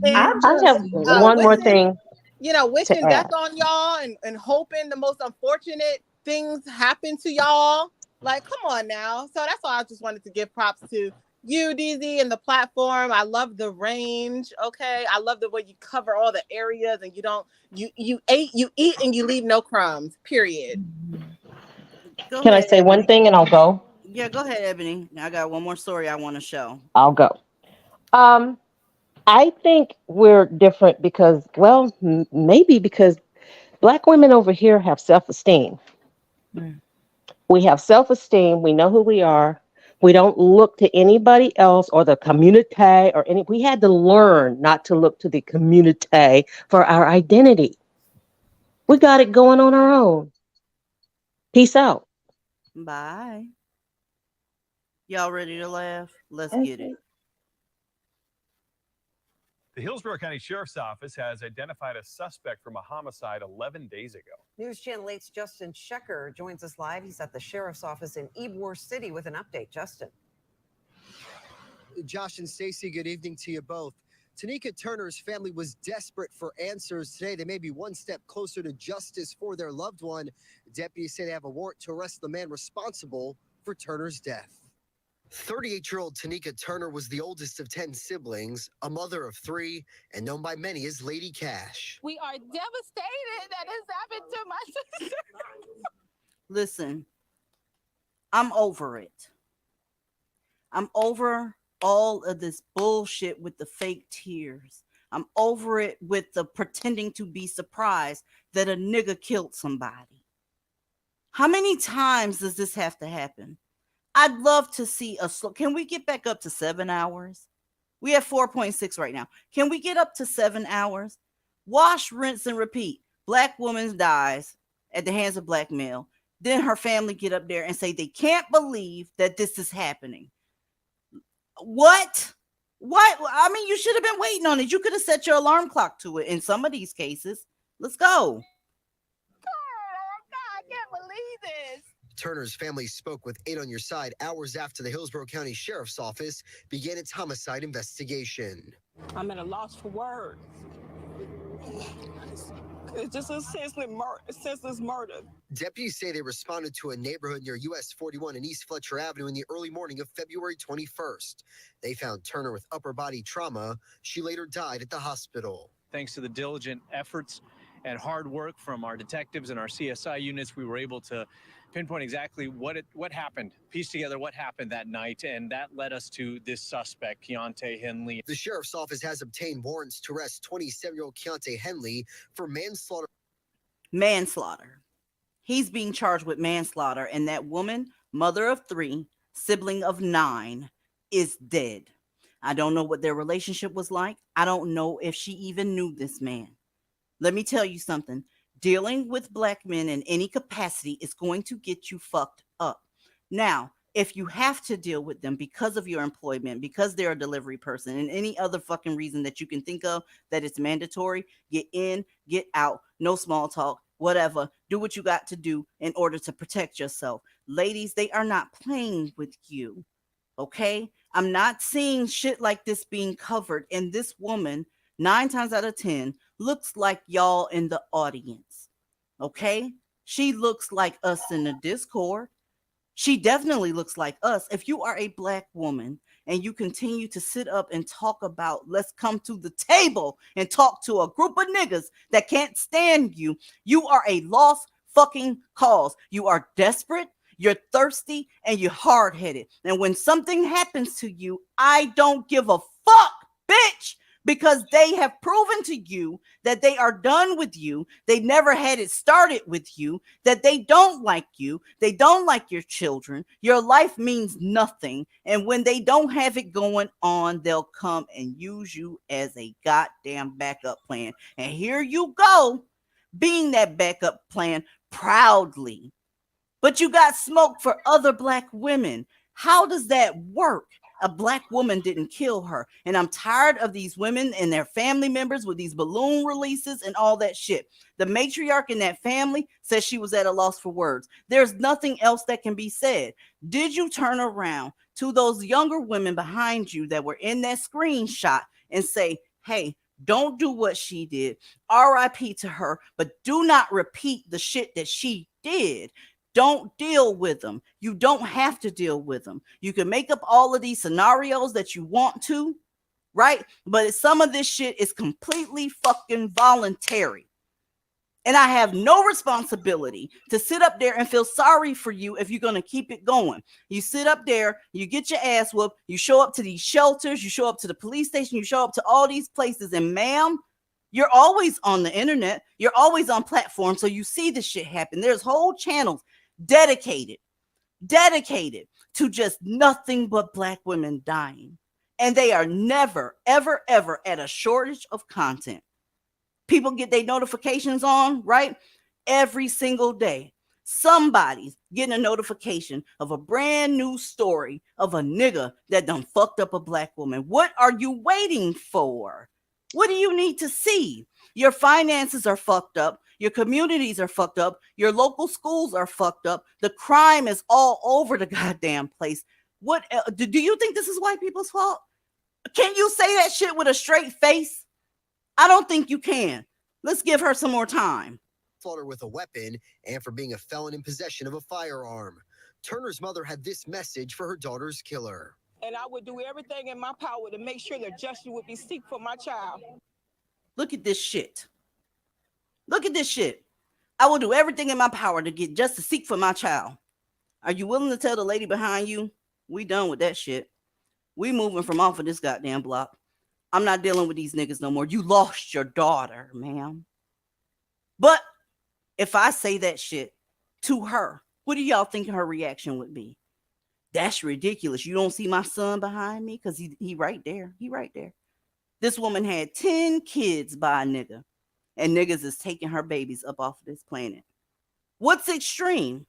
S3: And
S19: I have one more thing to
S3: wishing
S19: add.
S3: death on y'all and hoping the most unfortunate things happen to y'all. Like, come on now. So that's why I just wanted to give props to you, DZ, and the platform. I love the range. Okay. I love the way you cover all the areas and you eat and you leave no crumbs, period.
S1: Go
S19: Can I
S1: ahead,
S19: say one
S1: Ebony.
S19: thing and I'll go?
S1: Yeah, go ahead, Ebony. I got one more story I want to show.
S19: I'll go. I think we're different because, well, maybe because Black women over here have self-esteem. We have self-esteem. We know who we are. We don't look to anybody else or the community or any. We had to learn not to look to the community for our identity. We got it going on our own. Peace out.
S1: Bye. Y'all ready to laugh? Let's get it.
S7: The Hillsborough County Sheriff's Office has identified a suspect from a homicide 11 days ago.
S10: News Channel 8's Justin Shecker joins us live. He's at the Sheriff's Office in Ybor City with an update. Justin.
S23: Josh and Stacey, good evening to you both. Tanika Turner's family was desperate for answers today. They may be one step closer to justice for their loved one. Deputies say they have a warrant to arrest the man responsible for Turner's death. 38-year-old Tanika Turner was the oldest of 10 siblings, a mother of 3, and known by many as Lady Cash.
S17: We are devastated that this happened to my sister.
S1: Listen, I'm over it. I'm over all of this bullshit with the fake tears. I'm over it with the pretending to be surprised that a nigga killed somebody. How many times does this have to happen? I'd love to see a slow. Can we get back up to 7 hours? We have 4.6 right now. Can we get up to 7 hours? Wash, rinse, and repeat. Black woman dies at the hands of Black male. Then her family get up there and say they can't believe that this is happening. What? I mean, you should have been waiting on it. You could have set your alarm clock to it in some of these cases. Let's go.
S17: I can't believe this.
S23: Turner's family spoke with 8 on Your Side hours after the Hillsborough County Sheriff's Office began its homicide investigation.
S24: I'm at a loss for words.
S5: It's just a senseless murder.
S23: Deputies say they responded to a neighborhood near US 41 and East Fletcher Avenue in the early morning of February 21st. They found Turner with upper body trauma. She later died at the hospital.
S7: Thanks to the diligent efforts and hard work from our detectives and our CSI units, we were able to pinpoint exactly what happened, piece together what happened that night, and that led us to this suspect, Keontae Henley.
S23: The sheriff's office has obtained warrants to arrest 27-year-old Keontae Henley for manslaughter.
S1: Manslaughter. He's being charged with manslaughter, and that woman, mother of 3, sibling of 9, is dead. I don't know what their relationship was like. I don't know if she even knew this man. Let me tell you something. Dealing with black men in any capacity is going to get you fucked up. Now, if you have to deal with them because of your employment, because they're a delivery person, and any other fucking reason that you can think of that it's mandatory, get in, get out, no small talk, whatever. Do what you got to do in order to protect yourself. Ladies, they are not playing with you. Okay? I'm not seeing shit like this being covered. And this woman, 9 times out of 10, looks like y'all in the audience. Okay? She looks like us in the Discord. She definitely looks like us. If you are a black woman and you continue to sit up and talk about, let's come to the table and talk to a group of niggas that can't stand you, you are a lost fucking cause. You are desperate, you're thirsty, and you're hard-headed. And when something happens to you, I don't give a fuck, bitch. Because they have proven to you that they are done with you. They never had it started with you, that they don't like you. They don't like your children. Your life means nothing. And when they don't have it going on, they'll come and use you as a goddamn backup plan. And here you go, being that backup plan proudly. But you got smoke for other black women. How does that work? A black woman didn't kill her. And I'm tired of these women and their family members with these balloon releases and all that shit. The matriarch in that family says she was at a loss for words. There's nothing else that can be said. Did you turn around to those younger women behind you that were in that screenshot and say, hey, don't do what she did. RIP to her, but do not repeat the shit that she did. Don't deal with them. You don't have to deal with them. You can make up all of these scenarios that you want to, right? But some of this shit is completely fucking voluntary. And I have no responsibility to sit up there and feel sorry for you if you're going to keep it going. You sit up there, you get your ass whooped, you show up to these shelters, you show up to the police station, you show up to all these places, and ma'am, you're always on the internet. You're always on platforms, so you see this shit happen. There's whole channels dedicated to just nothing but black women dying. And they are never, ever, ever at a shortage of content. People get their notifications on, right? Every single day. Somebody's getting a notification of a brand new story of a nigga that done fucked up a black woman. What are you waiting for? What do you need to see? Your finances are fucked up. Your communities are fucked up. Your local schools are fucked up. The crime is all over the goddamn place. What do you think this is white people's fault? Can you say that shit with a straight face? I don't think you can. Let's give her some more time.
S23: Slaughter with a weapon and for being a felon in possession of a firearm. Turner's mother had this message for her daughter's killer.
S5: And I would do everything in my power to make sure that justice would be sought for my child.
S1: Look at this shit. Look at this shit. I will do everything in my power to get justice seek for my child. Are you willing to tell the lady behind you, we done with that shit? We moving from off of this goddamn block. I'm not dealing with these niggas no more. You lost your daughter, ma'am. But if I say that shit to her, what do y'all think her reaction would be? That's ridiculous. You don't see my son behind me? Because he right there. He right there. This woman had 10 kids by a nigga. And niggas is taking her babies up off of this planet. What's extreme?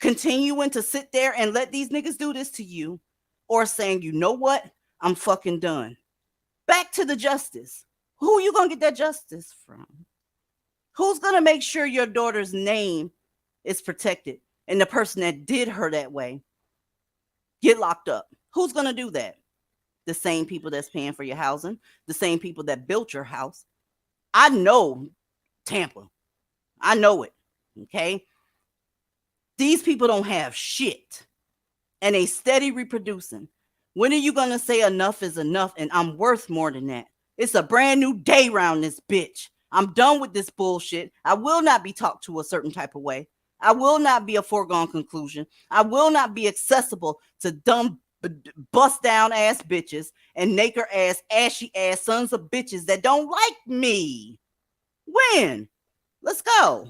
S1: Continuing to sit there and let these niggas do this to you, or saying, you know what? I'm fucking done. Back to the justice. Who are you going to get that justice from? Who's going to make sure your daughter's name is protected and the person that did her that way get locked up? Who's going to do that? The same people that's paying for your housing, the same people that built your house. I know Tampa. I know it. Okay. These people don't have shit. And they steady reproducing. When are you going to say enough is enough and I'm worth more than that? It's a brand new day round this bitch. I'm done with this bullshit. I will not be talked to a certain type of way. I will not be a foregone conclusion. I will not be accessible to dumb bust down ass bitches and naked ass, ashy ass sons of bitches that don't like me. When? Let's go.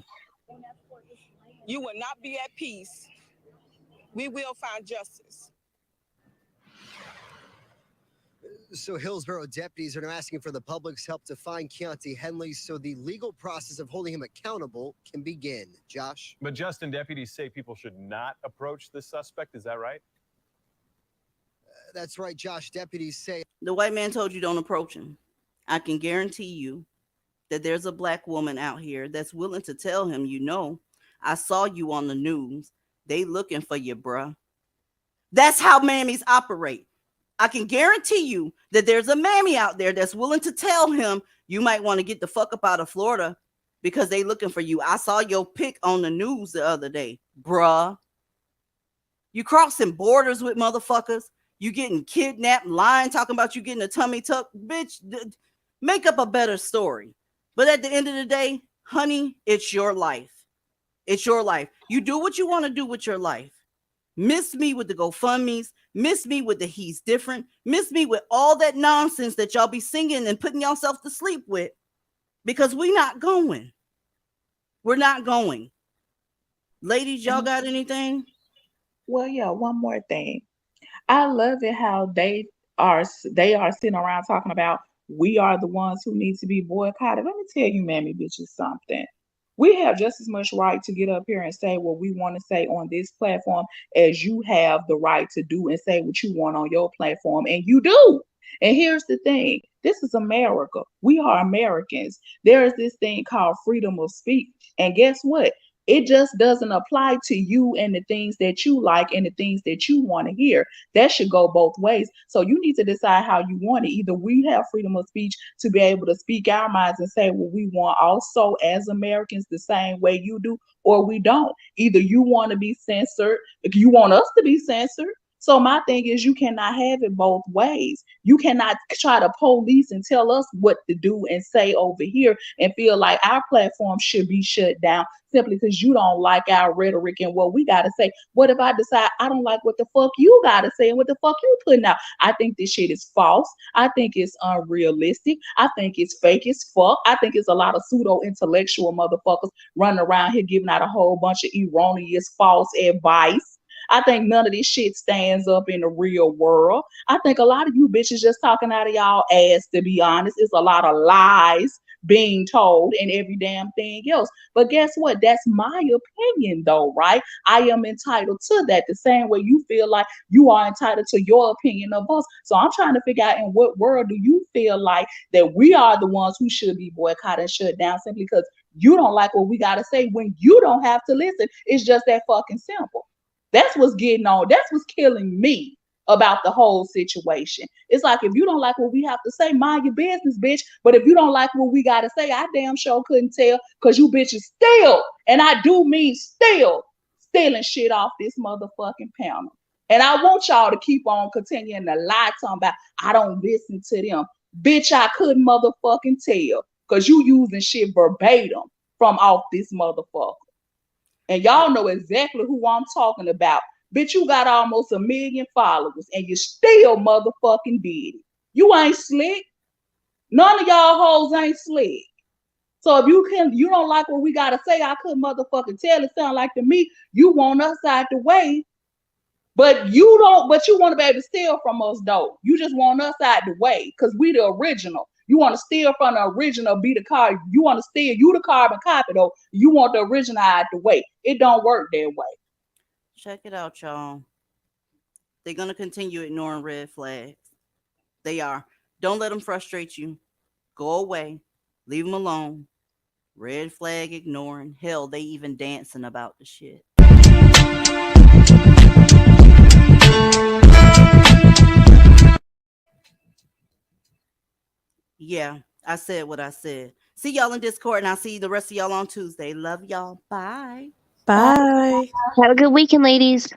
S5: You will not be at peace. We will find justice.
S23: So Hillsborough deputies are now asking for the public's help to find Keontae Henley so the legal process of holding him accountable can begin. Josh?
S12: But Justin, deputies say people should not approach the suspect. Is that right?
S23: That's right, Josh. Deputies say
S1: the white man told you don't approach him. I can guarantee you that there's a black woman out here that's willing to tell him, you know, I saw you on the news. They looking for you, bruh. That's how mammies operate. I can guarantee you that there's a mammy out there that's willing to tell him you might want to get the fuck up out of Florida because they looking for you. I saw your pic on the news the other day, bruh. You crossing borders with motherfuckers. You getting kidnapped, lying, talking about you getting a tummy tuck. Bitch, make up a better story. But at the end of the day, honey, it's your life. It's your life. You do what you want to do with your life. Miss me with the GoFundMes. Miss me with the he's different. Miss me with all that nonsense that y'all be singing and putting yourself to sleep with. Because we're not going. We're not going. Ladies, y'all got anything?
S2: Well, yeah, one more thing. I love it how they are sitting around talking about we are the ones who need to be boycotted. Let me tell you, mammy bitches, something. We have just as much right to get up here and say what we want to say on this platform as you have the right to do and say what you want on your platform, and you do. And here's the thing. This is America. We are Americans. There is this thing called freedom of speech. And guess what? It just doesn't apply to you and the things that you like and the things that you want to hear. That should go both ways. So you need to decide how you want it. Either we have freedom of speech to be able to speak our minds and say what we want also as Americans the same way you do, or we don't. Either you want to be censored, if you want us to be censored. So my thing is you cannot have it both ways. You cannot try to police and tell us what to do and say over here and feel like our platform should be shut down simply because you don't like our rhetoric and what we got to say. What if I decide I don't like what the fuck you got to say and what the fuck you putting out? I think this shit is false. I think it's unrealistic. I think it's fake as fuck. I think it's a lot of pseudo-intellectual motherfuckers running around here giving out a whole bunch of erroneous false advice. I think none of this shit stands up in the real world. I think a lot of you bitches just talking out of y'all ass, to be honest. It's a lot of lies being told and every damn thing else. But guess what? That's my opinion though, right? I am entitled to that the same way you feel like you are entitled to your opinion of us. So I'm trying to figure out in what world do you feel like that we are the ones who should be boycotted and shut down simply because you don't like what we got to say when you don't have to listen. It's just that fucking simple. That's what's getting on. That's what's killing me about the whole situation. It's like, if you don't like what we have to say, mind your business, bitch. But if you don't like what we got to say, I damn sure couldn't tell because you bitches still, and I do mean still, stealing shit off this motherfucking panel. And I want y'all to keep on continuing to lie talking about, I don't listen to them. Bitch, I couldn't motherfucking tell because you using shit verbatim from off this motherfucker. And y'all know exactly who I'm talking about. Bitch, you got almost 1 million followers and you still motherfucking did it. You ain't slick. None of y'all hoes ain't slick. So if you don't like what we gotta say, I couldn't motherfucking tell. It sound like to me, you want us out the way, but you want to be able to steal from us though. You just want us out the way because we the original. You want to steal from the original, be the car. You want to steal, you the carbon copy though. You want the original out the way. It don't work that way.
S1: Check it out, y'all. They're going to continue ignoring red flags. They are. Don't let them frustrate you. Go away. Leave them alone. Red flag ignoring. Hell, they even dancing about the shit. Yeah, I said what I said. See y'all in Discord, and I'll see the rest of y'all on Tuesday. Love y'all. Bye.
S9: Bye.
S4: Have a good weekend, ladies.